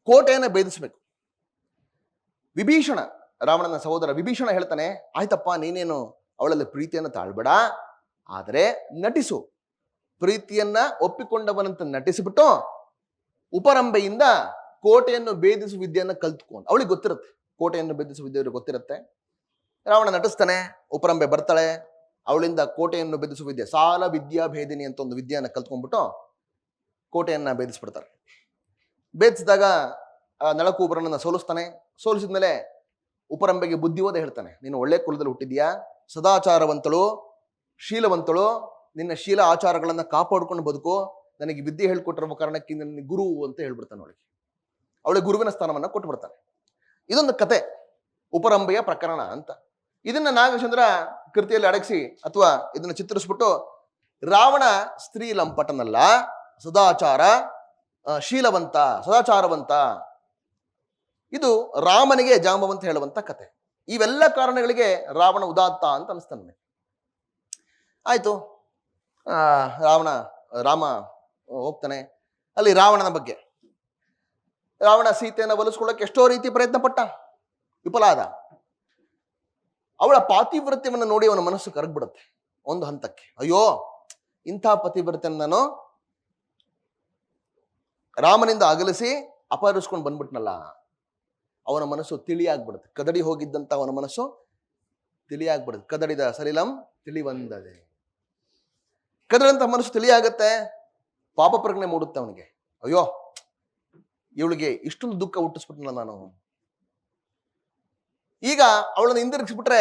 ಕೋಟೆಯನ್ನು ಭೇದಿಸ್ಬೇಕು. ವಿಭೀಷಣ, ರಾವಣನ ಸಹೋದರ ವಿಭೀಷಣ ಹೇಳ್ತಾನೆ, ಆಯ್ತಪ್ಪ ನೀನೇನು ಅವಳಲ್ಲಿ ಪ್ರೀತಿಯನ್ನು ತಾಳ್ಬೇಡ, ಆದರೆ ನಟಿಸು. ಪ್ರೀತಿಯನ್ನ ಒಪ್ಪಿಕೊಂಡವನಂತ ನಟಿಸಿಬಿಟ್ಟು ಉಪರಂಬೆಯಿಂದ ಕೋಟೆಯನ್ನು ಭೇದಿಸುವ ವಿದ್ಯೆಯನ್ನು ಕಲ್ತ್ಕೊಂಡು, ಅವಳಿಗೆ ಗೊತ್ತಿರುತ್ತೆ ಕೋಟೆಯನ್ನು ಭೇದಿಸುವ ವಿದ್ಯೆ ಗೊತ್ತಿರುತ್ತೆ. ರಾವಣ ನಟಿಸ್ತಾನೆ, ಉಪರಂಬೆ ಬರ್ತಾಳೆ, ಅವಳಿಂದ ಕೋಟೆಯನ್ನು ಭೇದಿಸುವ ವಿದ್ಯೆ, ಸಾಲ ವಿದ್ಯಾ ಭೇದಿನಿ ಅಂತ ಒಂದು ವಿದ್ಯೆಯನ್ನು ಕಲ್ತ್ಕೊಂಡ್ಬಿಟ್ಟು ಕೋಟೆಯನ್ನ ಭೇದಿಸ್ಬಿಡ್ತಾರೆ. ಭೇದಿಸಿದಾಗ ನಳಕೂಬರನನ್ನ ಸೋಲಿಸ್ತಾನೆ. ಸೋಲಿಸಿದ್ಮೇಲೆ ಉಪರಂಬೆಗೆ ಬುದ್ಧಿವಾದ ಹೇಳ್ತಾನೆ, ನೀನು ಒಳ್ಳೆ ಕುಲದಲ್ಲಿ ಹುಟ್ಟಿದ್ಯಾ, ಸದಾಚಾರವಂತಳು, ಶೀಲವಂತಳು, ನಿನ್ನ ಶೀಲ ಆಚಾರಗಳನ್ನ ಕಾಪಾಡ್ಕೊಂಡು ಬದುಕು, ನನಗೆ ವಿದ್ಯೆ ಹೇಳ್ಕೊಟ್ಟಿರುವ ಕಾರಣಕ್ಕೆ ನಿನ್ನ ಗುರು ಅಂತ ಹೇಳ್ಬಿಡ್ತಾನೆ. ಅವಳಿಗೆ ಗುರುವಿನ ಸ್ಥಾನವನ್ನ ಕೊಟ್ಬಿಡ್ತಾನೆ. ಇದೊಂದು ಕತೆ, ಉಪರಂಬೆಯ ಪ್ರಕರಣ ಅಂತ. ಇದನ್ನ ನಾಗಚಂದ್ರ ಕೃತಿಯಲ್ಲಿ ಅಡಗಿಸಿ ಅಥವಾ ಇದನ್ನ ಚಿತ್ರಿಸ್ಬಿಟ್ಟು ರಾವಣ ಸ್ತ್ರೀ ಲಂಪಟನಲ್ಲ, ಸದಾಚಾರವಂತ, ಇದು ರಾಮನಿಗೆ ಜಾಂಬವಂತ ಹೇಳುವಂತ ಕತೆ. ಇವೆಲ್ಲ ಕಾರಣಗಳಿಗೆ ರಾವಣ ಉದಾತ್ತ ಅಂತ ಅನಿಸ್ತಾನೆ. ಆಯ್ತು, ರಾಮ ಹೋಗ್ತಾನೆ. ಅಲ್ಲಿ ರಾವಣನ ಬಗ್ಗೆ, ರಾವಣ ಸೀತೆಯನ್ನು ಒಲಿಸ್ಕೊಳ್ಳಕ್ಕೆ ಎಷ್ಟೋ ರೀತಿ ಪ್ರಯತ್ನ ಪಟ್ಟ, ವಿಫಲ ಆದ. ಅವಳ ಪಾತಿವ್ರತ್ಯವನ್ನು ನೋಡಿ ಅವನ ಮನಸ್ಸು ಕರಗ್ಬಿಡುತ್ತೆ ಒಂದು ಹಂತಕ್ಕೆ. ಅಯ್ಯೋ, ಇಂಥ ಪತಿವ್ರತ್ಯನ ನಾನು ರಾಮನಿಂದ ಅಗಲಿಸಿ ಅಪಹರಿಸ್ಕೊಂಡು ಬಂದ್ಬಿಟ್ನಲ್ಲ. ಅವನ ಮನಸ್ಸು ತಿಳಿಯಾಗ್ಬಿಡುತ್ತೆ. ಕದಡಿ ಹೋಗಿದ್ದಂತ ಅವನ ಮನಸ್ಸು ತಿಳಿಯಾಗ್ಬಿಡುತ್ತೆ. ಕದಡಿದ ಸಲಿಲಂ ತಿಳಿವಂದದೆ. ಕದಡಂತ ಮನಸ್ಸು ತಿಳಿಯಾಗತ್ತೆ. ಪಾಪ ಪ್ರಜ್ಞೆ ಮೂಡುತ್ತೆ ಅವನಿಗೆ. ಅಯ್ಯೋ, ಇವಳಿಗೆ ಇಷ್ಟೊಂದು ದುಃಖ ಹುಟ್ಟಿಸ್ಬಿಟ್ನಲ್ಲ ನಾನು. ಈಗ ಅವಳನ್ನು ಹಿಂದಿರುಗಿಸ್ಬಿಟ್ರೆ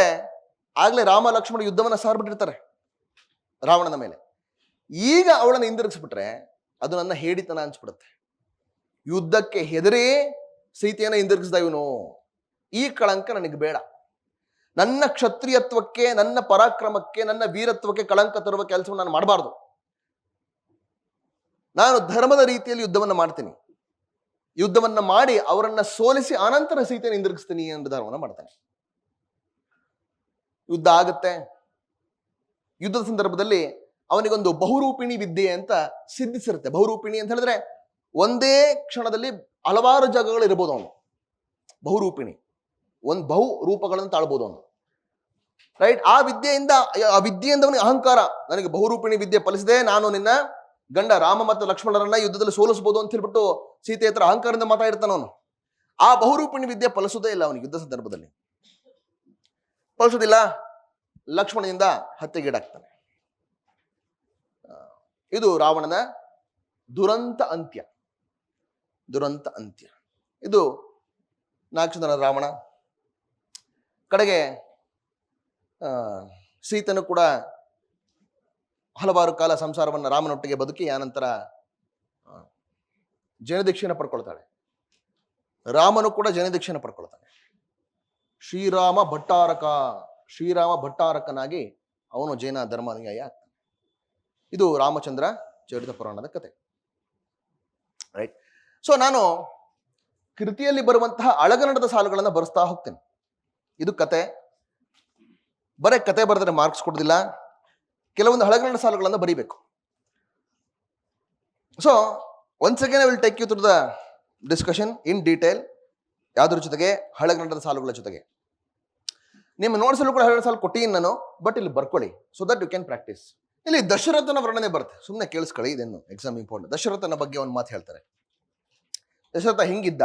ಆಗ್ಲೇ ರಾಮ ಲಕ್ಷ್ಮಣ ಯುದ್ಧವನ್ನ ಸಾರ್ಬಿಟ್ಟಿರ್ತಾರೆ ರಾವಣನ ಮೇಲೆ. ಈಗ ಅವಳನ್ನು ಹಿಂದಿರುಗಿಸ್ಬಿಟ್ರೆ ಅದು ನನ್ನ ಹೇಡಿತನ ಅನ್ಸ್ಬಿಡುತ್ತೆ. ಯುದ್ಧಕ್ಕೆ ಹೆದರಿ ಸೀತೆಯನ್ನ ಹಿಂದಿರುಗಿಸ್ದ ಇವನು. ಈ ಕಳಂಕ ನನಗೆ ಬೇಡ. ನನ್ನ ಕ್ಷತ್ರಿಯತ್ವಕ್ಕೆ, ನನ್ನ ಪರಾಕ್ರಮಕ್ಕೆ, ನನ್ನ ವೀರತ್ವಕ್ಕೆ ಕಳಂಕ ತರುವ ಕೆಲಸವನ್ನು ನಾನು ಮಾಡಬಾರ್ದು. ನಾನು ಧರ್ಮದ ರೀತಿಯಲ್ಲಿ ಯುದ್ಧವನ್ನ ಮಾಡ್ತೀನಿ. ಯುದ್ಧವನ್ನ ಮಾಡಿ ಅವರನ್ನ ಸೋಲಿಸಿ ಆನಂತರ ಸೀತೆಯನ್ನು ಹಿಂದಿರುಗಿಸ್ತೀನಿ ಎಂದು ನಿರ್ಧಾರವನ್ನ ಮಾಡ್ತಾನೆ. ಯುದ್ಧ ಆಗುತ್ತೆ. ಯುದ್ಧದ ಸಂದರ್ಭದಲ್ಲಿ ಅವನಿಗೊಂದು ಬಹುರೂಪಿಣಿ ವಿದ್ಯೆ ಅಂತ ಸಿದ್ಧಿಸಿರುತ್ತೆ. ಬಹುರೂಪಿಣಿ ಅಂತ ಹೇಳಿದ್ರೆ ಒಂದೇ ಕ್ಷಣದಲ್ಲಿ ಹಲವಾರು ಜಾಗಗಳು ಇರಬಹುದು. ಅವನು ಬಹುರೂಪಿಣಿ, ಒಂದು ಬಹು ರೂಪಗಳನ್ನು ತಾಳ್ಬೋದು ಅವನು. ರೈಟ್, ಆ ವಿದ್ಯೆಯಿಂದ ಅವನಿಗೆ ಅಹಂಕಾರ, ನನಗೆ ಬಹುರೂಪಿಣಿ ವಿದ್ಯೆ ಫಲಿಸಿದೆ, ನಾನು ನಿನ್ನ ಗಂಡ ರಾಮ ಮತ್ತು ಲಕ್ಷ್ಮಣರನ್ನ ಯುದ್ಧದಲ್ಲಿ ಸೋಲಿಸಬಹುದು ಅಂತ ಹೇಳ್ಬಿಟ್ಟು ಸೀತೆ ಹತ್ರ ಅಹಂಕಾರದಿಂದ ಮಾತಾಡಿರ್ತಾನ ಅವನು. ಆ ಬಹುರೂಪಿಣಿ ವಿದ್ಯೆ ಫಲಿಸೋದೇ ಇಲ್ಲ ಅವನಿಗೆ. ಯುದ್ಧ ಸಂದರ್ಭದಲ್ಲಿ ಫಲಿಸೋದಿಲ್ಲ. ಲಕ್ಷ್ಮಣನಿಂದ ಹತ್ಯೆಗೀಡಾಗ್ತಾನೆ. ಇದು ರಾವಣನ ದುರಂತ ಅಂತ್ಯ. ಇದು ನಾಗಚಂದ್ರನ ರಾವಣ. ಕಡೆಗೆ ಸೀತೆನೂ ಕೂಡ ಹಲವಾರು ಕಾಲ ಸಂಸಾರವನ್ನು ರಾಮನೊಟ್ಟಿಗೆ ಬದುಕಿ ಆನಂತರ ಜೈನದೀಕ್ಷೆಯನ್ನು ಪಡ್ಕೊಳ್ತಾಳೆ. ರಾಮನು ಕೂಡ ಜೈನದೀಕ್ಷೆಯನ್ನು ಪಡ್ಕೊಳ್ತಾನೆ. ಶ್ರೀರಾಮ ಭಟ್ಟಾರಕನಾಗಿ ಅವನು ಜೈನ ಧರ್ಮಾನುಯಾಯಿ ಆಗ್ತಾನೆ. ಇದು ರಾಮಚಂದ್ರ ಚರಿತ ಪುರಾಣದ ಕತೆ. ರೈಟ್. ಸೊ ನಾನು ಕೃತಿಯಲ್ಲಿ ಬರುವಂತಹ ಅಳಗನ್ನಡದ ಸಾಲುಗಳನ್ನು ಬರೆಸ್ತಾ ಹೋಗ್ತೇನೆ. ಇದು ಕತೆ. ಬರೇ ಕತೆ ಬರೆದ್ರೆ ಮಾರ್ಕ್ಸ್ ಕೊಡೋದಿಲ್ಲ, ಕೆಲವೊಂದು ಹಳಗನ್ನಡ ಸಾಲುಗಳನ್ನು ಬರೀಬೇಕು. So once again I will take you through the discussion in detail. ಯಾವ್ದ್ರ ಜೊತೆಗೆ? ಹಳಗನ್ನಡದ ಸಾಲುಗಳ ಜೊತೆಗೆ. ನಿಮ್ಮ ನೋಟ್ಸಲ್ಲೂ ಕೂಡ ಹಳಗನ್ನಡ ಸಾಲು ಕೊಟ್ಟಿದ್ದೀನಿ ನಾನು, ಬಟ್ ಇಲ್ಲಿ ಬರ್ಕೊಳ್ಳಿ so that you can practice. ಇಲ್ಲಿ ದಶರಥನ ವರ್ಣನೆ ಬರುತ್ತೆ, ಸುಮ್ಮನೆ ಕೇಳಿಸ್ಕೊಳ್ಳಿ, ಇದೇನು ಎಕ್ಸಾಮ್ ಇಂಪಾರ್ಟೆಂಟ್. ದಶರಥನ ಬಗ್ಗೆ ಒಂದು ಮಾತು ಹೇಳ್ತಾರೆ. ದಶರಥ ಹಿಂಗಿದ್ದ,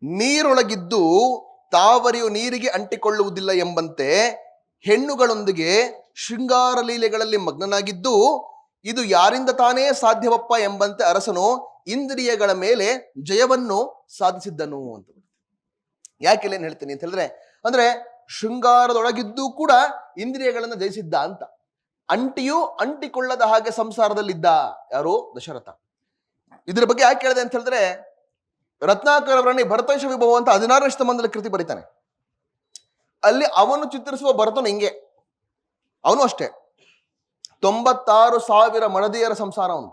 ನೀರೊಳಗಿದ್ದು ತಾವರೆಯು ನೀರಿಗೆ ಅಂಟಿಕೊಳ್ಳುವುದಿಲ್ಲ ಎಂಬಂತೆ ಹೆಣ್ಣುಗಳೊಂದಿಗೆ ಶೃಂಗಾರ ಲೀಲೆಗಳಲ್ಲಿ ಮಗ್ನನಾಗಿದ್ದು, ಇದು ಯಾರಿಂದ ತಾನೇ ಸಾಧ್ಯವಪ್ಪ ಎಂಬಂತೆ ಅರಸನು ಇಂದ್ರಿಯಗಳ ಮೇಲೆ ಜಯವನ್ನು ಸಾಧಿಸಿದ್ದನು ಅಂತ. ಯಾಕೆ ಏನ್ ಹೇಳ್ತೀನಿ ಅಂತ ಹೇಳಿದ್ರೆ, ಅಂದ್ರೆ ಶೃಂಗಾರದೊಳಗಿದ್ದು ಕೂಡ ಇಂದ್ರಿಯಗಳನ್ನು ಜಯಿಸಿದ್ದ ಅಂತ. ಅಂಟಿಯೂ ಅಂಟಿಕೊಳ್ಳದ ಹಾಗೆ ಸಂಸಾರದಲ್ಲಿದ್ದ ಯಾರು? ದಶರಥ. ಇದ್ರ ಬಗ್ಗೆ ಯಾಕೆ ಹೇಳಿದೆ ಅಂತ ಹೇಳಿದ್ರೆ, ರತ್ನಾಕರ ವರ್ಣಿ ಭರತೇಶ ವಿಭವ ಅಂತ 16ನೇ ಶತಮಾನದಲ್ಲಿ ಕೃತಿ ಬರೀತಾನೆ. ಅಲ್ಲಿ ಅವನು ಚಿತ್ರಿಸುವ ಭರತನು ಹಿಂಗೆ, ಅವನು ಅಷ್ಟೇ 96,000 ಮಡದಿಯರ ಸಂಸಾರ. ಅವನು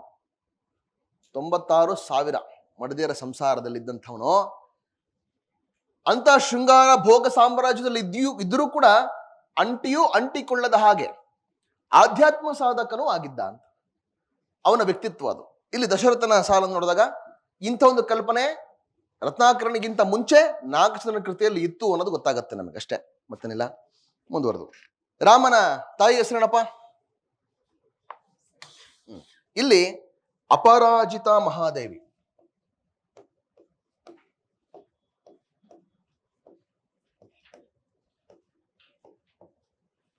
96,000 ಮಡದಿಯರ ಸಂಸಾರದಲ್ಲಿದ್ದಂಥವನು. ಅಂತ ಶೃಂಗಾರ ಭೋಗ ಸಾಮ್ರಾಜ್ಯದಲ್ಲಿ ಇದ್ರೂ ಕೂಡ ಅಂಟಿಯೂ ಅಂಟಿಕೊಳ್ಳದ ಹಾಗೆ ಆಧ್ಯಾತ್ಮ ಸಾಧಕನೂ ಆಗಿದ್ದ ಅಂತ ಅವನ ವ್ಯಕ್ತಿತ್ವ. ಅದು ಇಲ್ಲಿ ದಶರಥನ ಸಾಲನ್ನು ನೋಡಿದಾಗ ಇಂಥ ಒಂದು ಕಲ್ಪನೆ ರತ್ನಾಕರನಿಗಿಂತ ಮುಂಚೆ 4 ಜನರ ಕೃತಿಯಲ್ಲಿ ಇತ್ತು ಅನ್ನೋದು ಗೊತ್ತಾಗತ್ತೆ ನಮಗೆ, ಅಷ್ಟೇ, ಮತ್ತೇನಿಲ್ಲ. ಮುಂದುವರೆದು, ರಾಮನ ತಾಯಿ ಹೆಸರೇನಪ್ಪ? ಇಲ್ಲಿ ಅಪರಾಜಿತ ಮಹಾದೇವಿ.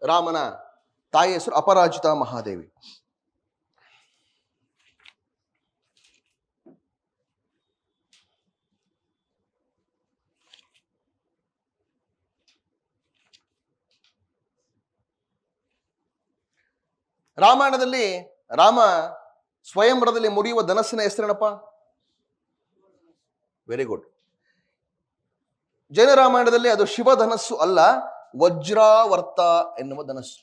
ರಾಮನ ತಾಯಿ ಹೆಸರು ಅಪರಾಜಿತ ಮಹಾದೇವಿ. ರಾಮಾಯಣದಲ್ಲಿ ರಾಮ ಸ್ವಯಂವರದಲ್ಲಿ ಮುರಿಯುವ ಧನಸ್ಸಿನ ಹೆಸರೇನಪ್ಪ? Very good. ಜೈನ ರಾಮಾಯಣದಲ್ಲಿ ಅದು ಶಿವ ಧನಸ್ಸು ಅಲ್ಲ, ವಜ್ರಾವರ್ತ ಎನ್ನುವ ಧನಸ್ಸು.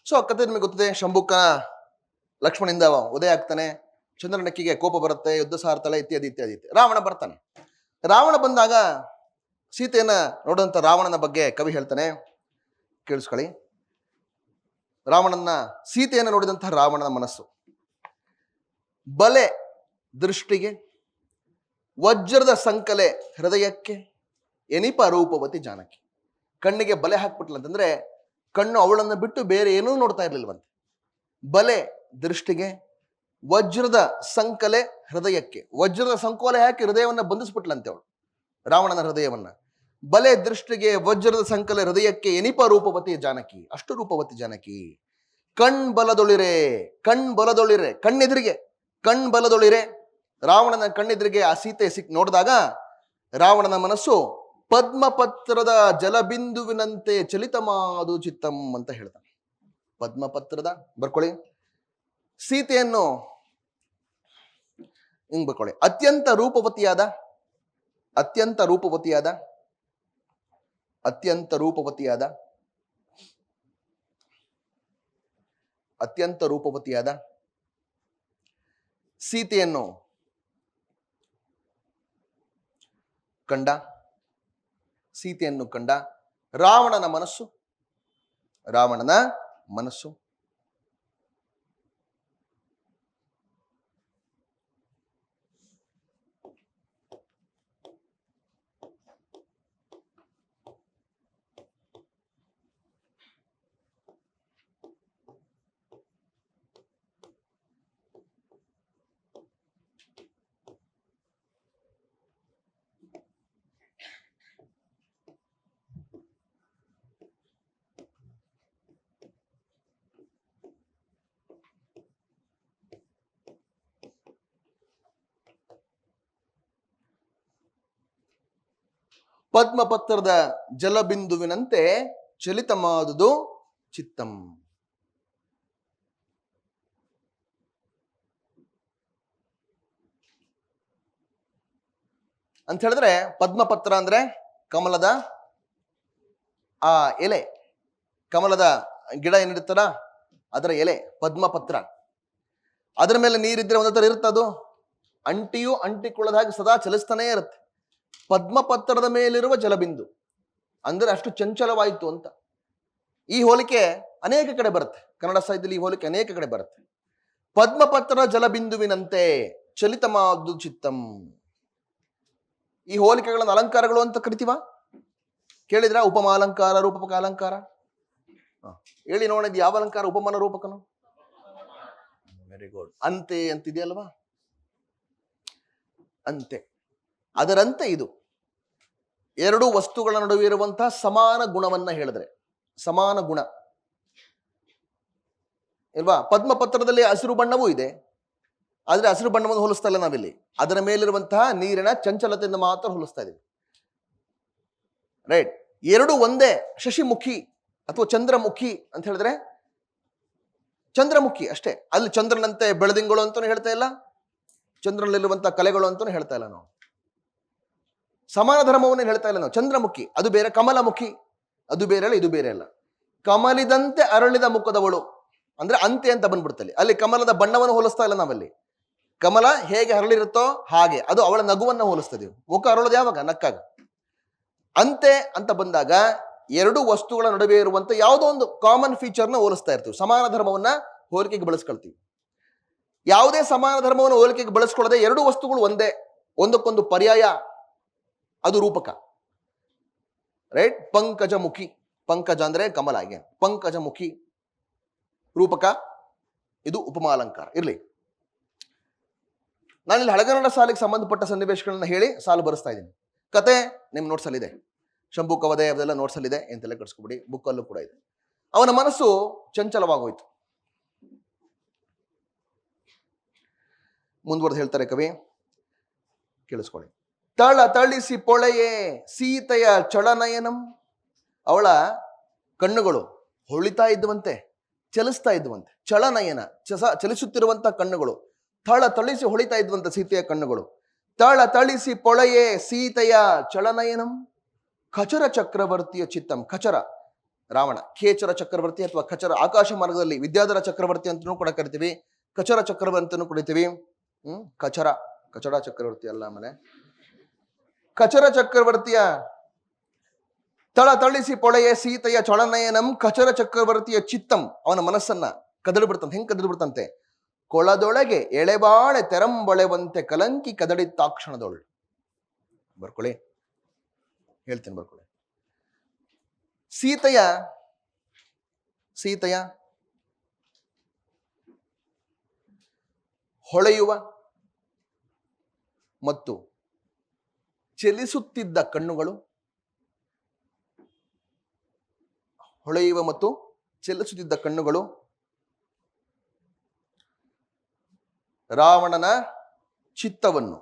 ಸೊ ಕಥೆ ನಿಮಗೆ ಗೊತ್ತಿದೆ. ಶಂಭುಕ ಲಕ್ಷ್ಮಣಿಂದ ಉದಯ ಆಗ್ತಾನೆ, ಚಂದ್ರನಕ್ಕಿಗೆ ಕೋಪ ಬರುತ್ತೆ, ಯುದ್ಧ ಸಾರ್ತಾಳೆ, ಇತ್ಯಾದಿ ಇತ್ಯಾದಿ. ರಾವಣ ಬರ್ತಾನೆ. ರಾವಣ ಬಂದಾಗ ಸೀತೆಯನ್ನ ನೋಡುವಂತ ರಾವಣನ ಬಗ್ಗೆ ಕವಿ ಹೇಳ್ತಾನೆ, ಕೇಳಿಸ್ಕೊಳ್ಳಿ. ಸೀತೆಯನ್ನು ನೋಡಿದಂತಹ ರಾವಣನ ಮನಸ್ಸು ಬಲೆ ದೃಷ್ಟಿಗೆ, ವಜ್ರದ ಸಂಕಲೆ ಹೃದಯಕ್ಕೆ, ಎನಿಪ ರೂಪವತಿ ಜಾನಕಿ. ಕಣ್ಣಿಗೆ ಬಲೆ ಹಾಕ್ಬಿಟ್ಲ ಅಂತಂದ್ರೆ ಕಣ್ಣು ಅವಳನ್ನು ಬಿಟ್ಟು ಬೇರೆ ಏನೂ ನೋಡ್ತಾ ಇರ್ಲಿಲ್ವಂತೆ. ಬಲೆ ದೃಷ್ಟಿಗೆ, ವಜ್ರದ ಸಂಕಲೆ ಹೃದಯಕ್ಕೆ. ವಜ್ರದ ಸಂಕೋಲೆ ಹಾಕಿ ಹೃದಯವನ್ನ ಬಂಧಿಸ್ಬಿಟ್ಲಂತೆ ಅವಳು, ರಾವಣನ ಹೃದಯವನ್ನ. ಬಲೆ ದೃಷ್ಟಿಗೆ, ವಜ್ರದ ಸಂಕಲೆ ಹೃದಯಕ್ಕೆ, ಎನಿಪ ರೂಪವತಿ ಜಾನಕಿ. ಅಷ್ಟು ರೂಪವತಿ ಜಾನಕಿ. ಕಣ್ ಬಲದೊಳಿರೆ, ಕಣ್ಣೆದುರಿಗೆ ರಾವಣನ ಕಣ್ಣೆದುರಿಗೆ ಆ ಸೀತೆ ನೋಡಿದಾಗ ರಾವಣನ ಮನಸ್ಸು ಪದ್ಮಪತ್ರದ ಜಲಬಿಂದುವಿನಂತೆ ಚಲಿತಮಾದು ಚಿತ್ತಂ ಅಂತ ಹೇಳ್ತಾನೆ. ಪದ್ಮಪತ್ರದ, ಬರ್ಕೊಳ್ಳಿ, ಸೀತೆಯನ್ನು ಹಿಂಗ್ ಬರ್ಕೊಳ್ಳಿ. ಅತ್ಯಂತ ರೂಪವತಿಯಾದ ಸೀತೆಯನ್ನು ಕಂಡ ರಾವಣನ ಮನಸ್ಸು ಪದ್ಮಪತ್ರದ ಜಲಬಿಂದುವಿನಂತೆ ಚಲಿತಮಾದುದು ಚಿತ್ತಂ. ಅಂತ ಹೇಳಿದ್ರೆ ಪದ್ಮಪತ್ರ ಅಂದ್ರೆ ಕಮಲದ ಆ ಎಲೆ, ಕಮಲದ ಗಿಡ ಏನಿರುತ್ತಲ್ಲ ಅದರ ಎಲೆ ಪದ್ಮಪತ್ರ. ಅದರ ಮೇಲೆ ನೀರಿದ್ರೆ ಒಂದೇ ತರ ಇರುತ್ತೆ, ಅದು ಅಂಟಿಯೂ ಅಂಟಿಕೊಳ್ಳದ ಹಾಗೆ ಸದಾ ಚಲಿಸ್ತಾನೇ ಇರುತ್ತೆ. ಪದ್ಮಪತ್ರದ ಮೇಲಿರುವ ಜಲಬಿಂದು ಅಂದ್ರೆ ಅಷ್ಟು ಚಂಚಲವಾಯಿತು ಅಂತ. ಈ ಹೋಲಿಕೆ ಅನೇಕ ಕಡೆ ಬರುತ್ತೆ, ಕನ್ನಡ ಸಾಹಿತ್ಯದಲ್ಲಿ ಈ ಹೋಲಿಕೆ ಅನೇಕ ಕಡೆ ಬರುತ್ತೆ. ಪದ್ಮಪತ್ರ ಜಲಬಿಂದುವಿನಂತೆ ಚಲಿತಮಾದು ಚಿತ್ತಂ. ಈ ಹೋಲಿಕೆಗಳನ್ನು ಅಲಂಕಾರಗಳು ಅಂತ ಕರಿತೀವ, ಕೇಳಿದ್ರ? ಉಪಮಾಲಂಕಾರ, ರೂಪಕ ಅಲಂಕಾರ. ಹೇಳಿ ನೋಡಿದ್ ಯಾವ ಅಲಂಕಾರ ಉಪಮಾನ ರೂಪಕನು? Very good. ಅಂತೆ ಅಂತಿದೆಯಲ್ವಾ, ಅಂತೆ. ಅದರಂತೆ ಇದು ಎರಡು ವಸ್ತುಗಳ ನಡುವೆ ಇರುವಂತಹ ಸಮಾನ ಗುಣವನ್ನ ಹೇಳಿದ್ರೆ, ಸಮಾನ ಗುಣ ಇಲ್ವಾ? ಪದ್ಮಪತ್ರದಲ್ಲಿ ಹಸಿರು ಬಣ್ಣವೂ ಇದೆ, ಆದ್ರೆ ಹಸಿರು ಬಣ್ಣವನ್ನು ಹೋಲಿಸ್ತಾ ಇಲ್ಲ ನಾವಿಲ್ಲಿ, ಅದರ ಮೇಲಿರುವಂತಹ ನೀರಿನ ಚಂಚಲತೆಯಿಂದ ಮಾತ್ರ ಹೋಲಿಸ್ತಾ ಇದೀವಿ. ರೈಟ್. ಎರಡು ಒಂದೇ. ಶಶಿಮುಖಿ ಅಥವಾ ಚಂದ್ರಮುಖಿ ಅಂತ ಹೇಳಿದ್ರೆ ಚಂದ್ರಮುಖಿ ಅಷ್ಟೇ. ಅಲ್ಲಿ ಚಂದ್ರನಂತೆ ಬೆಳದಿಂಗಳು ಅಂತಾನು ಹೇಳ್ತಾ ಇಲ್ಲ, ಚಂದ್ರನಲ್ಲಿರುವಂತಹ ಕಲೆಗಳು ಅಂತಾನು ಹೇಳ್ತಾ ಇಲ್ಲ ನಾವು. ಸಮಾನ ಧರ್ಮವನ್ನೇ ಹೇಳ್ತಾ ಇಲ್ಲ ನಾವು. ಚಂದ್ರಮುಖಿ ಅದು ಬೇರೆ, ಕಮಲಮುಖಿ ಅದು ಬೇರೆ ಅಲ್ಲ, ಇದು ಬೇರೆ ಅಲ್ಲ. ಕಮಲಿದಂತೆ ಅರಳಿದ ಮುಖದವಳು ಅಂದ್ರೆ ಅಂತೆ ಅಂತ ಬಂದ್ಬಿಡ್ತಲ್ಲಿ. ಅಲ್ಲಿ ಕಮಲದ ಬಣ್ಣವನ್ನು ಹೋಲಿಸ್ತಾ ಇಲ್ಲ ನಾವಲ್ಲಿ. ಕಮಲ ಹೇಗೆ ಹರಳಿರುತ್ತೋ ಹಾಗೆ, ಅದು ಅವಳ ನಗುವನ್ನ ಹೋಲಿಸ್ತದೆ. ಮುಖ ಅರಳೋದು ಯಾವಾಗ? ನಕ್ಕಾಗ. ಅಂತೆ ಅಂತ ಬಂದಾಗ ಎರಡು ವಸ್ತುಗಳ ನಡುವೆ ಇರುವಂತ ಯಾವುದೋ ಒಂದು ಕಾಮನ್ ಫೀಚರ್ನ ಹೋಲಿಸ್ತಾ ಇರ್ತೀವಿ. ಸಮಾನ ಧರ್ಮವನ್ನ ಹೋಲಿಕೆಗೆ ಬಳಸ್ಕೊಳ್ತೀವಿ. ಯಾವುದೇ ಸಮಾನ ಧರ್ಮವನ್ನು ಹೋಲಿಕೆಗೆ ಬಳಸ್ಕೊಳ್ಳದೆ ಎರಡು ವಸ್ತುಗಳು ಒಂದೇ, ಒಂದಕ್ಕೊಂದು ಪರ್ಯಾಯ, ಅದು ರೂಪಕ. ರೈಟ್. ಪಂಕಜಮುಖಿ, ಪಂಕಜ ಅಂದ್ರೆ ಕಮಲ, ಹಾಗೆ ಪಂಕಜಮುಖಿ ರೂಪಕ, ಇದು ಉಪಮಾಲಂಕಾರ. ಇರ್ಲಿ, ನಾನಿಲ್ಲಿ ಹಳಗನ್ನಡ ಸಾಲಿಗೆ ಸಂಬಂಧಪಟ್ಟ ಸನ್ನಿವೇಶಗಳನ್ನ ಹೇಳಿ ಸಾಲು ಬರೆಸ್ತಾ ಇದ್ದೀನಿ. ಕತೆ ನಿಮ್ ನೋಟ್ಸ್ ಅಲ್ಲಿ ಇದೆ, ಶಂಭು ಕವದೆ ಅದೆಲ್ಲ ನೋಟ್ಸ್ ಅಲ್ಲಿ ಇದೆ, ಎಂತೆಲ್ಲ ಕಟ್ಸ್ಕೊಬಿಡಿ. ಬುಕ್ ಅಲ್ಲೂ ಕೂಡ ಇದೆ. ಅವನ ಮನಸ್ಸು ಚಂಚಲವಾಗೋಯ್ತು. ಮುಂದುವರೆದು ಹೇಳ್ತಾರೆ ಕವಿ, ಕೇಳಿಸ್ಕೊಳ್ಳಿ. ತಳ ತಳಿಸಿ ಪೊಳೆಯೇ ಸೀತೆಯ ಚಳನಯನಂ. ಅವಳ ಕಣ್ಣುಗಳು ಹೊಳಿತಾ ಇದ್ದುವಂತೆ, ಚಲಿಸ್ತಾ ಇದ್ದುವಂತೆ. ಚಳನಯನ ಚಲಿಸುತ್ತಿರುವಂತ ಕಣ್ಣುಗಳು, ತಳ ತಳಿಸಿ ಹೊಳಿತಾ ಇದ್ವಂತ ಸೀತೆಯ ಕಣ್ಣುಗಳು. ತಳ ತಳಿಸಿ ಪೊಳೆಯೇ ಸೀತೆಯ ಚಳನಯನಂ. ಖಚರ ಚಕ್ರವರ್ತಿಯ ಚಿತ್ತಂ. ಖಚರ ರಾವಣ, ಖೇಚರ ಚಕ್ರವರ್ತಿ ಅಥವಾ ಖಚರ, ಆಕಾಶ ಮಾರ್ಗದಲ್ಲಿ ವಿದ್ಯಾಧರ ಚಕ್ರವರ್ತಿ ಅಂತಲೂ ಕೂಡ ಕರಿತೀವಿ, ಖಚರ ಚಕ್ರವರ್ತಿ ಅಂತಲೂ ಕರಿತೀವಿ. ಖಚರ, ಕಚಡ ಚಕ್ರವರ್ತಿ ಅಲ್ಲ. ಆಮೇಲೆ ಖಚರ ಚಕ್ರವರ್ತಿಯ ತಳ ತಳಿಸಿ ಪೊಳೆಯೇ ಸೀತೆಯ ಚಳನಯನಂ. ಖಚರ ಚಕ್ರವರ್ತಿಯ ಚಿತ್ತಂ, ಅವನ ಮನಸ್ಸನ್ನ ಕದಡಿ ಬಿಡ್ತಂತೆ. ಹೆಂಗ್ ಕದಡಿ ಬಿಡ್ತಂತೆ? ಕೊಳದೊಳಗೆ ಎಳೆಬಾಳೆ ತೆರಂಬೊಳೆವಂತೆ ಕಲಂಕಿ ಕದಡಿತ್ತಾಕ್ಷಣದೊಳು. ಬರ್ಕೊಳ್ಳಿ, ಹೇಳ್ತೀನಿ, ಬರ್ಕೊಳ್ಳಿ. ಸೀತೆಯ ಹೊಳೆಯುವ ಮತ್ತು ಚಲಿಸುತ್ತಿದ್ದ ಕಣ್ಣುಗಳು, ಹೊಳೆಯುವ ಮತ್ತು ಚಲಿಸುತ್ತಿದ್ದ ಕಣ್ಣುಗಳು ರಾವಣನ ಚಿತ್ತವನ್ನು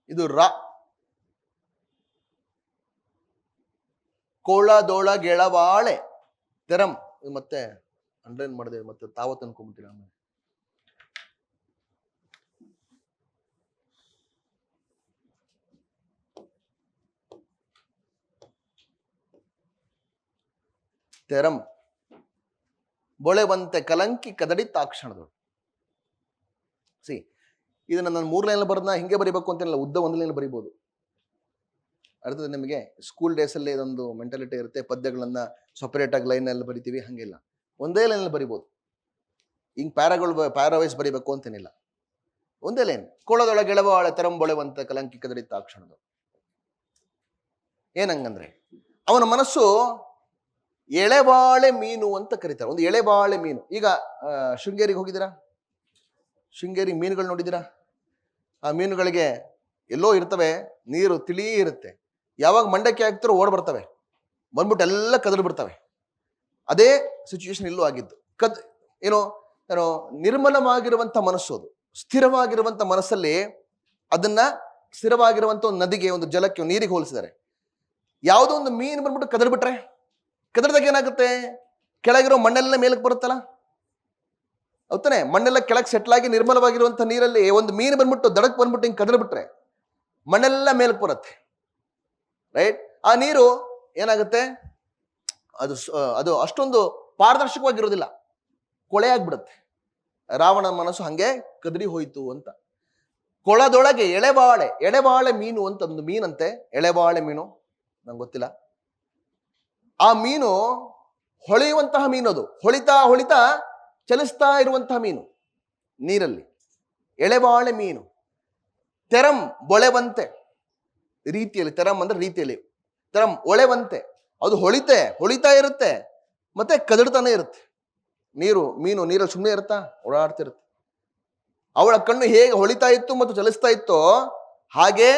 ಇದು ಕೋಳದೊಳಗೆಳವಾಳೆ ತೆರಂ. ಮತ್ತೆ ಅಂಡರ್ಲೈನ್ ಮಾಡಿದೆ, ಮತ್ತೆ ತಾವತ್ ಅನ್ಕೊಂಡ್ಬಿಟ್ಟಿರ. ಆಮೇಲೆ ತೆರಂ ಬೊಳೆವಂತೆ ಕಲಂಕಿ ಕದಡಿ ತಾಕ್ಷಣದಳು. ಸಿ, ಇದನ್ನ ನಾನು 3 ಲೈನ್ ಬರೆದ್ನ ಹಿಂಗೆ ಬರಿಬೇಕು ಅಂತಿಲ್ಲ, ಉದ್ದ 1 ಲೈನ್ ಬರಿಬೋದು. ಅರ್ಥದ ನಿಮಗೆ? ಸ್ಕೂಲ್ ಡೇಸಲ್ಲಿ ಇದೊಂದು ಮೆಂಟಾಲಿಟಿ ಇರುತ್ತೆ, ಪದ್ಯಗಳನ್ನ ಸಪರೇಟ್ ಆಗಿ ಲೈನ್ ಅಲ್ಲಿ ಬರಿತೀವಿ, ಹಂಗಿಲ್ಲ, ಒಂದೇ ಲೈನಲ್ಲಿ ಬರಿಬೋದು. ಹಿಂಗ್ ಪ್ಯಾರಾವೈಸ್ ಬರಿಬೇಕು ಅಂತೇನಿಲ್ಲ, ಒಂದೇ ಲೈನ್. ಕೊಳದೊಳಗೆ ಎಳವಾಳೆ ತೆರಂಬೊಳೆವಂತ ಕಲಂಕಿ ಕದಡಿತ ಕ್ಷಣದ. ಏನಂಗಂದ್ರೆ ಅವನ ಮನಸ್ಸು ಎಳೆಬಾಳೆ ಮೀನು ಅಂತ ಕರೀತಾರೆ, ಒಂದು ಎಳೆಬಾಳೆ ಮೀನು. ಈಗ ಶೃಂಗೇರಿಗೆ ಹೋಗಿದ್ದೀರಾ? ಶೃಂಗೇರಿ ಮೀನುಗಳು ನೋಡಿದ್ದೀರಾ? ಆ ಮೀನುಗಳಿಗೆ ಎಲ್ಲೋ ಇರ್ತವೆ, ನೀರು ತಿಳಿ ಇರುತ್ತೆ, ಯಾವಾಗ ಮಂಡಕ್ಕೆ ಹಾಕ್ತಿರೋ ಓಡ್ ಬರ್ತವೆ, ಬಂದ್ಬಿಟ್ಟು ಎಲ್ಲ ಕದಲು ಬಿಡ್ತವೆ. ಅದೇ ಸಿಚುವೇಶನ್ ಇಲ್ಲೂ ಆಗಿದ್ದು. ಏನೋ ನಿರ್ಮಲವಾಗಿರುವಂತ ಮನಸ್ಸು, ಅದು ಸ್ಥಿರವಾಗಿರುವಂತ ಮನಸ್ಸಲ್ಲಿ ಅದನ್ನ ಸ್ಥಿರವಾಗಿರುವಂತ ಒಂದು ನದಿಗೆ, ಒಂದು ಜಲಕ್ಕೆ, ನೀರಿಗೆ ಹೋಲಿಸಿದ್ದಾರೆ. ಯಾವುದೋ ಒಂದು ಮೀನು ಬಂದ್ಬಿಟ್ಟು ಕದರ್ ಬಿಟ್ರೆ, ಕದರ್ದಾಗ ಏನಾಗುತ್ತೆ? ಕೆಳಗಿರೋ ಮಣ್ಣೆಲ್ಲ ಮೇಲಕ್ಕೆ ಬರುತ್ತಲ್ಲ, ಹೌದಾನೆ? ಮಣ್ಣೆಲ್ಲ ಕೆಳಗೆ ಸೆಟ್ಲಾಗಿ ನಿರ್ಮಲವಾಗಿರುವಂತ ನೀರಲ್ಲಿ ಒಂದು ಮೀನು ಬಂದ್ಬಿಟ್ಟು ದಡಕ್ ಬಂದ್ಬಿಟ್ಟು ಹಿಂಗೆ ಕದರ್ ಬಿಟ್ರೆ ಮಣ್ಣೆಲ್ಲ ಮೇಲಕ್ಕೆ ಬರುತ್ತೆ, ರೈಟ್? ಆ ನೀರು ಏನಾಗುತ್ತೆ? ಅದು ಅಷ್ಟೊಂದು ಪಾರದರ್ಶಕವಾಗಿರೋದಿಲ್ಲ, ಕೊಳೆಯಾಗ್ಬಿಡುತ್ತೆ. ರಾವಣನ ಮನಸ್ಸು ಹಂಗೆ ಕದರಿ ಹೋಯ್ತು ಅಂತ. ಕೊಳದೊಳಗೆ ಎಳೆಬಾಳೆ ಮೀನು ಅಂತ ಒಂದು ಮೀನಂತೆ, ಎಳೆಬಾಳೆ ಮೀನು, ನಂಗೆ ಗೊತ್ತಿಲ್ಲ. ಆ ಮೀನು ಹೊಳೆಯುವಂತಹ ಮೀನು, ಅದು ಹೊಳಿತಾ ಹೊಳಿತಾ ಚಲಿಸ್ತಾ ಇರುವಂತಹ ಮೀನು ನೀರಲ್ಲಿ, ಎಳೆಬಾಳೆ ಮೀನು. ತೆರಂ ಬೊಳೆವಂತೆ ರೀತಿಯಲ್ಲಿ, ತೆರಂ ಅಂದ್ರೆ ರೀತಿಯಲ್ಲಿ, ತೆರಂ ಒಳೆವಂತೆ, ಅದು ಹೊಳಿತಾ ಇರುತ್ತೆ, ಮತ್ತೆ ಕದಡ್ತಾನೆ ಇರುತ್ತೆ. ಮೀನು ನೀರಲ್ಲಿ ಸುಮ್ಮನೆ ಇರುತ್ತಾ? ಓಡಾಡ್ತಿರುತ್ತೆ. ಅವಳ ಕಣ್ಣು ಹೇಗೆ ಹೊಳಿತಾ ಇತ್ತು ಮತ್ತು ಚಲಿಸ್ತಾ ಇತ್ತೋ ಹಾಗೆ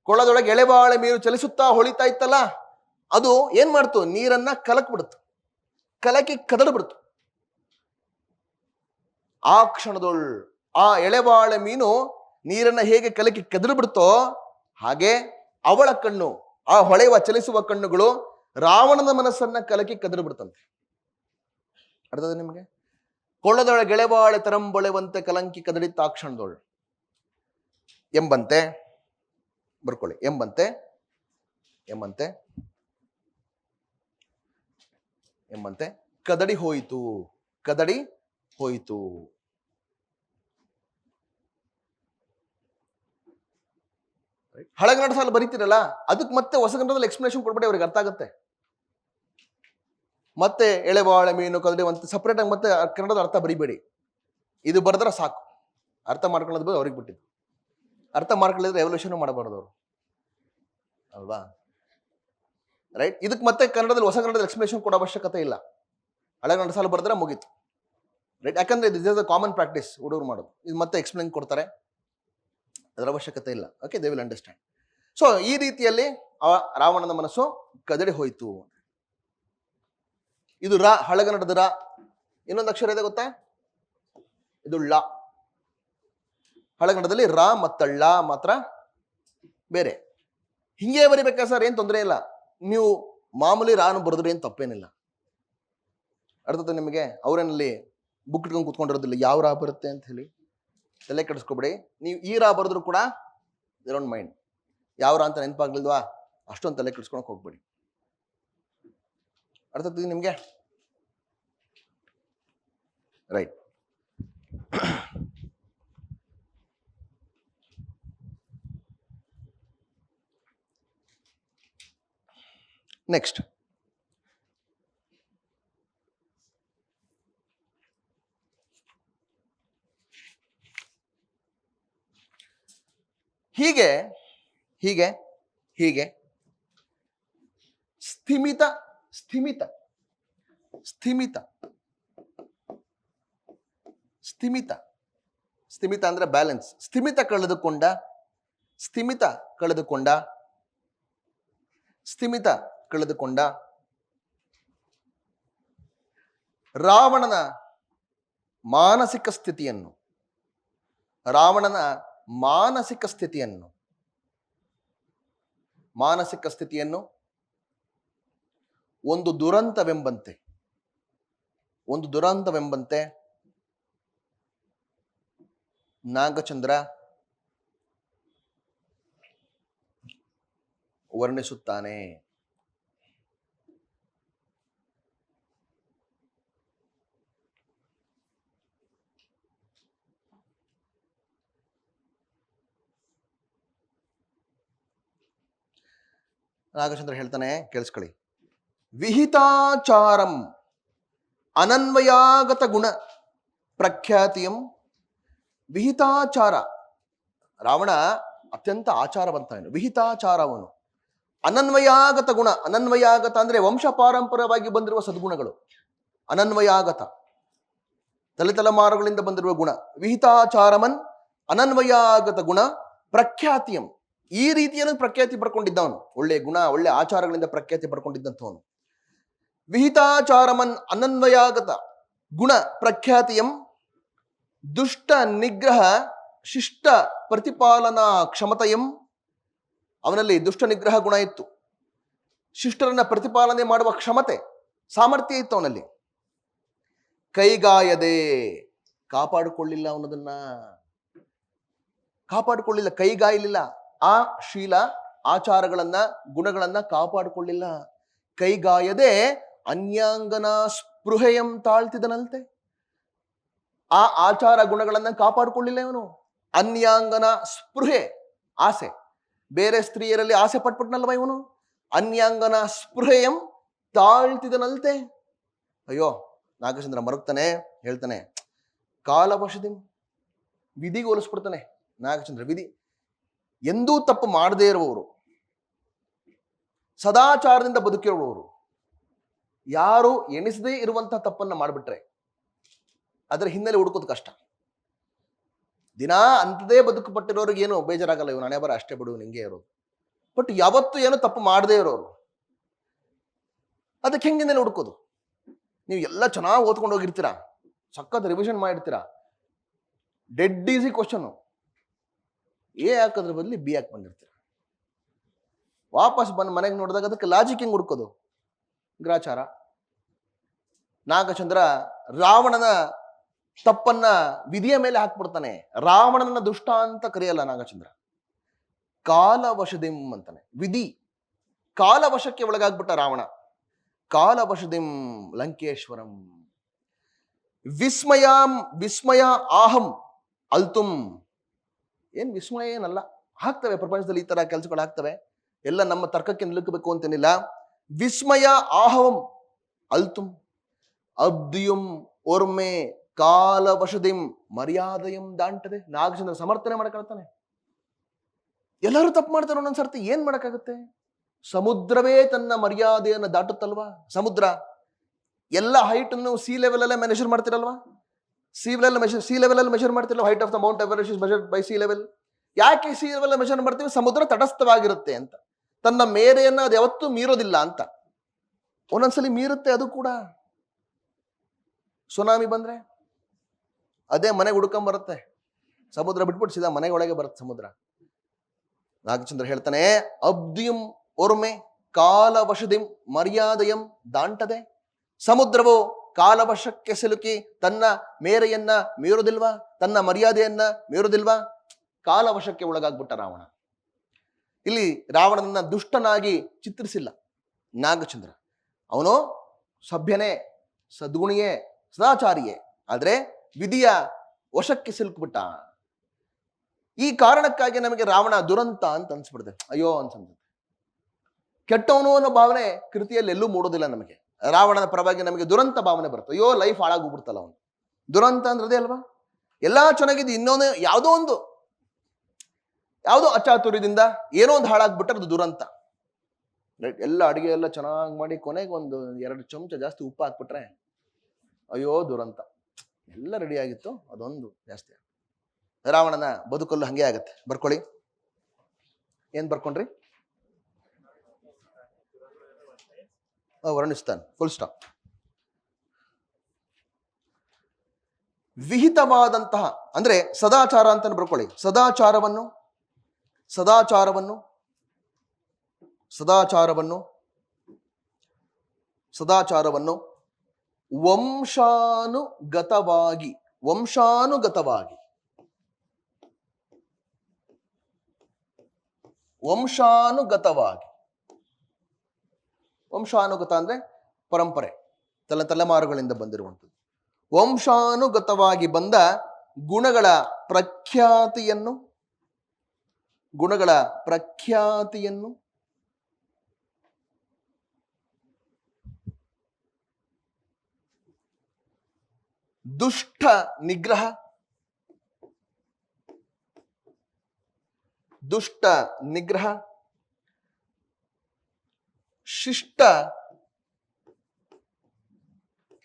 ಕೊಳದೊಳಗೆ ಎಳೆಬಾಳೆ ಮೀನು ಚಲಿಸುತ್ತಾ ಹೊಳಿತಾ ಇತ್ತಲ್ಲ, ಅದು ಏನ್ ಮಾಡ್ತು? ನೀರನ್ನ ಕಲಕಿ ಕದಡ್ಬಿಡ್ತು. ಆ ಕ್ಷಣದೊಳ್ ಆ ಎಳೆಬಾಳೆ ಮೀನು ನೀರನ್ನ ಹೇಗೆ ಕಲಕಿ ಕದಡ್ಬಿಡ್ತೋ ಹಾಗೆ ಅವಳ ಕಣ್ಣು, ಆ ಹೊಳೆಯುವ ಚಲಿಸುವ ಕಣ್ಣುಗಳು ರಾವಣನ ಮನಸ್ಸನ್ನ ಕಲಕಿ ಕದಡ್ಬಿಡ್ತಂತೆ. ಅರ್ಥದ ನಿಮಗೆ? ಕೊಳ್ಳದೊಳಗೆ ಎಳೆಬಾಳೆ ತರಂಬೊಳೆವಂತೆ ಕಲಂಕಿ ಕದಡಿತ ಆ ಕ್ಷಣದೊಳು ಎಂಬಂತೆ, ಬರ್ಕೊಳ್ಳಿ, ಎಂಬಂತೆ ಕದಡಿ ಹೋಯಿತು. ಹಳಗನ್ನಡ ಸಾಲ ಬರೀತಿರಲ್ಲ, ಅದಕ್ಕೆ ಮತ್ತೆ ಹೊಸಗನ್ನಡದಲ್ಲಿ ಎಕ್ಸ್ಪ್ಲನೇಷನ್ ಕೊಡ್ಬೇಡಿ, ಅವ್ರಿಗೆ ಅರ್ಥ ಆಗುತ್ತೆ. ಮತ್ತೆ ಎಳೆಬಾಳೆ ಮೀನು ಕದಡಿ ಅಂತ ಸಪ್ರೇಟ್ ಆಗಿ ಮತ್ತೆ ಕನ್ನಡದ ಅರ್ಥ ಬರಿಬೇಡಿ. ಇದು ಬರೆದ್ರೆ ಸಾಕು, ಅರ್ಥ ಮಾಡ್ಕೊಳ್ಳೋದು ಅವ್ರಿಗೆ ಬಿಟ್ಟಿದ್ದು. ಅರ್ಥ ಮಾಡ್ಕೊಳ್ಳಿದ್ರೆ ಎವಲ್ಯೂಷನ್ ಮಾಡಬಾರ್ದು ಅವರು, ಅಲ್ವಾ? ರೈಟ್? ಇದಕ್ಕೆ ಮತ್ತೆ ಕನ್ನಡದಲ್ಲಿ ಹೊಸ ಕನ್ನಡದಲ್ಲಿ ಎಕ್ಸ್ಪ್ಲನೇಷನ್ ಕೊಡೋ ಅವಶ್ಯಕತೆ ಇಲ್ಲ. ಹಳೆಗನ್ನಡ ಸಾಲ ಬರೆದ್ರೆ ಮುಗೀತು, ರೈಟ್? ಯಾಕಂದ್ರೆ this is a common practice ಹುಡುಗರು ಮಾಡೋದು. ಇದು ಮತ್ತೆ ಎಕ್ಸ್ಪ್ಲೇನ್ ಕೊಡ್ತಾರೆ, ಅದರ ಅವಶ್ಯಕತೆ ಇಲ್ಲ. Okay, they will understand. So ಈ ರೀತಿಯಲ್ಲಿ ರಾವಣನ ಮನಸ್ಸು ಕದಡಿ ಹೋಯ್ತು. ಇದು ರ, ಹಳಗನ್ನಡದ ರ. ಇನ್ನೊಂದು ಅಕ್ಷರ ಇದೆ ಗೊತ್ತಾ? ಇದು ಳ. ಹಳಗನ್ನಡದಲ್ಲಿ ರ ಮತ್ತು ಳ ಮಾತ್ರ ಬೇರೆ. ಹಿಂಗೆ ಬರಿಬೇಕಾ ಸರ್? ಏನ್ ತೊಂದರೆ ಇಲ್ಲ, ನೀವು ಮಾಮೂಲಿ ರಾನು ಬರೆದ್ರೆ ಏನ್ ತಪ್ಪೇನಿಲ್ಲ. ಅರ್ಥದ ನಿಮಗೆ? ಅವರೇನಲ್ಲಿ ಬುಕ್ ಇಟ್ಕೊಂಡು ಕುತ್ಕೊಂಡಿರೋದಿಲ್ಲ ಯಾವ ರಾ ಬರುತ್ತೆ ಅಂತ ಹೇಳಿ, ತಲೆ ಕೆಡಿಸ್ಕೊಬೇಡಿ. ನೀವು ಈ ರಾ ಬರೆದ್ರು ಕೂಡ ಇರೋನ್ ಮೈಂಡ್, ಯಾವ ರಾ ಅಂತ ನೆನಪಾಗ್ಲಿಲ್ವಾ ಅಷ್ಟೊಂದು ತಲೆ ಕೆಡಿಸ್ಕೊಳಕ್ ಹೋಗ್ಬೇಡಿ. ಅರ್ಥ ಆಗ್ತದೆ ನಿಮ್ಗೆ? ರೈಟ್. ನೆಕ್ಸ್ಟ್, ಹೀಗೆ ಸ್ಥಿಮಿತ ಅಂದ್ರೆ ಬ್ಯಾಲೆನ್ಸ್. ಸ್ಥಿಮಿತ ಕಳೆದುಕೊಂಡ ರಾವಣನ ಮಾನಸಿಕ ಸ್ಥಿತಿಯನ್ನು ಒಂದು ದುರಂತವೆಂಬಂತೆ ನಾಗಚಂದ್ರ ವರ್ಣಿಸುತ್ತಾನೆ. ನಾಗಚಂದ್ರ ಹೇಳ್ತಾನೆ, ಕೇಳಿಸ್ಕೊಳ್ಳಿ. ವಿಹಿತಾಚಾರಂ ಅನನ್ವಯಾಗತ ಗುಣ ಪ್ರಖ್ಯಾತಿಯಂ. ವಿಹಿತಾಚಾರ, ರಾವಣ ಅತ್ಯಂತ ಆಚಾರವಂತ. ವಿಹಿತಾಚಾರವನು ಅನನ್ವಯಾಗತ ಗುಣ. ಅನನ್ವಯಾಗತ ಅಂದ್ರೆ ವಂಶ ಪಾರಂಪರ್ಯವಾಗಿ ಬಂದಿರುವ ಸದ್ಗುಣಗಳು. ಅನನ್ವಯಾಗತ, ತಲೆತಲೆಮಾರುಗಳಿಂದ ಬಂದಿರುವ ಗುಣ. ವಿಹಿತಾಚಾರಮನ್ ಅನನ್ವಯಾಗತ ಗುಣ ಪ್ರಖ್ಯಾತಿಯಂ. ಈ ರೀತಿಯನ್ನು ಪ್ರಖ್ಯಾತಿ ಪಡ್ಕೊಂಡಿದ್ದವನು, ಒಳ್ಳೆ ಗುಣ ಒಳ್ಳೆ ಆಚಾರಗಳಿಂದ ಪ್ರಖ್ಯಾತಿ ಪಡ್ಕೊಂಡಿದ್ದಂಥವನು. ವಿಹಿತಾಚಾರಮನ್ ಅನನ್ವಯಾಗತ ಗುಣ ಪ್ರಖ್ಯಾತಿಯಂ ದುಷ್ಟ ನಿಗ್ರಹ ಶಿಷ್ಟ ಪ್ರತಿಪಾಲನಾ ಕ್ಷಮತೆಯಂ. ಅವನಲ್ಲಿ ದುಷ್ಟ ನಿಗ್ರಹ ಗುಣ ಇತ್ತು, ಶಿಷ್ಟರನ್ನ ಪ್ರತಿಪಾಲನೆ ಮಾಡುವ ಕ್ಷಮತೆ ಸಾಮರ್ಥ್ಯ ಇತ್ತು ಅವನಲ್ಲಿ. ಕೈಗಾಯದೆ, ಕಾಪಾಡಿಕೊಳ್ಳಿಲ್ಲ, ಅವನದನ್ನ ಕಾಪಾಡಿಕೊಳ್ಳಿಲ್ಲ, ಕೈಗಾಯಲಿಲ್ಲ. ಆ ಶೀಲ ಆಚಾರಗಳನ್ನ ಗುಣಗಳನ್ನ ಕಾಪಾಡಿಕೊಳ್ಳಿಲ್ಲ. ಕೈಗಾಯದೆ ಅನ್ಯಾಂಗನ ಸ್ಪೃಹೆಯಂ ತಾಳ್ತಿದನಂತೆ. ಆ ಆಚಾರ ಗುಣಗಳನ್ನ ಕಾಪಾಡಿಕೊಳ್ಳಿಲ್ಲ ಇವನು. ಅನ್ಯಾಂಗನ ಸ್ಪೃಹೆ, ಆಸೆ, ಬೇರೆ ಸ್ತ್ರೀಯರಲ್ಲಿ ಆಸೆ ಪಟ್ಬಿಟ್ನಲ್ವ ಇವನು. ಅನ್ಯಾಂಗನ ಸ್ಪೃಹೆಯಂ ತಾಳ್ತಿದನಂತೆ. ಅಯ್ಯೋ, ನಾಗಚಂದ್ರ ಮರುಗ್ತಾನೆ, ಹೇಳ್ತಾನೆ ಕಾಲವಶದಿ, ವಿಧಿಗೆ ಹೋಲಿಸ್ಬಿಡ್ತಾನೆ ನಾಗಚಂದ್ರ. ವಿಧಿ ಎಂದೂ ತಪ್ಪು ಮಾಡದೇ ಇರುವವರು, ಸದಾಚಾರದಿಂದ ಬದುಕಿರುವವರು, ಯಾರು ಎಣಿಸದೇ ಇರುವಂತಹ ತಪ್ಪನ್ನ ಮಾಡಿಬಿಟ್ರೆ ಅದರ ಹಿನ್ನೆಲೆ ಹುಡುಕೋದು ಕಷ್ಟ. ದಿನಾ ಅಂಥದೇ ಬದುಕು ಪಟ್ಟಿರೋರಿಗೆ ಏನು ಬೇಜಾರಾಗಲ್ಲ, ಇವ್ ನಾನೇ ಬರ ಅಷ್ಟೇ ಬಿಡು ನಿಂಗೆ ಇರೋದು. ಬಟ್ ಯಾವತ್ತು ಏನು ತಪ್ಪು ಮಾಡದೇ ಇರೋರು, ಅದಕ್ಕೆ ಹೆಂಗೆ ಹಿನ್ನೆಲೆ ಹುಡುಕೋದು? ನೀವು ಎಲ್ಲ ಚೆನ್ನಾಗಿ ಓದ್ಕೊಂಡು ಹೋಗಿರ್ತೀರಾ, ಸಖತ್ ರಿವಿಷನ್ ಮಾಡಿರ್ತೀರಾ, ಡೆಡ್ ಈಸಿ ಕ್ವಶನ್, ಎ ಹಾಕೋದ್ರ ಬದಲಿ ಬಿ ಹಾಕಿ ಬಂದಿರ್ತೀರ. ವಾಪಸ್ ಬಂದು ಮನೆಗೆ ನೋಡಿದಾಗ ಅದಕ್ಕೆ ಲಾಜಿಕ್ ಹೆಂಗ್ ಹುಡ್ಕೋದು? ಗ್ರಾಚಾರ. ನಾಗಚಂದ್ರ ರಾವಣನ ತಪ್ಪನ್ನ ವಿಧಿಯ ಮೇಲೆ ಹಾಕ್ಬಿಡ್ತಾನೆ. ರಾವಣನ ದುಷ್ಟ ಅಂತ ಕರೆಯಲ್ಲ ನಾಗಚಂದ್ರ, ಕಾಲವಶದಿಂ ಅಂತಾನೆ. ವಿಧಿ ಕಾಲವಶಕ್ಕೆ ಒಳಗಾಗ್ಬಿಟ್ಟ ರಾವಣ. ಕಾಲವಶದಿಂ ಲಂಕೇಶ್ವರಂ. ವಿಸ್ಮಯ ಆಹಂ ಅಲ್ತುಂ. ಏನ್ ವಿಸ್ಮಯ ಏನಲ್ಲ, ಆಗ್ತವೆ ಪ್ರಪಂಚದಲ್ಲಿ ಈ ತರ ಕೆಲಸಗಳು ಆಗ್ತವೆ. ಎಲ್ಲ ನಮ್ಮ ತರ್ಕಕ್ಕೆ ನಿಲುಕಬೇಕು ಅಂತೇನಿಲ್ಲ. ವಿಸ್ಮಯ ಆಹವಂ ಅಲ್ತುಂ ಅಬ್ದಿಯುಂ ಓರ್ಮೆ ಕಾಲವಶದಿಂ ಮರ್ಯಾದೆಯಂ ದಾಂಟದೆ. ನಾಗಚಂದ್ರ ಸಮರ್ಥನೆ ಮಾಡ್ಕೊಳ್ತಾನೆ. ಎಲ್ಲರೂ ತಪ್ಪು ಮಾಡ್ತಾರೆ ಒಂದೊಂದ್ಸರ್ತಿ, ಏನ್ ಮಾಡಕ್ಕಾಗುತ್ತೆ? ಸಮುದ್ರವೇ ತನ್ನ ಮರ್ಯಾದೆಯನ್ನು ದಾಟುತ್ತಲ್ವಾ? ಸಮುದ್ರ ಎಲ್ಲ ಹೈಟ್ ಅನ್ನು ಸಿ ಲೆವೆಲ್ ಅಲ್ಲೇ ಮೆಷರ್ ಮಾಡ್ತಿರಲ್ವಾ? ಸಿ ಲೆವೆಲ್ ಅಲ್ಲಿ ಮೆಷರ್ ಮಾಡ್ತಿರಲ್ವ? Height of the Mount Everest is measured by sea level. ಯಾಕೆ ಸಿ ಲೆವೆಲ್ ಮೆಷರ್ ಮಾಡ್ತೀವಿ? ಸಮುದ್ರ ತಟಸ್ಥವಾಗಿರುತ್ತೆ ಅಂತ, ತನ್ನ ಮೇರೆಯನ್ನ ಅದು ಯಾವತ್ತೂ ಮೀರೋದಿಲ್ಲ ಅಂತ. ಒಂದೊಂದ್ಸಲಿ ಮೀರುತ್ತೆ ಅದು ಕೂಡ. ಸುನಾಮಿ ಬಂದ್ರೆ ಅದೇ ಮನೆಗೆ ಹುಡ್ಕೊಂಡ್ ಬರುತ್ತೆ, ಸಮುದ್ರ ಬಿಟ್ಬಿಟ್ಟು ಸೀದಾ ಮನೆಗೆ ಒಳಗೆ ಬರುತ್ತೆ ಸಮುದ್ರ. ನಾಗಚಂದ್ರ ಹೇಳ್ತಾನೆ, ಅಬ್ದಿಯಂ ಓರ್ಮೆ ಕಾಲವಶದಿಂ ಮರ್ಯಾದೆಯಂ ದಾಂಟದೆ. ಸಮುದ್ರವು ಕಾಲವಶಕ್ಕೆ ಸಿಲುಕಿ ತನ್ನ ಮೇರೆಯನ್ನ ಮೀರೋದಿಲ್ವಾ? ತನ್ನ ಮರ್ಯಾದೆಯನ್ನ ಮೀರೋದಿಲ್ವಾ? ಕಾಲವಶಕ್ಕೆ ಒಳಗಾಗ್ಬಿಟ್ಟ ರಾವಣ. ಇಲ್ಲಿ ರಾವಣನನ್ನ ದುಷ್ಟನಾಗಿ ಚಿತ್ರಿಸಿಲ್ಲ ನಾಗಚಂದ್ರ. ಅವನು ಸಭ್ಯನೇ, ಸದ್ಗುಣಿಯೇ, ಸದಾಚಾರಿಯೇ. ಆದ್ರೆ ವಿಧಿಯ ವಶಕ್ಕೆ ಸಿಲುಕ್ಬಿಟ್ಟ. ಈ ಕಾರಣಕ್ಕಾಗಿ ನಮಗೆ ರಾವಣ ದುರಂತ ಅಂತ ಅನ್ಸ್ಬಿಡ್ದೆ, ಅಯ್ಯೋ ಅನ್ಸುತ್ತೆ. ಕೆಟ್ಟವನು ಅನ್ನೋ ಭಾವನೆ ಕೃತಿಯಲ್ಲಿ ಎಲ್ಲೂ ಮೂಡೋದಿಲ್ಲ ನಮಗೆ. ರಾವಣನ ಪರವಾಗಿ ನಮಗೆ ದುರಂತ ಭಾವನೆ ಬರುತ್ತೆ. ಅಯ್ಯೋ ಲೈಫ್ ಹಾಳಾಗೋಗ್ಬಿಡ್ತಲ್ಲ ಅವನು. ದುರಂತ ಅಂದ್ರೆ ಅಲ್ವಾ? ಎಲ್ಲಾ ಚೆನ್ನಾಗಿದ್ದು ಇನ್ನೊಂದು ಯಾವುದೋ ಅಚಾತುರ್ಯದಿಂದ ಏನೋ ಒಂದು ಹಾಳಾಗ್ಬಿಟ್ರೆ ಅದು ದುರಂತ. ಎಲ್ಲ ಅಡಿಗೆ ಎಲ್ಲ ಚೆನ್ನಾಗಿ ಮಾಡಿ ಕೊನೆಗೆ ಒಂದು 2 ಚಮಚ ಜಾಸ್ತಿ ಉಪ್ಪು ಹಾಕ್ಬಿಟ್ರೆ ಅಯ್ಯೋ ದುರಂತ. ಎಲ್ಲ ರೆಡಿ ಆಗಿತ್ತು, ಅದೊಂದು ಜಾಸ್ತಿ. ರಾವಣನ ಬದುಕಲ್ಲೂ ಹಂಗೆ ಆಗತ್ತೆ. ಬರ್ಕೊಳ್ಳಿ, ಏನ್ ಬರ್ಕೊಂಡ್ರಿ? ವರ್ಣಿಸ್ತಾನೆ, ಫುಲ್ ಸ್ಟಾಪ್. ವಿಹಿತವಾದಂತಹ ಅಂದ್ರೆ ಸದಾಚಾರ ಅಂತ ಬರ್ಕೊಳ್ಳಿ. ಸದಾಚಾರವನ್ನು ವಂಶಾನುಗತವಾಗಿ ವಂಶಾನುಗತ ಅಂದ್ರೆ ಪರಂಪರೆ, ತಲೆಮಾರುಗಳಿಂದ ಬಂದಿರುವಂಥದ್ದು. ವಂಶಾನುಗತವಾಗಿ ಬಂದ ಗುಣಗಳ ಪ್ರಖ್ಯಾತಿಯನ್ನು ದುಷ್ಟ ನಿಗ್ರಹ, ದುಷ್ಟ ನಿಗ್ರಹ, ಶಿಷ್ಟ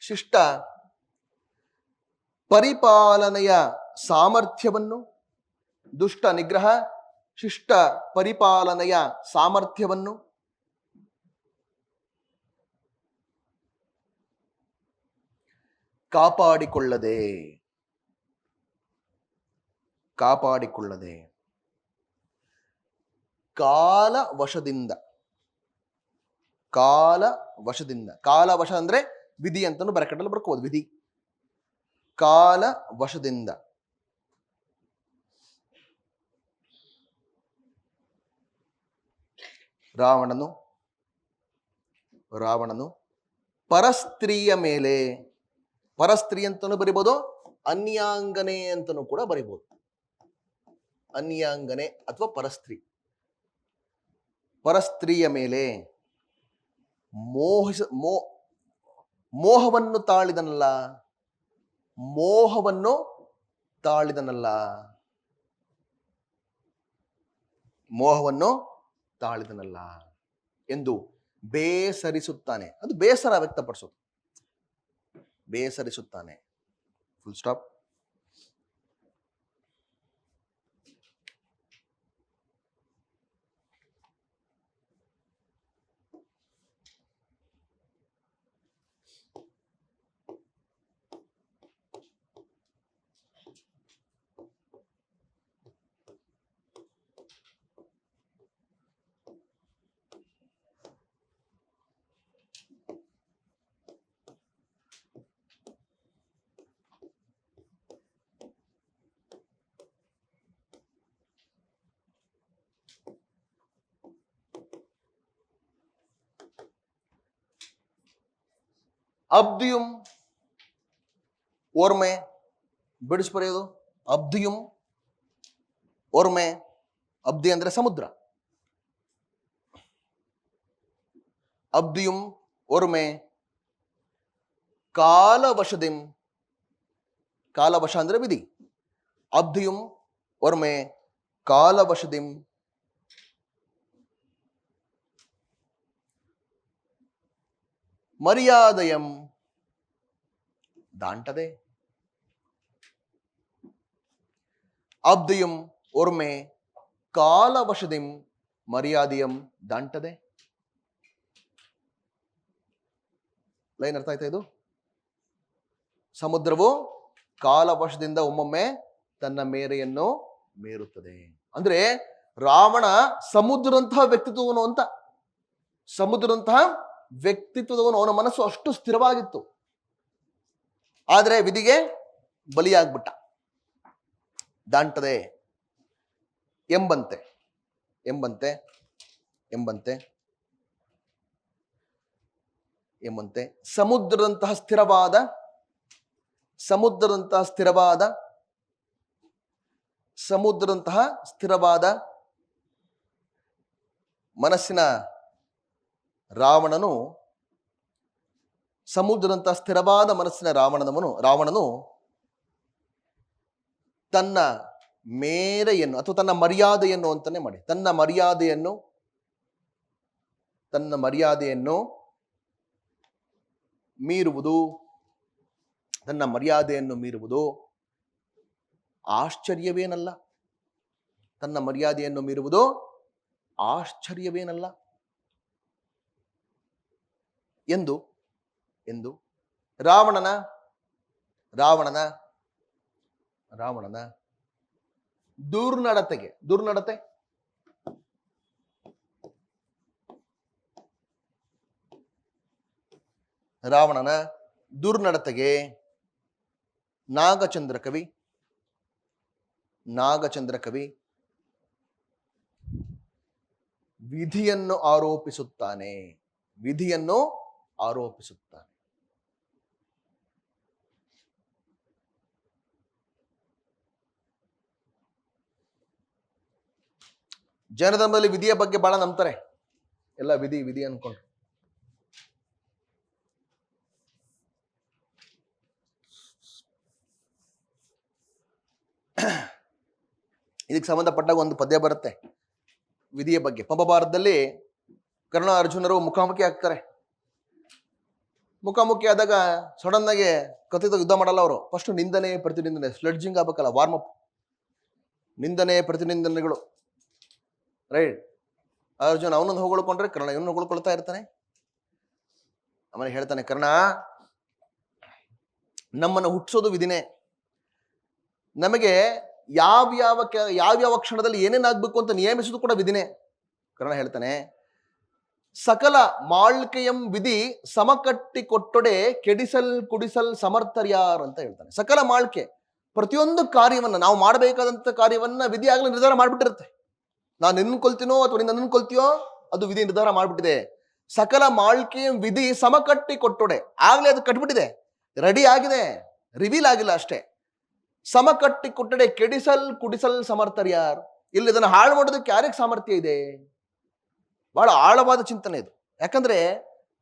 ಶಿಷ್ಟ ಪರಿಪಾಲನೆಯ ಸಾಮರ್ಥ್ಯವನ್ನು, ದುಷ್ಟ ನಿಗ್ರಹ ಶಿಷ್ಟ ಪರಿಪಾಲನೆಯ ಸಾಮರ್ಥ್ಯವನ್ನು, ಕಾಪಾಡಿಕೊಳ್ಳದೆ ಕಾಪಾಡಿಕೊಳ್ಳದೆ ಕಾಲವಶದಿಂದ, ಕಾಲವಶದಿಂದ, ಕಾಲವಶ ಅಂದ್ರೆ ವಿಧಿ ಅಂತಲೂ ಬ್ರಾಕೆಟಲ್ಲಿ ಬರ್ಕೋಬಹುದು, ವಿಧಿ, ಕಾಲವಶದಿಂದ ರಾವಣನು ಪರಸ್ತ್ರೀಯ ಮೇಲೆ, ಪರಸ್ತ್ರೀ ಅಂತಲೂ ಬರಿಬೋದು, ಅನ್ಯಾಂಗನೆ ಅಂತಲೂ ಕೂಡ ಬರಿಬೋದು, ಅನ್ಯಾಂಗನೆ ಅಥವಾ ಪರಸ್ತ್ರೀಯ ಮೇಲೆ ಮೋಹವನ್ನು ತಾಳಿದನಲ್ಲ, ಮೋಹವನ್ನು ತಾಳಿದನಲ್ಲ, ಮೋಹವನ್ನು ತಾಳಿದನಲ್ಲ ಎಂದು ಬೇಸರಿಸುತ್ತಾನೆ. ಅದು ಬೇಸರ ವ್ಯಕ್ತಪಡಿಸೋದು, ಬೇಸರಿಸುತ್ತಾನೆ, ಫುಲ್ ಸ್ಟಾಪ್. ಅಬ್ದಿಯುಂ ಓರ್ಮೆ, ಬಿಡಿಸಿ ಬರೆಯೋದು, ಅಬ್ದಿಯುಂ ಓರ್ಮೆ, ಅಬ್ದಿ ಅಂದ್ರೆ ಸಮುದ್ರ, ಅಬ್ದಿಯುಂ ಓರ್ಮೆ ಕಾಲವಶದಿಂ, ಕಾಲವಶ ಅಂದ್ರೆ ವಿಧಿ, ಅಬ್ದಿಯುಂ ಓರ್ಮೆ ಕಾಲವಶದಿಂ ಮರ್ಯಾದಯಂ ದಾಂಟದೆ, ಅಬ್ದಿಯಂ ಓರ್ಮೆ ಕಾಲವಶದಿಂ ಮರ್ಯಾದೆಯಂ ದಾಂಟದೆ. ಲೈನ್ ಅರ್ಥ ಆಯ್ತಾ? ಇದು ಸಮುದ್ರವು ಕಾಲವಶದಿಂದ ಒಮ್ಮೊಮ್ಮೆ ತನ್ನ ಮೇರೆಯನ್ನು ಮೀರುತ್ತದೆ. ಅಂದ್ರೆ ರಾವಣ ಸಮುದ್ರದಂತಹ ವ್ಯಕ್ತಿತ್ವವನು ಅಂತ, ಸಮುದ್ರದಂತಹ ವ್ಯಕ್ತಿತ್ವದವನು, ಅವನ ಮನಸ್ಸು ಅಷ್ಟು ಸ್ಥಿರವಾಗಿತ್ತು, ಆದರೆ ವಿಧಿಗೆ ಬಲಿಯಾಗ್ಬಿಟ್ಟ. ದಾಂಟದೆ ಎಂಬಂತೆ ಎಂಬಂತೆ ಎಂಬಂತೆ ಎಂಬಂತೆ ಸಮುದ್ರದಂತಹ ಸ್ಥಿರವಾದ ಮನಸ್ಸಿನ ರಾವಣನು, ಸಮುದ್ರದಂತಹ ಸ್ಥಿರವಾದ ಮನಸ್ಸಿನ ರಾವಣನು ತನ್ನ ಮೇರೆಯನ್ನು ಅಥವಾ ತನ್ನ ಮರ್ಯಾದೆಯನ್ನು ಅಂತಾನೆ ಮಾಡಿ, ತನ್ನ ಮರ್ಯಾದೆಯನ್ನು ಮೀರುವುದು ಆಶ್ಚರ್ಯವೇನಲ್ಲ, ತನ್ನ ಮರ್ಯಾದೆಯನ್ನು ಮೀರುವುದು ಆಶ್ಚರ್ಯವೇನಲ್ಲ ಎಂದು ರಾವಣನ ದುರ್ನಡತೆಗೆ ನಾಗಚಂದ್ರ ಕವಿ ವಿಧಿಯನ್ನು ಆರೋಪಿಸುತ್ತಾನೆ. ಜನಧರ್ಮದಲ್ಲಿ ವಿಧಿಯ ಬಗ್ಗೆ ಬಹಳ ನಂಬ್ತಾರೆ, ಎಲ್ಲ ವಿಧಿ ಅನ್ಕೊಂಡ್ರು. ಇದಕ್ಕೆ ಸಂಬಂಧಪಟ್ಟಾಗ ಒಂದು ಪದ್ಯ ಬರುತ್ತೆ ವಿಧಿಯ ಬಗ್ಗೆ. ಪಂಪಭಾರತದಲ್ಲಿ ಕರ್ಣ ಅರ್ಜುನರು ಮುಖಾಮುಖಿ ಆಗ್ತಾರೆ. ಮುಖಾಮುಖಿ ಆದಾಗ ಸಡನ್ ಆಗಿ ಕಥಿತ ಯುದ್ಧ ಮಾಡಲ್ಲ ಅವರು. ಫಸ್ಟ್ ನಿಂದನೆ ಪ್ರತಿನಿಂದನೆ, ಸ್ಲೆಡ್ಜಿಂಗ್ ಆಗ್ಬೇಕಲ್ಲ, ವಾರ್ಮ್ ಅಪ್, ನಿಂದನೆ ಪ್ರತಿನಿಂದನೆಗಳು, ರೈಟ್. ಅರ್ಜುನ್ ಅವನನ್ನು ಹೊಗಳ್ಕೊಂಡ್ರೆ ಕರ್ಣ ಇವನು ಹೊಗಳ್ಕೊಳ್ತಾ ಇರ್ತಾನೆ. ಆಮೇಲೆ ಹೇಳ್ತಾನೆ, ಕರ್ಣ, ನಮ್ಮನ್ನು ಹುಟ್ಟಿಸೋದು ವಿಧಿನೇ, ನಮಗೆ ಯಾವ್ಯಾವ ಕ್ಷಣದಲ್ಲಿ ಏನೇನಾಗ್ಬೇಕು ಅಂತ ನಿಯಮಿಸೋದು ಕೂಡ ವಿಧಿನೇ. ಕರ್ಣ ಹೇಳ್ತಾನೆ, ಸಕಲ ಮಾಳ್ಕೆಯಂ ವಿಧಿ ಸಮಕಟ್ಟಿ ಕೊಟ್ಟೊಡೆ ಕೆಡಿಸಲ್ ಕುಡಿಸಲ್ ಸಮರ್ಥರ್ಯಾರ್ ಅಂತ ಹೇಳ್ತಾನೆ. ಸಕಲ ಮಾಳ್ಕೆ, ಪ್ರತಿಯೊಂದು ಕಾರ್ಯವನ್ನ ನಾವು ಮಾಡಬೇಕಾದಂತ ಕಾರ್ಯವನ್ನ ವಿಧಿ ಆಗಲಿ ನಿರ್ಧಾರ ಮಾಡ್ಬಿಟ್ಟಿರುತ್ತೆ. ನಾನು ನಿನ್ನ ಕೊಲ್ತೀನೋ ಅಥವಾ ನೀನು ನನ್ನನ್ನು ಕೊಲ್ತೀಯೋ ಅದು ವಿಧಿ ನಿರ್ಧಾರ ಮಾಡ್ಬಿಟ್ಟಿದೆ. ಸಕಲ ಮಾಳ್ಕೆಯಂ ವಿಧಿ ಸಮಕಟ್ಟಿ ಕೊಟ್ಟೊಡೆ, ಆಗ್ಲೇ ಅದು ಕಟ್ಬಿಟ್ಟಿದೆ, ರೆಡಿ ಆಗಿದೆ, ರಿವೀಲ್ ಆಗಿಲ್ಲ ಅಷ್ಟೇ. ಸಮಕಟ್ಟಿ ಕೊಟ್ಟಡೆ ಕೆಡಿಸಲ್ ಕುಡಿಸಲ್ ಸಮರ್ಥರ್ಯಾರ್, ಇಲ್ಲಿ ಇದನ್ನು ಹಾಳು ಮಾಡೋದಕ್ಕೆ ಯಾರಿಗೆ ಸಾಮರ್ಥ್ಯ ಇದೆ? ಬಹಳ ಆಳವಾದ ಚಿಂತನೆ ಇದು. ಯಾಕಂದ್ರೆ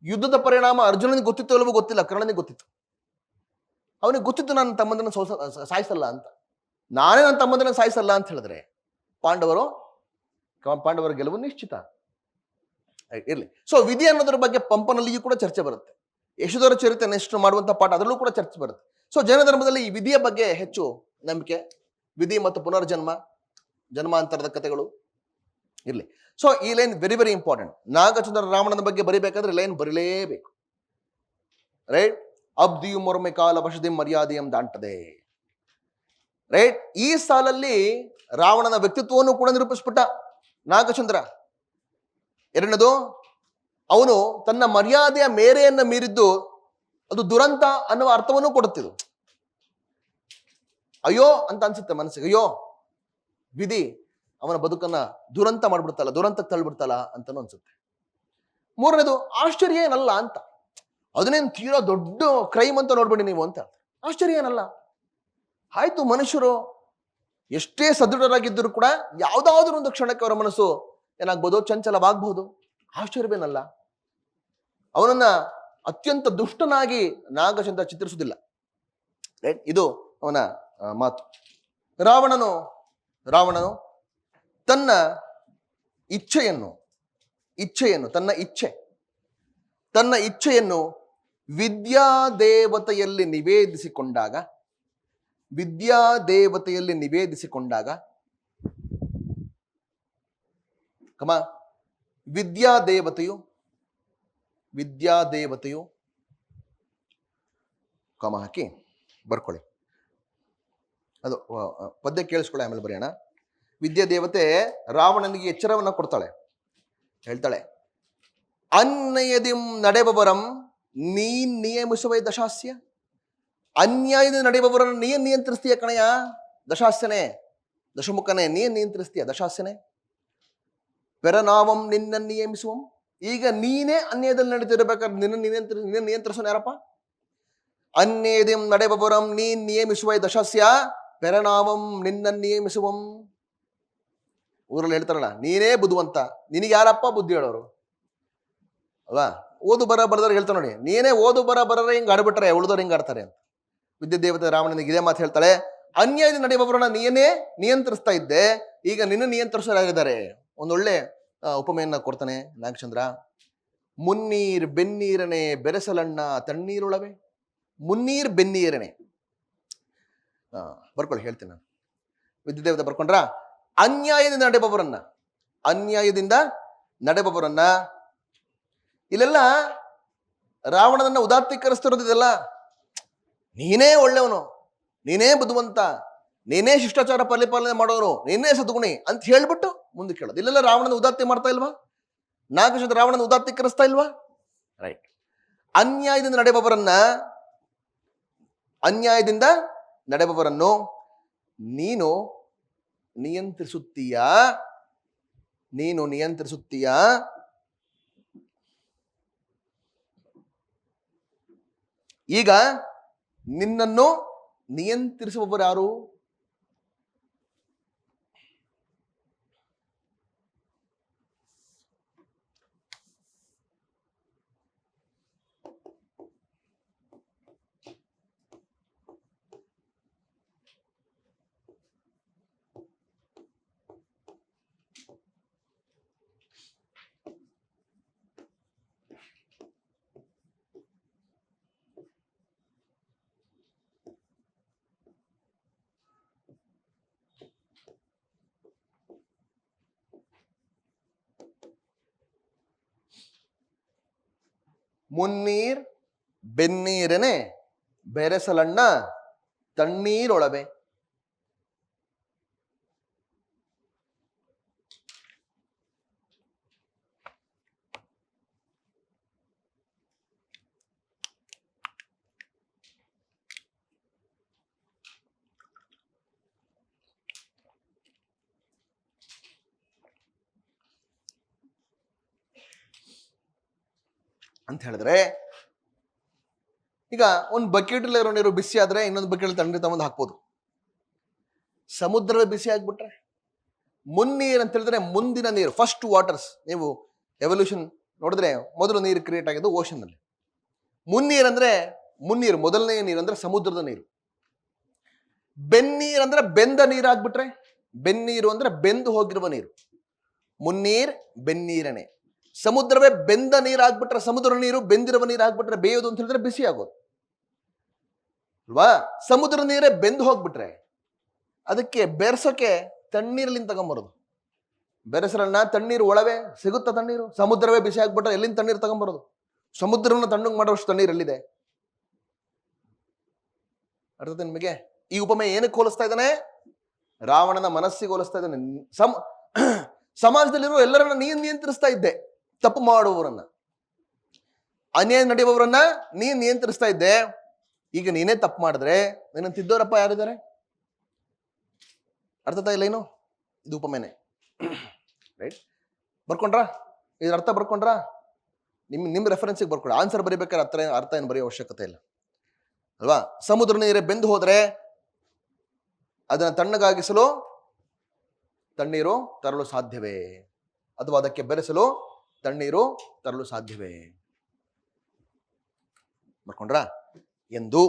ಯುದ್ಧದ ಪರಿಣಾಮ ಅರ್ಜುನನಿಗೆ ಗೊತ್ತಿತ್ತು ಅಲ್ಲವೋ ಗೊತ್ತಿಲ್ಲ, ಕರ್ಣನಿಗೆ ಗೊತ್ತಿತ್ತು. ಅವನಿಗೆ ಗೊತ್ತಿತ್ತು ನನ್ನ ತಮ್ಮಂದನ್ನು ಸಾಯಿಸಲ್ಲ ಅಂತ. ನಾನೇ ನನ್ನ ತಮ್ಮಂದನ್ನು ಸಾಯಿಸಲ್ಲ ಅಂತ ಹೇಳಿದ್ರೆ ಪಾಂಡವರ ಗೆಲುವು ನಿಶ್ಚಿತ. ಇರ್ಲಿ. ಸೊ ವಿಧಿ ಅನ್ನೋದ್ರ ಬಗ್ಗೆ ಪಂಪನಲ್ಲಿಯೂ ಕೂಡ ಚರ್ಚೆ ಬರುತ್ತೆ. ಯಶೋಧರ ಚರಿತ್ರೆ ನೆಕ್ಸ್ಟ್ ಮಾಡುವಂತ ಪಾಠ, ಅದರಲ್ಲೂ ಕೂಡ ಚರ್ಚೆ ಬರುತ್ತೆ. ಸೊ ಜೈನ ಧರ್ಮದಲ್ಲಿ ಈ ವಿಧಿಯ ಬಗ್ಗೆ ಹೆಚ್ಚು ನಂಬಿಕೆ, ವಿಧಿ ಮತ್ತು ಪುನರ್ಜನ್ಮ, ಜನ್ಮಾಂತರದ ಕಥೆಗಳು ಇರ್ಲಿ. ಸೊ ಈ line very very important. Nagachandra ರಾವಣನ ಬಗ್ಗೆ ಬರಿಬೇಕಾದ್ರೆ ಲೈನ್ ಬರೀಲೇಬೇಕು, ರೈಟ್. ಅಬ್ದಿಯು ಮೊರಮೆ ಕಾಲ ವಶದಿ ಮರ್ಯಾದೆಯಂ ದಾಂಟದೆ, ರೈಟ್. ಈ ಸಾಲಲ್ಲಿ ರಾವಣನ ವ್ಯಕ್ತಿತ್ವವನ್ನು ಕೂಡ ನಿರೂಪಿಸ್ಬಿಟ್ಟ ನಾಗಚಂದ್ರ. ಎರಡನೇದು, ಅವನು ತನ್ನ ಮರ್ಯಾದೆಯ ಮೇರೆಯನ್ನ ಮೀರಿದ್ದು ಅದು ದುರಂತ ಅನ್ನುವ ಅರ್ಥವನ್ನು ಕೊಡುತ್ತಿದ್ದು. ಅಯ್ಯೋ ಅಂತ ಅನ್ಸುತ್ತೆ ಮನಸ್ಸಿಗೆ, ಅಯ್ಯೋ ವಿಧಿ ಅವನ ಬದುಕನ್ನ ದುರಂತ ಮಾಡ್ಬಿಡ್ತಲ್ಲ, ದುರಂತಕ್ಕೆ ತಳ್ಳಿಬಿಡ್ತಲ್ಲ ಅಂತಾನು ಅನ್ಸುತ್ತೆ. ಮೂರನೇದು, ಆಶ್ಚರ್ಯ ಏನಲ್ಲ ಅಂತ, ಅದನ್ನೇನು ತೀರಾ ದೊಡ್ಡ ಕ್ರೈಮ್ ಅಂತ ನೋಡ್ಬೇಡಿ ನೀವು ಅಂತ. ಆಶ್ಚರ್ಯ ಏನಲ್ಲ. ಆಯ್ತು, ಮನುಷ್ಯರು ಎಷ್ಟೇ ಸದೃಢರಾಗಿದ್ದರೂ ಕೂಡ ಯಾವುದಾದ್ರೂ ಒಂದು ಕ್ಷಣಕ್ಕೆ ಅವರ ಮನಸ್ಸು ಏನಾಗ್ಬೋದು, ಚಂಚಲವಾಗಬಹುದು. ಆಶ್ಚರ್ಯವೇನಲ್ಲ. ಅವನನ್ನ ಅತ್ಯಂತ ದುಷ್ಟನಾಗಿ ನಾಗಚಂದ್ರ ಚಿತ್ರಿಸುವುದಿಲ್ಲ, ರೈಟ್. ಇದು ಅವನ ಮಾತು. ರಾವಣನು ತನ್ನ ಇಚ್ಛೆಯನ್ನು ವಿದ್ಯಾದೇವತೆಯಲ್ಲಿ ನಿವೇದಿಸಿಕೊಂಡಾಗ ವಿದ್ಯಾದೇವತೆಯು ಕಮ ಹಾಕಿ ಬರ್ಕೊಳ್ಳಿ, ಅದು ಪದ್ಯ ಕೇಳಿಸ್ಕೊಳ್ಳಿ, ಆಮೇಲೆ ಬರೆಯೋಣ. ವಿದ್ಯಾದೇವತೆ ರಾವಣನಿಗೆ ಎಚ್ಚರವನ್ನ ಕೊಡ್ತಾಳೆ. ಹೇಳ್ತಾಳೆ, ಅನ್ಯಯದಿಂ ನಡೆಬವರಂ ನೀನ್ ನಿಯಮಿಸುವ ದಶಾಸ್ಯ. ಅನ್ಯಾಯದ ನಡೆಯುವವರನ್ನು ನೀನ್ ನಿಯಂತ್ರಿಸ್ತೀಯ ಕಣಯ್ಯ ದಶಾಸ್ಯನೇ, ದಶಮುಖನೇ, ನೀನ್ ನಿಯಂತ್ರಿಸ್ತೀಯ ದಶಾಸ್ಯನೇ. ಪೆರನಾವಂ ನಿನ್ನ ನಿಯಮಿಸುವಂ. ಈಗ ನೀನೇ ಅನ್ಯಾಯದಲ್ಲಿ ನಡೀತಿರ್ಬೇಕಾದ್ರೆ ನಿನ್ನ ನಿಯಂತ್ರಿಸೋಣ ಯಾರಪ್ಪ? ಅನ್ಯದಿಂ ನಡೆಬವರಂ ನೀನ್ ನಿಯಮಿಸುವ ದಶಸ್ಯ ಪೆರನಾವಂ ನಿನ್ನ ನಿಯಮಿಸುವಂ. ಊರಲ್ಲಿ ಹೇಳ್ತಾರಲ್ಲ, ನೀನೇ ಬುದ್ಧಿವಂತ, ನಿನಗೆ ಯಾರಪ್ಪ ಬುದ್ಧಿ ಹೇಳೋರು ಅಲ್ವಾ? ಓದು ಬರ ಬರದವ್ರು ಹೇಳ್ತಾರೆ ನೋಡಿ, ನೀನೇ ಓದು ಬರರೆ ಹಿಂಗೆ ಆಡ್ಬಿಟ್ರೆ ಉಳಿದವ್ರು ಹಿಂಗೆ ಆಡ್ತಾರೆ ಅಂತ. ವಿದ್ಯಾದೇವತೆ ರಾವಣನಿಗೆ ಇದೇ ಮಾತು ಹೇಳ್ತಾಳೆ, ಅನ್ಯಾಯದ ನಡೆಯುವವರನ್ನ ನೀನೇ ನಿಯಂತ್ರಿಸ್ತಾ ಇದ್ದೆ, ಈಗ ನಿನ್ನ ನಿಯಂತ್ರಿಸೋರಾಗಿದ್ದಾರೆ. ಒಂದೊಳ್ಳೆ ಉಪಮೆಯನ್ನ ಕೊಡ್ತಾನೆ ನಾಗಚಂದ್ರ. ಮುನ್ನೀರ್ ಬೆನ್ನೀರನೆ ಬೆರೆಸಲಣ್ಣ ತಣ್ಣೀರುಳವೆ. ಮುನ್ನೀರ್ ಬೆನ್ನೀರನೆ, ಬರ್ಕೊಳ್ಳಿ, ಹೇಳ್ತೀನಿ ನಾನು. ವಿದ್ಯಾದೇವತೆ ಬರ್ಕೊಂಡ್ರ, ಅನ್ಯಾಯದಿಂದ ನಡೆಬವರನ್ನ ಇಲ್ಲೆಲ್ಲ ರಾವಣನನ್ನ ಉದಾತ್ತೀಕರಿಸ್ತಿರೋದು. ಇದೆಲ್ಲ ನೀನೇ ಒಳ್ಳೆಯವನು, ನೀನೇ ಬುದ್ಧಿವಂತ, ನೀನೇ ಶಿಷ್ಟಾಚಾರ ಪರಿಪಾಲನೆ ಮಾಡೋರು, ನೀನೇ ಸದ್ಗುಣಿ ಅಂತ ಹೇಳ್ಬಿಟ್ಟು ಮುಂದಕ್ಕೆ ಹೇಳೋದು. ಇಲ್ಲೆಲ್ಲ ರಾವಣನ ಉದಾತ್ತಿ ಮಾಡ್ತಾ ಇಲ್ವಾ? ನಾಗಚಂದ್ರ ರಾವಣನ ಉದಾತ್ತೀಕರಿಸ್ತಾ ಇಲ್ವಾ? ರೈಟ್. ಅನ್ಯಾಯದಿಂದ ನಡೆಬವರನ್ನು ನೀನು ನಿಯಂತ್ರಿಸುತ್ತೀಯಾ. ಈಗ ನಿನ್ನನ್ನು ನಿಯಂತ್ರಿಸುವವರು ಯಾರು? ಮುನ್ನೀರ್ ಬೆನ್ನೀರನೆ ಬೆರೆಸಲಣ್ಣ ತಣ್ಣೀರೊಳವೆ. ಅಂತ ಹೇಳಿದ್ರೆ ಈಗ ಒಂದು ಬಕೆಟ್ ಇರೋ ನೀರು ಬಿಸಿ ಆದ್ರೆ ಇನ್ನೊಂದು ಬಕೆಟ್ ತಣ್ಣೀರು ತಗೊಂಡು ಹಾಕ್ಬೋದು. ಸಮುದ್ರವೇ ಬಿಸಿ ಆಗ್ಬಿಟ್ರೆ, ಮುನ್ನೀರ್ ಅಂತ ಹೇಳಿದ್ರೆ ಮುಂದಿನ ನೀರು, ಫಸ್ಟ್ ವಾಟರ್ಸ್. ನೀವು ಎವಲ್ಯೂಷನ್ ನೋಡಿದ್ರೆ ಮೊದಲು ನೀರು ಕ್ರಿಯೇಟ್ ಆಗಿದ್ದು ಓಷನ್ ಅಲ್ಲಿ. ಮುನ್ನೀರ್ ಅಂದ್ರೆ ಮುನ್ನೀರು, ಮೊದಲನೇ ನೀರು ಅಂದ್ರೆ ಸಮುದ್ರದ ನೀರು. ಬೆನ್ನೀರ್ ಅಂದ್ರೆ ಬೆಂದ ನೀರು ಆಗ್ಬಿಟ್ರೆ, ಬೆನ್ನೀರು ಅಂದ್ರೆ ಬೆಂದು ಹೋಗಿರುವ ನೀರು. ಮುನ್ನೀರ್ ಬೆನ್ನೀರನೆ. ಸಮುದ್ರವೇ ಬೆಂದ ನೀರು ಆಗ್ಬಿಟ್ರೆ, ಸಮುದ್ರ ನೀರು ಬೆಂದಿರುವ ನೀರು ಆಗ್ಬಿಟ್ರೆ ಬೇಯೋದು ಅಂತ ಹೇಳಿದ್ರೆ ಬಿಸಿ ಆಗೋದು ಅಲ್ವಾ. ಸಮುದ್ರ ನೀರೇ ಬೆಂದು ಹೋಗ್ಬಿಟ್ರೆ ಅದಕ್ಕೆ ಬೆರೆಸೋಕೆ ತಣ್ಣೀರಲ್ಲಿ ತಗೊಂಬರೋದು. ಬೆರೆಸರನ್ನ ತಣ್ಣೀರು ಒಳವೆ ಸಿಗುತ್ತ ತಣ್ಣೀರು. ಸಮುದ್ರವೇ ಬಿಸಿ ಆಗ್ಬಿಟ್ರೆ ಎಲ್ಲಿಂದ ತಣ್ಣೀರು ತಗೊಂಬರೋದು? ಸಮುದ್ರವನ್ನು ತಣ್ಣಗೆ ಮಾಡೋಷ್ಟು ತಣ್ಣೀರು ಎಲ್ಲಿದೆ? ಅರ್ಥದ ನಿಮಗೆ? ಈ ಉಪಮೆ ಏನಕ್ಕೆ ಹೋಲಿಸ್ತಾ ಇದ್ದಾನೆ? ರಾವಣನ ಮನಸ್ಸಿಗೆ ಹೋಲಿಸ್ತಾ ಇದ್ದಾನೆ. ಸಮಾಜದಲ್ಲಿರುವ ಎಲ್ಲರನ್ನ ನೀನ್ ನಿಯಂತ್ರಿಸ್ತಾ ಇದ್ದೆ, ತಪ್ಪು ಮಾಡುವವರನ್ನ, ಅನ್ಯಾಯ ನಡೆಯುವವರನ್ನ ನೀನ್ ನಿಯಂತ್ರಿಸ್ತಾ ಇದ್ದೆ. ಈಗ ನೀನೇ ತಪ್ಪು ಮಾಡಿದ್ರೆ ನಿನ್ನ ತಿದ್ದೋರಪ್ಪ ಯಾರಿದ್ದಾರೆ? ಅರ್ಥತಾ ಇಲ್ಲ ಏನು? ಇದು ಉಪಮೇನೆ, ರೈಟ್? ಬರ್ಕೊಂಡ್ರಾ? ಇದ್ರ ಅರ್ಥ ಬರ್ಕೊಂಡ್ರಾ? ನಿಮ್ ರೆಫರೆನ್ಸಿಗೆ ಬರ್ಕೊಳ್ಳಿ. ಆನ್ಸರ್ ಬರಿಬೇಕಾದ್ರೆ ಅರ್ಥ ಏನು ಬರೆಯೋ ಅವಶ್ಯಕತೆ ಇಲ್ಲ ಅಲ್ವಾ. ಸಮುದ್ರ ನೀರೇ ಬೆಂದು ಹೋದ್ರೆ ಅದನ್ನ ತಣ್ಣಗಾಗಿಸಲು ತಣ್ಣೀರು ತರಲು ಸಾಧ್ಯವೇ? ಅಥವಾ ಅದಕ್ಕೆ ಬೆರೆಸಲು ತಣ್ಣೀರು ತರಲು ಸಾಧ್ಯವೇ? ಬರ್ಕೊಂಡ್ರ? ಎಂದು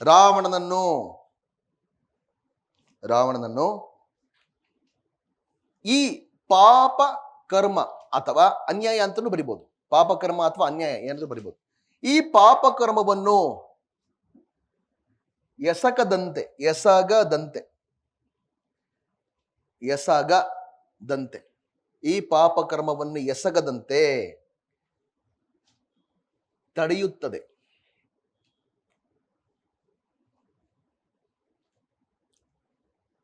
ರಾವಣನನ್ನು ಈ ಪಾಪ ಕರ್ಮ ಅಥವಾ ಅನ್ಯಾಯ ಅಂತಲೂ ಬರಿಬಹುದು. ಪಾಪ ಕರ್ಮ ಅಥವಾ ಅನ್ಯಾಯ ಏನಾದ್ರೂ ಬರಿಬಹುದು. ಈ ಪಾಪ ಕರ್ಮವನ್ನು ಎಸಗದಂತೆ ಈ ಪಾಪ ಕರ್ಮವನ್ನು ಎಸಗದಂತೆ ತಡೆಯುತ್ತದೆ.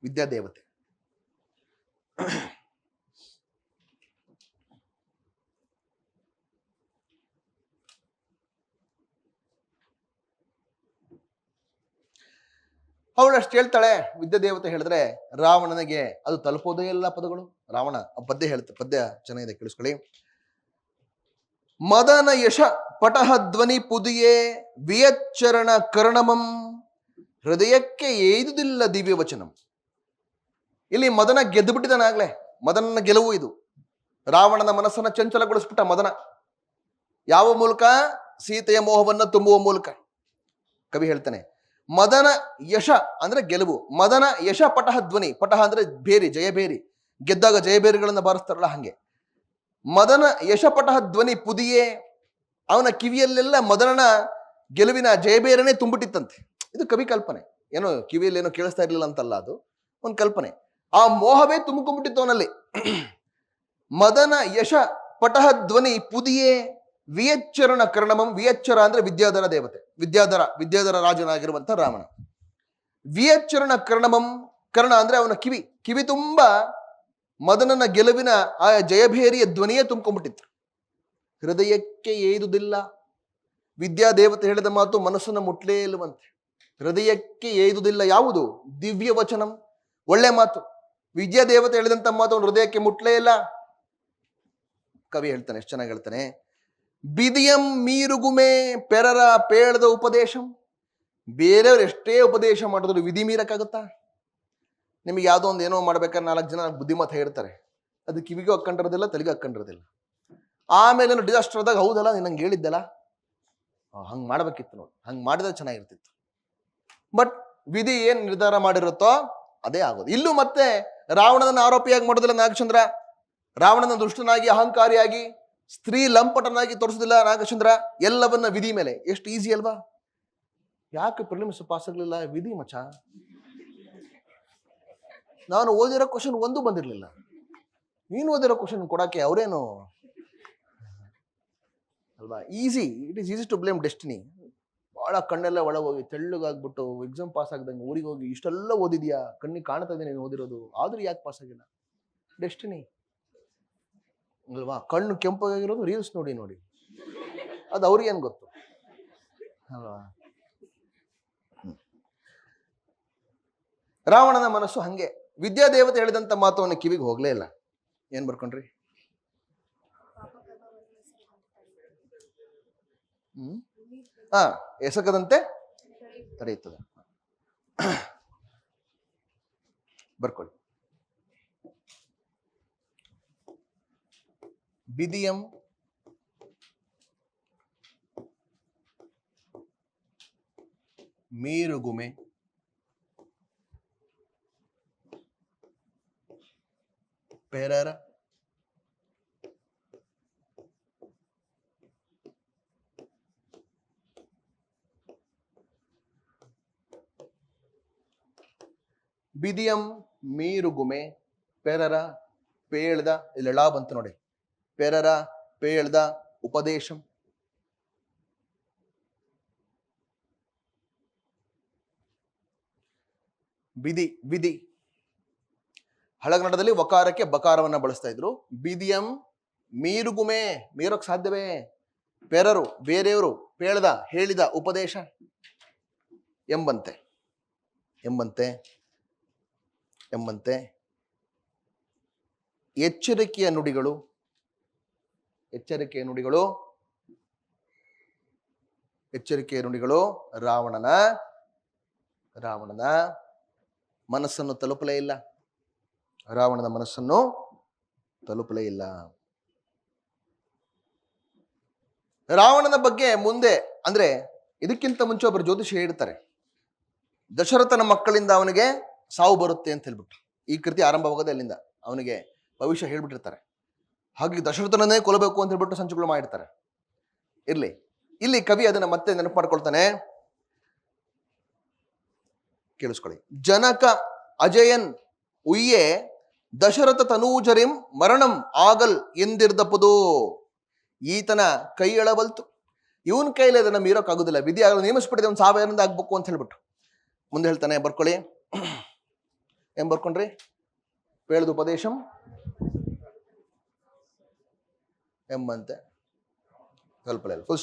ವಿದ್ಯಾದೇವತೆ. ಅವಳು ಅಷ್ಟು ಹೇಳ್ತಾಳೆ. ವಿದ್ಯಾದೇವತೆ ಹೇಳಿದ್ರೆ ರಾವಣನಿಗೆ ಅದು ತಲುಪೋದೇ ಇಲ್ಲ ಪದಗಳು. ರಾವಣ ಪದ್ಯ ಹೇಳ್ತಾರೆ, ಪದ್ಯ ಚೆನ್ನಾಗಿದೆ, ಕೇಳಿಸ್ಕೊಳ್ಳಿ. ಮದನ ಯಶ ಪಟಹ ಧ್ವನಿ ಪುದಿಯೇ ವಿಯಚ್ಚರಣ ಕರ್ಣಮಂ ಹೃದಯಕ್ಕೆ ಏದುದಿಲ್ಲ ದಿವ್ಯ ವಚನಂ. ಇಲ್ಲಿ ಮದನ ಗೆದ್ದು ಬಿಟ್ಟಿದ್ದಾನಾಗ್ಲೇ. ಮದನನ ಗೆಲುವು ಇದು. ರಾವಣನ ಮನಸ್ಸನ್ನ ಚಂಚಲಗೊಳಿಸ್ಬಿಟ್ಟ ಮದನ. ಯಾವ ಮೂಲಕ? ಸೀತೆಯ ಮೋಹವನ್ನ ತುಂಬುವ ಮೂಲಕ. ಕವಿ ಹೇಳ್ತಾನೆ, ಮದನ ಯಶ ಅಂದ್ರೆ ಗೆಲುವು. ಮದನ ಯಶ ಪಟಹ ಧ್ವನಿ. ಪಟಹ ಅಂದ್ರೆ ಬೇರಿ, ಜಯಬೇರಿ. ಗೆದ್ದಾಗ ಜಯಬೇರಿಗಳನ್ನ ಬಾರಿಸ್ತಾರಲ್ಲ ಹಂಗೆ. ಮದನ ಯಶ ಪಟಹ ಧ್ವನಿ ಪುದಿಯೇ. ಅವನ ಕಿವಿಯಲ್ಲೆಲ್ಲ ಮದನನ ಗೆಲುವಿನ ಜಯಬೇರನೇ ತುಂಬಿಟ್ಟಿತ್ತಂತೆ. ಇದು ಕವಿ ಕಲ್ಪನೆ. ಏನೋ ಕಿವಿಯಲ್ಲಿ ಏನೋ ಕೇಳಿಸ್ತಾ ಇರ್ಲಿಲ್ಲ ಅಂತಲ್ಲ, ಅದು ಒಂದು ಕಲ್ಪನೆ. ಆ ಮೋಹವೇ ತುಂಬಿಕೊಂಡ್ಬಿಟ್ಟಿತ್ತು ಅವನಲ್ಲಿ. ಮದನ ಯಶ ಪಟಹ ಧ್ವನಿ ಪುದಿಯೇ ವಿಯಚ್ಚರಣ ಕರ್ಣಮಂ. ವಿಯಚ್ಚರ ಅಂದ್ರೆ ವಿದ್ಯಾಧರ ದೇವತೆ, ವಿದ್ಯಾಧರ ರಾಜನಾಗಿರುವಂತ ರಾವಣ. ವಿಯಚ್ಚರಣ ಕರ್ಣಮಂ. ಕರ್ಣ ಅಂದ್ರೆ ಅವನ ಕಿವಿ ತುಂಬಾ ಮದನನ ಗೆಲುವಿನ ಆ ಜಯಭೇರಿಯ ಧ್ವನಿಯೇ ತುಂಬಿಕೊಂಡ್ಬಿಟ್ಟಿತ್ತು. ಹೃದಯಕ್ಕೆ ಏದುದಿಲ್ಲ. ವಿದ್ಯಾದೇವತೆ ಹೇಳಿದ ಮಾತು ಮನಸ್ಸನ್ನು ಮುಟ್ಲೇ ಇಲ್ಲವಂತೆ. ಹೃದಯಕ್ಕೆ ಏದುದಿಲ್ಲ ಯಾವುದು? ದಿವ್ಯ ವಚನಂ, ಒಳ್ಳೆ ಮಾತು. ವಿದ್ಯಾದೇವತೆ ಹೇಳಿದಂತ ಮಾತು ಅವನು ಹೃದಯಕ್ಕೆ ಮುಟ್ಲೇ ಇಲ್ಲ. ಕವಿ ಹೇಳ್ತಾನೆ, ಎಷ್ಟು ಚೆನ್ನಾಗಿ ಹೇಳ್ತಾನೆ. ಬಿದಿಯಂ ಮೀರುಗುಮೆ ಪೆರರ ಪೇಳದ ಉಪದೇಶಂ. ಬೇರೆಯವ್ರು ಎಷ್ಟೇ ಉಪದೇಶ ಮಾಡಿದ್ರು ವಿಧಿ ಮೀರಕ್ಕಾಗುತ್ತಾ? ನಿಮಗೆ ಯಾವುದೋ ಒಂದು ಏನೋ ಮಾಡ್ಬೇಕಾದ್ರೆ 4 ಜನ ಬುದ್ಧಿಮತ ಹೇಳ್ತಾರೆ, ಅದು ಕಿವಿಗೂ ಹಾಕೊಂಡಿರೋದಿಲ್ಲ, ತಲೆಗೂ ಹಾಕೊಂಡಿರೋದಿಲ್ಲ. ಆಮೇಲೆ ಡಿಸಾಸ್ಟರ್ ಆದಾಗ ಹೌದಲ್ಲ ನೀನು ನಂಗೆ ಹೇಳಿದ್ದಲ್ಲ, ಹಂಗೆ ಮಾಡ್ಬೇಕಿತ್ತು ನೋಡಿ, ಹಂಗೆ ಮಾಡಿದ್ರೆ ಚೆನ್ನಾಗಿರ್ತಿತ್ತು. ಬಟ್ ವಿಧಿ ಏನ್ ನಿರ್ಧಾರ ಮಾಡಿರುತ್ತೋ ಅದೇ ಆಗೋದು. ಇಲ್ಲೂ ಮತ್ತೆ ರಾವಣನ ಆರೋಪಿಯಾಗಿ ಮಾಡೋದಿಲ್ಲ ನಾಗಚಂದ್ರ. ರಾವಣನ ದುಷ್ಟನಾಗಿ ಅಹಂಕಾರಿಯಾಗಿ ಸ್ತ್ರೀ ಲಂಪಟನಾಗಿ ತೋರಿಸೋದಿಲ್ಲ ನಾಗಚಂದ್ರ. ಎಲ್ಲವನ್ನ ವಿಧಿ ಮೇಲೆ. ಎಷ್ಟು ಈಸಿ ಅಲ್ವಾ? ಯಾಕೆ ಪ್ರಿಲಿಮ್ಸ್ ಪಾಸ್ ಆಗ್ಲಿಲ್ಲ? ವಿಧಿ ಮಚ. ನಾನು ಓದಿರೋ ಕ್ವಶನ್ ಒಂದು ಬಂದಿರಲಿಲ್ಲ, ನೀನು ಓದಿರೋ ಕ್ವಶನ್ ಕೊಡಕ್ಕೆ ಅವರೇನು ಅಲ್ವಾ? It is easy to blame destiny. ಬಹಳ ಕಣ್ಣೆಲ್ಲ ಒಳಗೆ ಹೋಗಿ ತೆಳ್ಳಗಾಗ್ಬಿಟ್ಟು ಎಕ್ಸಾಮ್ ಪಾಸ್ ಆಗ್ದಂಗೆ ಊರಿಗೆ ಹೋಗಿ ಇಷ್ಟೆಲ್ಲ ಓದಿದ್ಯಾ, ಕಣ್ಣಿಗೆ ಕಾಣ್ತಾ ಇದೆ ನೀನು ಓದಿರೋದು, ಆದ್ರೂ ಯಾಕೆ ಪಾಸ್ ಆಗಿಲ್ಲ? ಡೆಸ್ಟಿನಿ ಅಲ್ವಾ? ಕಣ್ಣು ಕೆಂಪಾಗಿರೋದು ರೀಲ್ಸ್ ನೋಡಿ ನೋಡಿ, ಅದು ಅವ್ರಿಗೇನು ಗೊತ್ತು ಅಲ್ವಾ? ರಾವಣನ ಮನಸ್ಸು ಹಂಗೆ. ವಿದ್ಯಾದೇವತೆ ಹೇಳಿದಂತ ಮಾತು ಅವನ ಕಿವಿಗೆ ಹೋಗ್ಲೇ ಇಲ್ಲ. ಏನ್ ಬರ್ಕೊಂಡ್ರಿ? ಎಸಕದಂತೆ ತಡೆಯುತ್ತದೆ. ಬರ್ಕೊಳ್ಳಿ. ಬಿದಿಯಂ ಮೀರುಗುಮೆ ಪೆರರ ಬಿದಿಯಂ ಮೀರುಗುಮೆ ಪೆರರ ಪೇಳ್ದ, ಇಲ್ಲಿ ಳಾ ಬಂತು ನೋಡಿ, ಪೆರರ ಪೇಳ್ದ ಉಪದೇಶಂ. ವಿಧಿ ಹಳಗನ್ನಡದಲ್ಲಿ ವಕಾರಕ್ಕೆ ಬಕಾರವನ್ನ ಬಳಸ್ತಾ ಇದ್ರು. ಬಿದಿಯಂ ಮೀರುಗುಮೆ, ಮೀರೋಕ್ ಸಾಧ್ಯವೇ? ಪೆರರು ಬೇರೆಯವರು, ಪೇಳ್ದ ಹೇಳಿದ, ಉಪದೇಶ ಎಂಬಂತೆ ಎಂಬಂತೆ ಎಂಬಂತೆ ಎಚ್ಚರಿಕೆಯ ನುಡಿಗಳು, ಎಚ್ಚರಿಕೆಯ ನುಡಿಗಳು, ಎಚ್ಚರಿಕೆಯ ನುಡಿಗಳು ರಾವಣನ ಮನಸ್ಸನ್ನು ತಲುಪಲೇ ಇಲ್ಲ. ರಾವಣನ ಮನಸ್ಸನ್ನು ತಲುಪಲೇ ಇಲ್ಲ. ರಾವಣನ ಬಗ್ಗೆ ಮುಂದೆ ಅಂದ್ರೆ ಇದಕ್ಕಿಂತ ಮುಂಚೆ ಒಬ್ಬರು ಜ್ಯೋತಿಷಿ ಹೇಳ್ತಾರೆ, ದಶರಥನ ಮಕ್ಕಳಿಂದ ಅವನಿಗೆ ಸಾವು ಬರುತ್ತೆ ಅಂತ ಹೇಳ್ಬಿಟ್ಟು. ಈ ಕೃತಿ ಆರಂಭವಾಗೋದೇ ಅಲ್ಲಿಂದ. ಅವನಿಗೆ ಭವಿಷ್ಯ ಹೇಳ್ಬಿಟ್ಟಿರ್ತಾರೆ. ಹಾಗೆ ದಶರಥನನ್ನೇ ಕೊಲ್ಲಬೇಕು ಅಂತ ಹೇಳ್ಬಿಟ್ಟು ಸಂಚುಗಳು ಮಾಡಿರ್ತಾರೆ. ಇರ್ಲಿ, ಇಲ್ಲಿ ಕವಿ ಅದನ್ನ ಮತ್ತೆ ನೆನಪು ಮಾಡ್ಕೊಳ್ತಾನೆ, ಕೇಳಿಸ್ಕೊಳ್ಳಿ. ಜನಕ ಅಜಯನ್ ಉಯ್ಯೆ ದಶರಥ ತನೂಜರಿಂ ಮರಣಂ ಆಗಲ್ ಎಂದಿರ್ದಪದು. ಈತನ ಕೈ ಎಳಬಲ್ತು, ಇವನ್ ಕೈಲಿ ಅದನ್ನ ಮೀರೋಕ್ಕಾಗುದಿಲ್ಲ, ವಿಧಿ ಆಗಲು ನೇಮಿಸ್ಬಿಟ್ಟಿದೆ ಒಂದು ಸಾವಿರದಿಂದ ಆಗ್ಬೇಕು ಅಂತ ಹೇಳ್ಬಿಟ್ಟು. ಮುಂದೆ ಹೇಳ್ತಾನೆ, ಬರ್ಕೊಳ್ಳಿ. ಏನ್ ಬರ್ಕೊಂಡ್ರಿ? ಪೇಳ್ದು ಉಪದೇಶಂ ಎಂಬಂತೆ ಸ್ವಲ್ಪ ಫುಲ್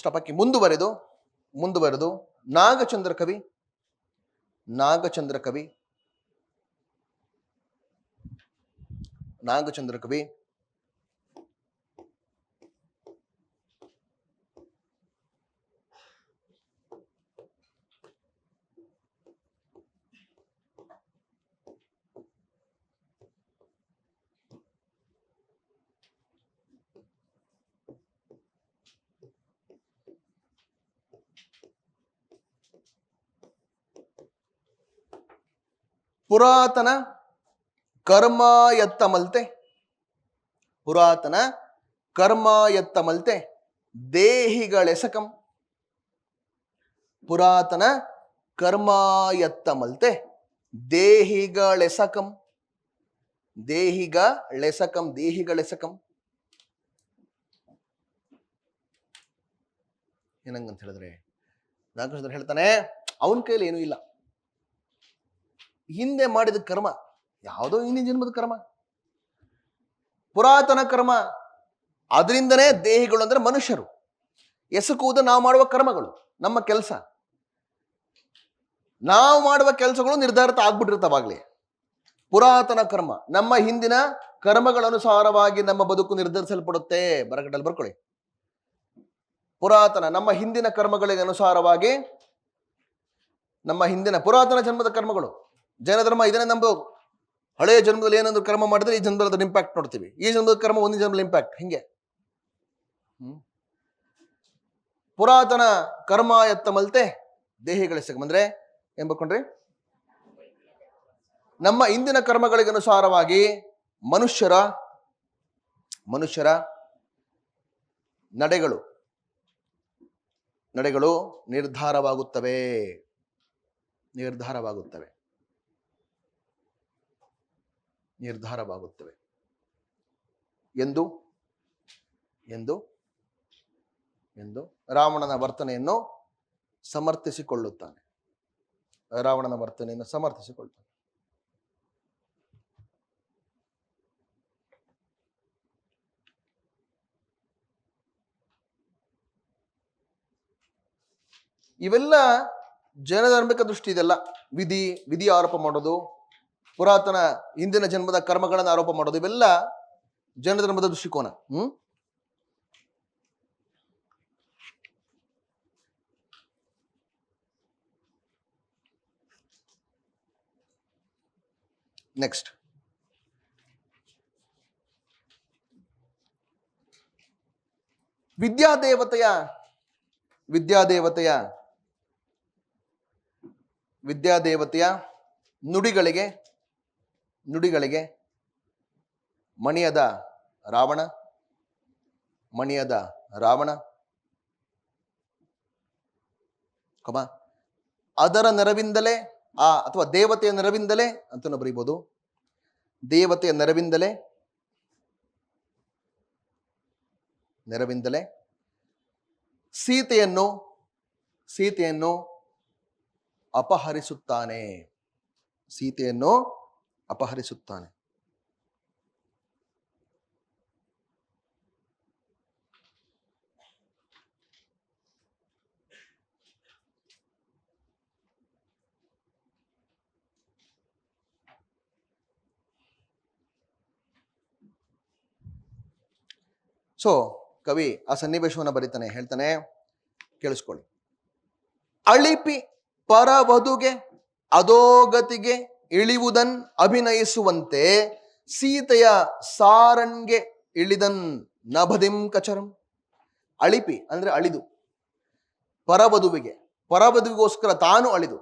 ಸ್ಟಾಪ್ ಹಾಕಿ ಮುಂದುವರೆದು ನಾಗಚಂದ್ರ ಕವಿ ಪುರಾತನ ಕರ್ಮ ಎತ್ತ ಮಲ್ತೆ ದೇಹಿಗಳೆಸಕಂ. ಪುರಾತನ ಕರ್ಮ ಎತ್ತ ಮಲ್ತೆ ದೇಹಿಗಳೆಸಕಂ. ಏನಂಗಂತ ಹೇಳಿದ್ರೆ, ನಾಗೇಶ್ವರ ಹೇಳ್ತಾನೆ, ಅವನ ಕೈಲಿ ಏನೂ ಇಲ್ಲ. ಹಿಂದೆ ಮಾಡಿದ ಕರ್ಮ ಯಾವುದೋ ಹಿಂದಿನ ಜನ್ಮದ ಕರ್ಮ, ಪುರಾತನ ಕರ್ಮ. ಅದರಿಂದನೇ ದೇಹಿಗಳು ಅಂದ್ರೆ ಮನುಷ್ಯರು ಎಸಕುವುದು ನಾವು ಮಾಡುವ ಕರ್ಮಗಳು, ನಮ್ಮ ಕೆಲಸ. ನಾವು ಮಾಡುವ ಕೆಲಸಗಳು ನಿರ್ಧಾರಿತ ಆಗ್ಬಿಟ್ಟಿರ್ತಾವಾಗ್ಲಿ. ಪುರಾತನ ಕರ್ಮ, ನಮ್ಮ ಹಿಂದಿನ ಕರ್ಮಗಳನುಸಾರವಾಗಿ ನಮ್ಮ ಬದುಕು ನಿರ್ಧರಿಸಲ್ಪಡುತ್ತೆ. ಬರಗಟ್ಟಲ್ಲಿ ಬರ್ಕೊಳ್ಳಿ. ಪುರಾತನ, ನಮ್ಮ ಹಿಂದಿನ ಕರ್ಮಗಳಿಗೆ ಅನುಸಾರವಾಗಿ, ನಮ್ಮ ಹಿಂದಿನ ಪುರಾತನ ಜನ್ಮದ ಕರ್ಮಗಳು. ಜೈನ ಧರ್ಮ ಇದನ್ನೇ ನಂಬೋದು. ಹಳೆಯ ಜನ್ಮದಲ್ಲಿ ಏನಾದ್ರು ಕರ್ಮ ಮಾಡಿದ್ರೆ ಈ ಜನ್ಮದಲ್ಲಿ ಅದರ ಇಂಪ್ಯಾಕ್ಟ್ ನೋಡ್ತೀವಿ. ಈ ಜನ್ಮದ ಕರ್ಮ ಒಂದೇ ಜನ್ಮದಲ್ಲಿ ಇಂಪ್ಯಾಕ್ಟ್, ಹಿಂಗೆ. ಪುರಾತನ ಕರ್ಮ ಎತ್ತ ಮಲ್ತೆ ದೇಹಿಗಳಿಸ ಅಂದ್ರೆ ಏನ್ ಬರ್ಕೊಂಡ್ರಿ? ನಮ್ಮ ಇಂದಿನ ಕರ್ಮಗಳಿಗೆ ಅನುಸಾರವಾಗಿ ಮನುಷ್ಯರ ನಡೆಗಳು ನಿರ್ಧಾರವಾಗುತ್ತವೆ. ಎಂದು ಎಂದು ಎಂದು ರಾವಣನ ವರ್ತನೆಯನ್ನು ಸಮರ್ಥಿಸಿಕೊಳ್ಳುತ್ತಾನೆ. ರಾವಣನ ವರ್ತನೆಯನ್ನು ಸಮರ್ಥಿಸಿಕೊಳ್ತಾನೆ. ಇವೆಲ್ಲ ಜೈನ ಧಾರ್ಮಿಕ ದೃಷ್ಟಿ. ಇದೆಲ್ಲ ವಿಧಿ ಆರೋಪ ಮಾಡೋದು, ಪುರಾತನ ಹಿಂದಿನ ಜನ್ಮದ ಕರ್ಮಗಳನ್ನು ಆರೋಪ ಮಾಡೋದು, ಇವೆಲ್ಲ ಜೈನ ಧರ್ಮದ ದೃಷ್ಟಿಕೋನ. ನೆಕ್ಸ್ಟ್, ವಿದ್ಯಾದೇವತೆಯ ನುಡಿಗಳಿಗೆ ಮಣಿಯದ ರಾವಣ ಅದರ ನೆರವಿಂದಲೇ ಅಥವಾ ದೇವತೆಯ ನೆರವಿಂದಲೇ ಅಂತ ಬರೀಬಹುದು. ದೇವತೆಯ ನೆರವಿಂದಲೇ ಸೀತೆಯನ್ನು ಅಪಹರಿಸುತ್ತಾನೆ. ಸೊ ಕವಿ ಆ ಸನ್ನಿವೇಶವನ್ನು ಬರೀತಾನೆ, ಹೇಳ್ತಾನೆ, ಕೇಳಿಸ್ಕೊಳ್ಳಿ. ಅಳಿಪಿ ಪರವಧುಗೆ ಅಧೋಗತಿಗೆ ಇಳಿವುದನ್ ಅಭಿನಯಿಸುವಂತೆ ಸೀತೆಯ ಸಾರಣ್ಗೆ ಇಳಿದನ್ ನಭದಿಂ ಕಚರಂ. ಅಳಿಪಿ ಅಂದ್ರೆ ಅಳಿದು, ಪರವಧುವಿಗೋಸ್ಕರ ತಾನು ಅಳಿದು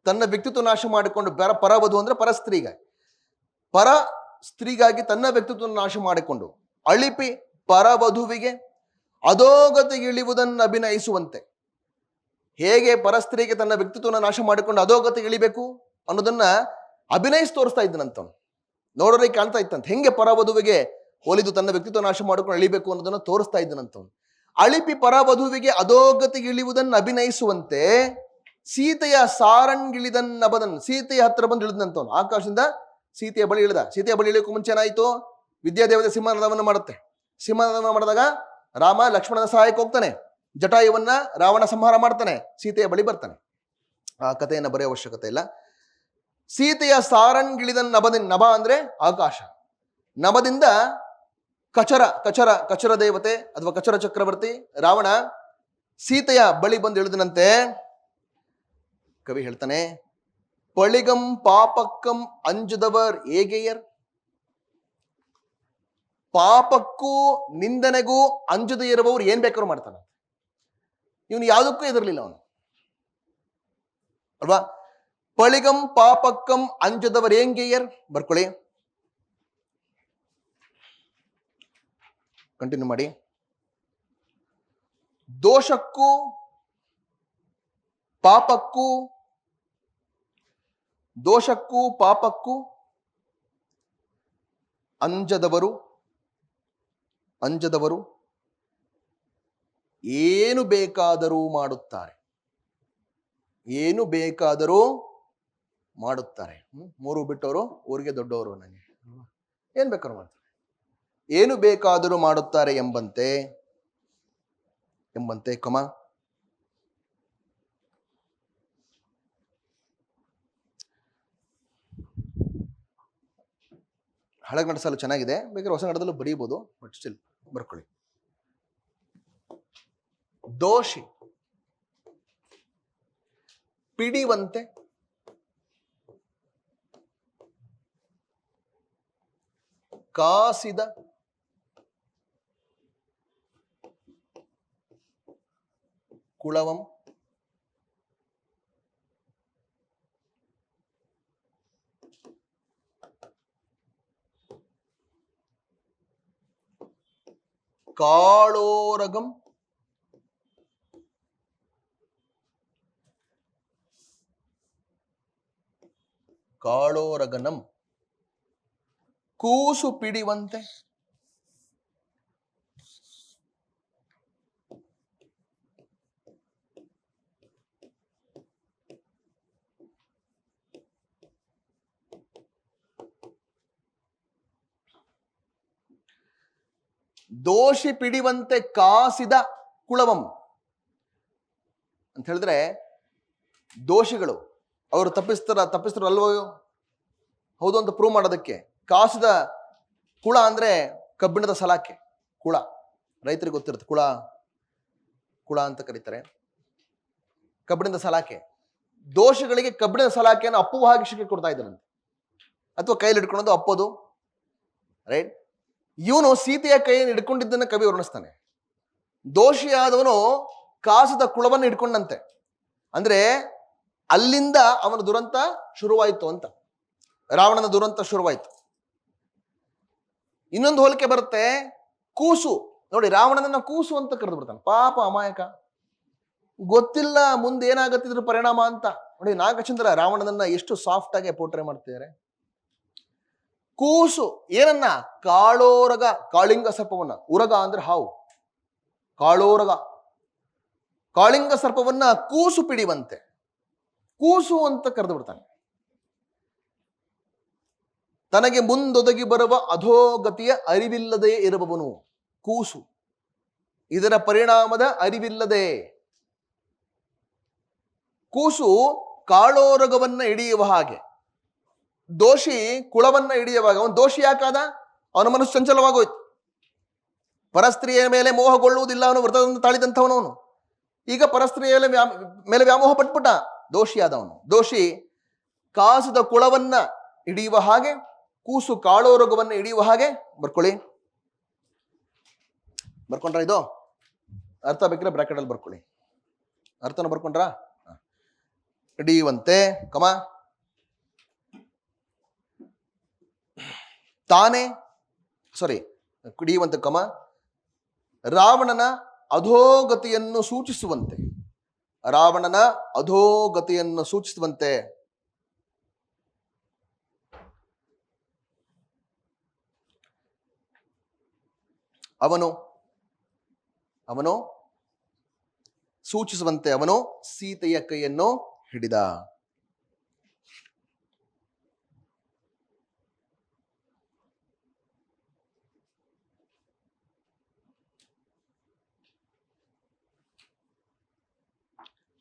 ತನ್ನ ವ್ಯಕ್ತಿತ್ವ ನಾಶ ಮಾಡಿಕೊಂಡು, ಪರವಧು ಅಂದ್ರೆ ಪರ ಸ್ತ್ರೀಗಾಗಿ ತನ್ನ ವ್ಯಕ್ತಿತ್ವ ನಾಶ ಮಾಡಿಕೊಂಡು ಅಳಿಪಿ ಪರವಧುವಿಗೆ ಅಧೋಗತಿಗೆ ಇಳಿಯುವುದನ್ನು ಅಭಿನಯಿಸುವಂತೆ. ಹೇಗೆ ಪರಸ್ತ್ರೀಗೆ ತನ್ನ ವ್ಯಕ್ತಿತ್ವವನ್ನು ನಾಶ ಮಾಡಿಕೊಂಡು ಅಧೋಗತಿಗೆ ಇಳಿಬೇಕು ಅನ್ನೋದನ್ನ ಅಭಿನಯಿಸಿ ತೋರಿಸ್ತಾ ಇದ್ದನಂತ. ನೋಡೋರಿಗೆ ಕಾಣ್ತಾ ಇತ್ತಂತ, ಹೆಂಗೆ ಪರವಧುವಿಗೆ ಒಲಿದು ತನ್ನ ವ್ಯಕ್ತಿತ್ವ ನಾಶ ಮಾಡಿಕೊಂಡು ಇಳಿಬೇಕು ಅನ್ನೋದನ್ನ ತೋರಿಸ್ತಾ ಇದ್ದನಂತ. ಅಳಿಪಿ ಪರವಧುವಿಗೆ ಅಧೋಗತಿಗೆ ಇಳಿಯುವುದನ್ನು ಅಭಿನಯಿಸುವಂತೆ ಸೀತೆಯ ಸಾರಣ್ಗಿಳಿದನ್ ನಬದನ್. ಸೀತೆಯ ಹತ್ರ ಬಂದು ಇಳಿದಂತವನು, ಆಕಾಶದಿಂದ ಸೀತೆಯ ಬಳಿ ಇಳಿದ. ಸೀತೆಯ ಬಳಿ ಇಳಿಯೋಕೆ ಮುಂಚೆ ಏನಾಯ್ತು? ವಿದ್ಯಾದೇವತೆ ಸಿಂಹನಾದವನ್ನು ಮಾಡುತ್ತೆ. ಸಿಂಹನಾದವನ್ನು ಮಾಡಿದಾಗ ರಾಮ ಲಕ್ಷ್ಮಣನ ಸಹಾಯಕ್ಕೆ ಹೋಗ್ತಾನೆ, ಜಟಾಯುವನ್ನ ರಾವಣ ಸಂಹಾರ ಮಾಡ್ತಾನೆ, ಸೀತೆಯ ಬಳಿ ಬರ್ತಾನೆ. ಆ ಕಥೆಯನ್ನು ಬರೆಯೋ ಅವಶ್ಯಕತೆ ಇಲ್ಲ. ಸೀತೆಯ ಸಾರಣ್ಗಿಳಿದನ್ ನಭದಿನ್. ನಭ ಅಂದ್ರೆ ಆಕಾಶ. ನಭದಿಂದ ಕಚರ ದೇವತೆ ಅಥವಾ ಕಚರ ಚಕ್ರವರ್ತಿ ರಾವಣ ಸೀತೆಯ ಬಳಿ ಬಂದು ಇಳಿದನಂತೆ. ಕವಿ ಹೇಳ್ತಾನೆ, ಪಳಿಗಂ ಪಾಪಕ್ಕಂ ಅಂಜುದವರ್ ಏಗೆಯರ್. ಪಾಪಕ್ಕೂ ನಿಂದನೆಗೂ ಅಂಜುದ ಇರುವವರು ಏನ್ ಬೇಕಾದ್ರೂ ಮಾಡ್ತಾನ. ಇವನು ಯಾವುದಕ್ಕೂ ಎದುರ್ಲಿಲ್ಲ ಅವನು, ಅಲ್ವಾ? ಪಳಿಗಂ ಪಾಪಕ್ಕಂ ಅಂಜುದವರ್ ಏಂಗೆಯರ್. ಬರ್ಕೊಳ್ಳಿ, ಕಂಟಿನ್ಯೂ ಮಾಡಿ. ದೋಷಕ್ಕೂ ಪಾಪಕ್ಕೂ ಅಂಜದವರು ಏನು ಬೇಕಾದರೂ ಮಾಡುತ್ತಾರೆ. ಮೂರು ಬಿಟ್ಟವರು ಊರಿಗೆ ದೊಡ್ಡವರು. ನನಗೆ ಏನ್ ಬೇಕಾದ್ರೂ ಮಾಡ್ತಾರೆ, ಏನು ಬೇಕಾದರೂ ಮಾಡುತ್ತಾರೆ ಎಂಬಂತೆ ಹಳಗನ್ನಡ ಸಾಲು ಚೆನ್ನಾಗಿದೆ, ಬೇಕಾದ್ರೆ ಹೊಸಗನ್ನಡದಲ್ಲೂ ಬರೀಬಹುದು, ಬಟ್ ಸ್ಟಿಲ್ ಬರ್ಕೊಳ್ಳಿ. ದೋಷಿ ಪಿಡಿವಂತೆ ಕಾಸಿದ ಕುಳವಂ ಕಾಳೋರಗಂ ಕಾಳೋರಗನಂ ಕೂಸು ಪಿಡಿವಂತೆ ದೋಷಿ ಪಿಡಿವಂತೆ ಕಾಸಿದ ಕುಳವಂ ಅಂತ ಹೇಳಿದ್ರೆ, ದೋಷಿಗಳು ಅವರು ತಪ್ಪಿಸ್ತರು ಅಲ್ವೋ ಹೌದು ಅಂತ ಪ್ರೂವ್ ಮಾಡೋದಕ್ಕೆ ಕಾಸಿದ ಕುಳ ಅಂದ್ರೆ ಕಬ್ಬಿಣದ ಸಲಾಕೆ. ಕುಳ ರೈತರಿಗೆ ಗೊತ್ತಿರುತ್ತೆ, ಕುಳ ಅಂತ ಕರೀತಾರೆ. ಕಬ್ಬಿಣದ ಸಲಾಕೆ. ದೋಷಗಳಿಗೆ ಕಬ್ಬಿಣದ ಸಲಾಕೆಯನ್ನು ಅಪ್ಪುವ ಹಾಗೆ ಶಿಕ್ಷೆ ಕೊಡ್ತಾ ಇದ್ದಾರಂತೆ, ಅಥವಾ ಕೈಯಲ್ಲಿ ಹಿಡ್ಕೊಳ್ಳೋದು ಅಪ್ಪೋದು, ರೈಟ್. ಇವನು ಸೀತೆಯ ಕೈಯನ್ನು ಹಿಡ್ಕೊಂಡಿದ್ದನ್ನ ಕವಿ ವರ್ಣಿಸ್ತಾನೆ. ದೋಷಿಯಾದವನು ಕಾಸದ ಕುಳವನ್ನು ಹಿಡ್ಕೊಂಡಂತೆ, ಅಂದ್ರೆ ಅಲ್ಲಿಂದ ಅವನ ದುರಂತ ಶುರುವಾಯಿತು ಅಂತ, ರಾವಣನ ದುರಂತ ಶುರುವಾಯಿತು. ಇನ್ನೊಂದು ಹೋಲಿಕೆ ಬರುತ್ತೆ, ಕೂಸು ನೋಡಿ, ರಾವಣನನ್ನ ಕೂಸು ಅಂತ ಕರೆದು ಬಿಡ್ತಾನೆ. ಪಾಪ ಅಮಾಯಕ, ಗೊತ್ತಿಲ್ಲ ಮುಂದೆ ಏನಾಗತ್ತಿದ್ರ ಪರಿಣಾಮ ಅಂತ. ನೋಡಿ ನಾಗಚಂದ್ರ ರಾವಣನನ್ನ ಎಷ್ಟು ಸಾಫ್ಟ್ ಆಗಿ ಪೋರ್ಟ್ರೇ ಮಾಡ್ತಿದ್ದಾರೆ. ಕೂಸು ಏನನ್ನ? ಕಾಳೋರಗ, ಕಾಳಿಂಗ ಸರ್ಪವನ್ನ, ಉರಗ ಅಂದ್ರೆ ಹಾವು, ಕಾಳೋರಗ ಕಾಳಿಂಗ ಸರ್ಪವನ್ನ ಕೂಸು ಪಿಡಿವಂತೆ, ಕೂಸು ಅಂತ ಕರೆದು ಬಿಡ್ತಾನೆ. ತನಗೆ ಮುಂದೊದಗಿ ಬರುವ ಅಧೋಗತಿಯ ಅರಿವಿಲ್ಲದೆ ಇರುವವನು ಕೂಸು, ಇದರ ಪರಿಣಾಮದ ಅರಿವಿಲ್ಲದೆ. ಕೂಸು ಕಾಳೋರಗವನ್ನ ಹಿಡಿಯುವ ಹಾಗೆ, ದೋಷಿ ಕುಳವನ್ನ ಹಿಡಿಯುವಾಗ ಅವನು ದೋಷಿ ಯಾಕಾದ? ಅವನ ಮನಸ್ಸು ಚಂಚಲವಾಗೋಯ್ತು. ಪರಸ್ತ್ರೀಯ ಮೇಲೆ ಮೋಹಗೊಳ್ಳುವುದಿಲ್ಲ, ಅವನು ವ್ರತವನ್ನು ತಾಳಿದಂಥವನವನು. ಈಗ ಪರಸ್ತ್ರೀಯ ಮೇಲೆ ವ್ಯಾಮೋಹ ಪಟ್ಬಿಟ್ಟ, ದೋಷಿಯಾದವನು. ದೋಷಿ ಕಾಸದ ಕುಳವನ್ನ ಹಿಡಿಯುವ ಹಾಗೆ, ಕೂಸು ಕಾಳೋರಗವನ್ನ ಹಿಡಿಯುವ ಹಾಗೆ. ಬರ್ಕೊಳ್ಳಿ, ಬರ್ಕೊಂಡ್ರ? ಇದು ಅರ್ಥ ಬೇಕಿದ್ರೆ ಬ್ರಾಕೆಟ್ ಅಲ್ಲಿ ಬರ್ಕೊಳ್ಳಿ. ಅರ್ಥನ ಬರ್ಕೊಂಡ್ರ? ಹಿಡಿಯುವಂತೆ ಕಮ ತಾನೇ, ಕುಡಿಯುವಂತೆ ಕಮ ರಾವಣನ ಅಧೋಗತಿಯನ್ನು ಸೂಚಿಸುವಂತೆ, ರಾವಣನ ಅಧೋಗತಿಯನ್ನು ಸೂಚಿಸುವಂತೆ. ಅವನು ಸೂಚಿಸುವಂತೆ ಅವನು ಸೀತೆಯ ಕೈಯನ್ನು ಹಿಡಿದ.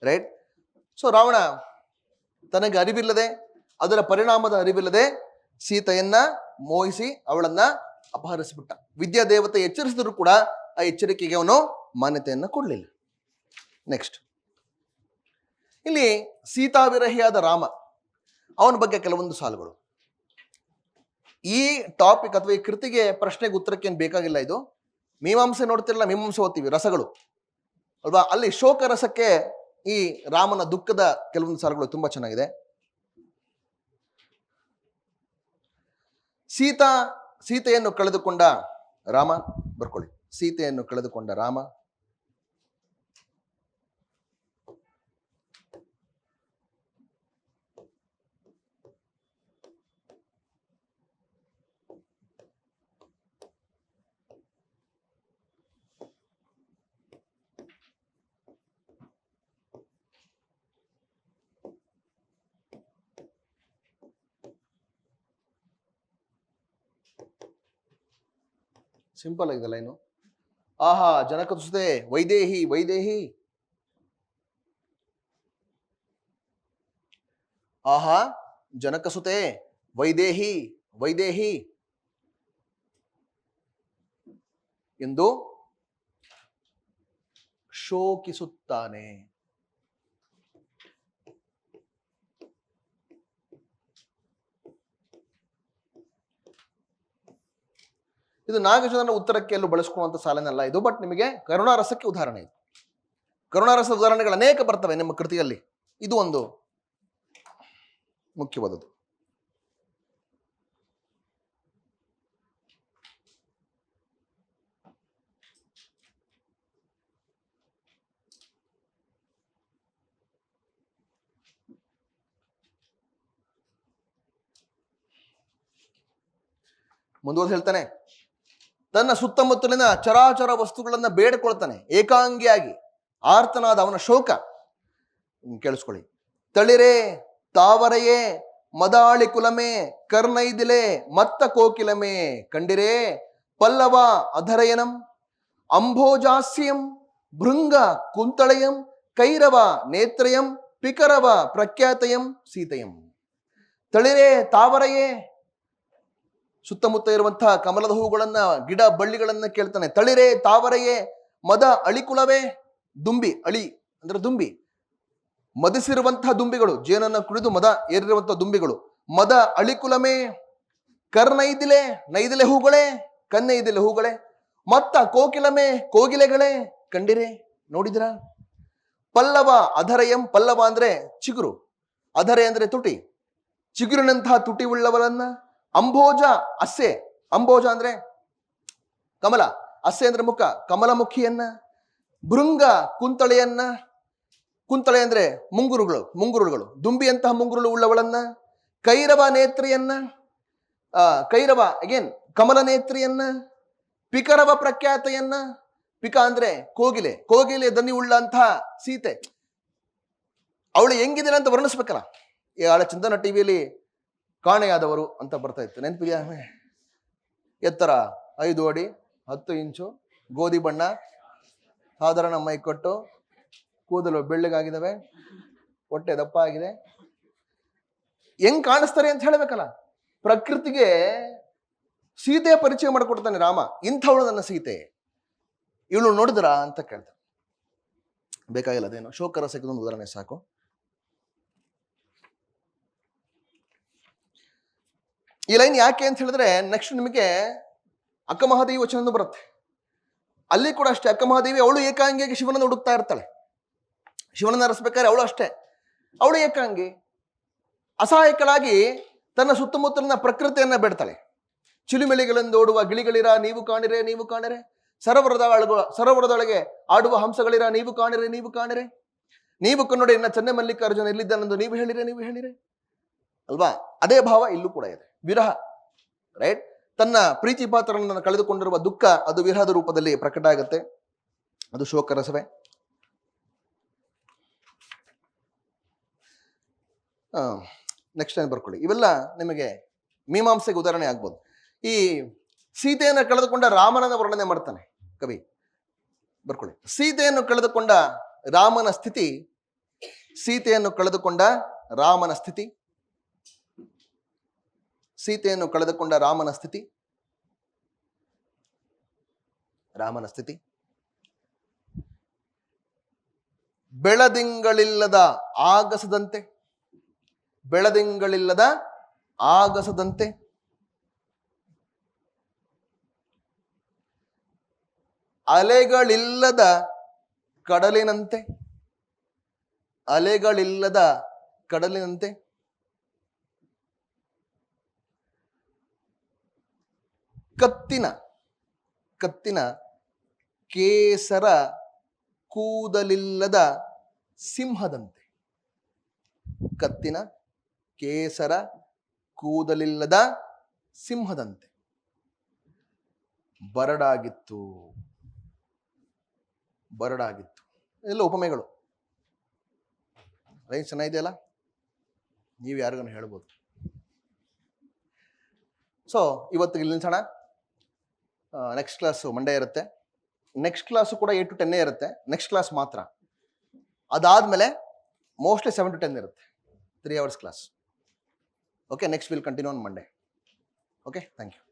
ರೈಟ್. ಸೊ ರಾವಣ ತನಗೆ ಅರಿವಿಲ್ಲದೆ, ಅದರ ಪರಿಣಾಮದ ಅರಿವಿಲ್ಲದೆ ಸೀತೆಯನ್ನ ಮೋಹಿಸಿ ಅವಳನ್ನ ಅಪಹರಿಸಿಬಿಟ್ಟ. ವಿದ್ಯಾದೇವತೆ ಎಚ್ಚರಿಸಿದ್ರು ಕೂಡ ಆ ಎಚ್ಚರಿಕೆಗೆ ಅವನು ಮಾನ್ಯತೆಯನ್ನ ಕೊಡಲಿಲ್ಲ. ನೆಕ್ಸ್ಟ್, ಇಲ್ಲಿ ಸೀತಾವಿರಹಿಯಾದ ರಾಮ, ಅವನ ಬಗ್ಗೆ ಕೆಲವೊಂದು ಸಾಲುಗಳು. ಈ ಟಾಪಿಕ್ ಅಥವಾ ಈ ಕೃತಿಗೆ ಪ್ರಶ್ನೆಗೆ ಉತ್ತರಕ್ಕೆ ಏನು ಬೇಕಾಗಿಲ್ಲ. ಇದು ಮೀಮಾಂಸೆ ನೋಡ್ತಿರಲ್ಲ, ಮೀಮಾಂಸೆ ಓದ್ತೀವಿ, ರಸಗಳು ಅಲ್ವಾ? ಅಲ್ಲಿ ಶೋಕ ರಸಕ್ಕೆ ಈ ರಾಮನ ದುಃಖದ ಕೆಲವೊಂದು ಸಾಲುಗಳು ತುಂಬಾ ಚೆನ್ನಾಗಿದೆ. ಸೀತೆಯನ್ನು ಕಳೆದುಕೊಂಡ ರಾಮ, ಬರ್ಕೊಳ್ಳಿ, ಸೀತೆಯನ್ನು ಕಳೆದುಕೊಂಡ ರಾಮ ಸಿಂಪಲ್ ಆಗಿದೆ ಲೈನು. ಆಹಾ ಜನಕದ ಸುತೆ ವೈದೇಹಿ ವೈದೇಹಿ, ಆಹಾ ಜನಕಸುತೆ ವೈದೇಹಿ ವೈದೇಹಿ ಎಂದು ಶೋಕಿಸುತ್ತಾನೆ. ಇದು ನಾಗಚಂದ್ರನ ಉತ್ತರಕ್ಕೆ ಎಲ್ಲೂ ಬಳಸ್ಕೊಳ್ಳುವಂತ ಸಾಲನಲ್ಲ ಇದು, ಬಟ್ ನಿಮಗೆ ಕರುಣಾರಸಕ್ಕೆ ಉದಾಹರಣೆ ಇದು. ಕರುಣಾರಸದ ಉದಾಹರಣೆಗಳು ಅನೇಕ ಬರ್ತವೆ ನಿಮ್ಮ ಕೃತಿಯಲ್ಲಿ, ಇದು ಒಂದು ಮುಖ್ಯವಾದದ್ದು. ಮುಂದುವರೆದು ಹೇಳ್ತಾನೆ, ತನ್ನ ಸುತ್ತಮುತ್ತಲಿನ ಚರಾಚರ ವಸ್ತುಗಳನ್ನ ಬೇಡಿಕೊಳ್ತಾನೆ ಏಕಾಂಗಿಯಾಗಿ. ಆರ್ತನಾದ ಅವನ ಶೋಕ ಕೇಳಿಸ್ಕೊಳ್ಳಿ. ತಳಿರೇ ತಾವರೆಯೇ ಮದಾಳಿ ಕುಲಮೇ ಕರ್ನೈದಿಲೆ ಮತ್ತ ಕೋಕಿಲಮೇ ಕಂಡಿರೇ ಪಲ್ಲವ ಅಧರಯನಂ, ಅಂಭೋಜಾಸ್ಯಂ, ಭೃಂಗ ಕುಂತಳಯಂ, ಕೈರವ ನೇತ್ರಯಂ, ಪಿಕರವ ಪ್ರಖ್ಯಾತಯಂ ಸೀತೆಯಂ. ತಳಿರೇ ತಾವರೆಯೇ, ಸುತ್ತಮುತ್ತ ಇರುವಂತಹ ಕಮಲದ ಹೂಗಳನ್ನ, ಗಿಡ ಬಳ್ಳಿಗಳನ್ನ ಕೇಳ್ತಾನೆ. ತಳಿರೇ ತಾವರೆಯೇ, ಮದ ಅಳಿಕುಲವೇ, ದುಂಬಿ, ಅಳಿ ಅಂದ್ರೆ ದುಂಬಿ, ಮದಿಸಿರುವಂತಹ ದುಂಬಿಗಳು, ಜೇನನ್ನ ಕುಡಿದು ಮದ ಏರಿರುವಂತಹ ದುಂಬಿಗಳು. ಮದ ಅಳಿಕುಲಮೇ, ಕರ್ನೈದಿಲೆ, ನೈದಿಲೆ ಹೂಗಳೇ, ಕನ್ನೈದಿಲೆ ಹೂಗಳೇ, ಮತ್ತ ಕೋಕಿಲಮೇ, ಕೋಗಿಲೆಗಳೇ ಕಂಡಿರೆ, ನೋಡಿದ್ರ. ಪಲ್ಲವ ಅಧರಯಂ, ಪಲ್ಲವ ಅಂದ್ರೆ ಚಿಗುರು, ಅಧರೆ ಅಂದ್ರೆ ತುಟಿ, ಚಿಗುರಿನಂತಹ ತುಟಿ ಉಳ್ಳವರನ್ನ. ಅಂಬೋಜ ಅಸ್ಸೆ, ಅಂಬೋಜ ಅಂದ್ರೆ ಕಮಲ, ಅಸ್ಸೆ ಅಂದ್ರೆ ಮುಖ, ಕಮಲಮುಖಿಯನ್ನ. ಭೃಂಗ ಕುಂತಳೆಯನ್ನ, ಕುಂತಳೆ ಅಂದ್ರೆ ಮುಂಗುರುಗಳು, ದುಂಬಿಯಂತಹ ಮುಂಗುರುಳು ಉಳ್ಳವಳನ್ನ. ಕೈರವ ನೇತ್ರಿಯನ್ನ, ಕೈರವ ಅಗೇನ್ ಕಮಲ ನೇತ್ರಿಯನ್ನ. ಪಿಕರವ ಪ್ರಖ್ಯಾತೆಯನ್ನ, ಪಿಕ ಅಂದ್ರೆ ಕೋಗಿಲೆ ದನಿ ಉಳ್ಳಂತಹ ಸೀತೆ. ಅವಳು ಹೆಂಗಿದಿನ ಅಂತ ವರ್ಣಿಸ್ಬೇಕಲ್ಲ. ಈ ಆಳ ಚಂದನ ಟಿವಿಯಲ್ಲಿ ಕಾಣೆಯಾದವರು ಅಂತ ಬರ್ತಾ ಇತ್ತು, ನೆನಪಿದೆಯಾ? ಎತ್ತರ 5 ಅಡಿ 10 ಇಂಚು, ಗೋಧಿ ಬಣ್ಣ, ಸಾಧಾರಣ ಮೈಕಟ್ಟು, ಕೂದಲು ಬೆಳ್ಳಗಾಗಿದ್ದಾವೆ, ಹೊಟ್ಟೆ ದಪ್ಪ ಆಗಿದೆ. ಹೆಂಗ್ ಕಾಣಿಸ್ತಾರೆ ಅಂತ ಹೇಳ್ಬೇಕಲ್ಲ. ಪ್ರಕೃತಿಗೆ ಸೀತೆಯ ಪರಿಚಯ ಮಾಡಿಕೊಡ್ತಾನೆ ರಾಮ. ಇಂಥವಳು ನನ್ನ ಸೀತೆ, ಇವಳು ನೋಡಿದ್ರ ಅಂತ ಕೇಳ್ತಾನೆ. ಬೇಕಾಗಿಲ್ಲ ಅದೇನು, ಶೋಕರಸಕ್ಕೆ ಒಂದು ಉದಾಹರಣೆ ಸಾಕು. ಈ ಲೈನ್ ಯಾಕೆ ಅಂತ ಹೇಳಿದ್ರೆ, ನೆಕ್ಸ್ಟ್ ನಿಮಗೆ ಅಕ್ಕಮಹಾದೇವಿ ವಚನ ಬರುತ್ತೆ. ಅಲ್ಲಿ ಕೂಡ ಅಷ್ಟೇ, ಅಕ್ಕಮಹಾದೇವಿ ಅವಳು ಏಕಾಂಗಿಯಾಗಿ ಶಿವನನ್ನು ಹುಡುಕ್ತಾ ಇರ್ತಾಳೆ. ಶಿವನನ್ನ ಅರಸ್ಬೇಕಾದ್ರೆ ಅವಳು ಅಷ್ಟೇ, ಅವಳು ಏಕಾಂಗಿ ಅಸಹಾಯಕಳಾಗಿ ತನ್ನ ಸುತ್ತಮುತ್ತಲಿನ ಪ್ರಕೃತಿಯನ್ನ ಬೇಡ್ತಾಳೆ. ಚಿಲುಮೆಳಿಗಳೆಂದೋಡುವ ಗಿಳಿಗಳಿರ ನೀವು ಕಾಣಿರೆ, ನೀವು ಕಾಣಿರೆ. ಸರೋವರದೊಳಗೆ ಆಡುವ ಹಂಸಗಳಿರ ನೀವು ಕಾಣಿರೆ, ನೀವು ಕಾಣಿರೆ. ನೀವು ಕನ್ನಡ ಇನ್ನ ಚೆನ್ನೈ ಮಲ್ಲಿಕಾರ್ಜುನ ಎಲ್ಲಿದ್ದಾನೆಂದು ನೀವು ಹೇಳಿರೆ, ನೀವು ಹೇಳಿರೆ ಅಲ್ವಾ? ಅದೇ ಭಾವ ಇಲ್ಲೂ ಕೂಡ ಇದೆ. ವಿರಹ, ರೈಟ್? ತನ್ನ ಪ್ರೀತಿ ಪಾತ್ರರನ್ನು ಕಳೆದುಕೊಂಡಿರುವ ದುಃಖ ಅದು ವಿರಹದ ರೂಪದಲ್ಲಿ ಪ್ರಕಟ ಆಗುತ್ತೆ. ಅದು ಶೋಕರಸವೇ. ನೆಕ್ಸ್ಟ್ ಟೈಮ್ ಬರ್ಕೊಳ್ಳಿ. ಇವೆಲ್ಲ ನಿಮಗೆ ಮೀಮಾಂಸೆಗೆ ಉದಾಹರಣೆ ಆಗ್ಬೋದು. ಈ ಸೀತೆಯನ್ನು ಕಳೆದುಕೊಂಡ ರಾಮನನ್ನ ವರ್ಣನೆ ಮಾಡ್ತಾನೆ ಕವಿ. ಬರ್ಕೊಳ್ಳಿ. ಸೀತೆಯನ್ನು ಕಳೆದುಕೊಂಡ ರಾಮನ ಸ್ಥಿತಿ, ಸೀತೆಯನ್ನು ಕಳೆದುಕೊಂಡ ರಾಮನ ಸ್ಥಿತಿ, ಸೀತೆಯನ್ನು ಕಳೆದುಕೊಂಡ ರಾಮನ ಸ್ಥಿತಿ, ರಾಮನ ಸ್ಥಿತಿ. ಬೆಳದಿಂಗಳಿಲ್ಲದ ಆಗಸದಂತೆ, ಬೆಳದಿಂಗಳಿಲ್ಲದ ಆಗಸದಂತೆ. ಅಲೆಗಳಿಲ್ಲದ ಕಡಲಿನಂತೆ, ಅಲೆಗಳಿಲ್ಲದ ಕಡಲಿನಂತೆ. ಕತ್ತಿನ ಕೇಸರ ಕೂದಲಿಲ್ಲದ ಸಿಂಹದಂತೆ. ಕತ್ತಿನ ಕೇಸರ ಕೂದಲಿಲ್ಲದ ಸಿಂಹದಂತೆ. ಬರಡಾಗಿತ್ತು, ಬರಡಾಗಿತ್ತು. ಎಲ್ಲ ಉಪಮೆಗಳು. ರೈನ್ ಚೆನ್ನಾಗಿದೆಯಲ್ಲ, ನೀವು ಯಾರಿಗೂ ಹೇಳ್ಬೋದು. ಸೊ ಇವತ್ತಿಗೆ ಇಲ್ಲಿ ನಿಲ್ಸೋಣ. ನೆಕ್ಸ್ಟ್ ಕ್ಲಾಸು ಮಂಡೇ ಇರುತ್ತೆ. ನೆಕ್ಸ್ಟ್ ಕ್ಲಾಸು ಕೂಡ 8 to 10 ಇರುತ್ತೆ. ನೆಕ್ಸ್ಟ್ ಕ್ಲಾಸ್ ಮಾತ್ರ. ಅದಾದ್ಮೇಲೆ ಮೋಸ್ಟ್ಲಿ 7 to 10 ಇರುತ್ತೆ. 3 hours class. Okay, next will continue on Monday. Okay, thank you.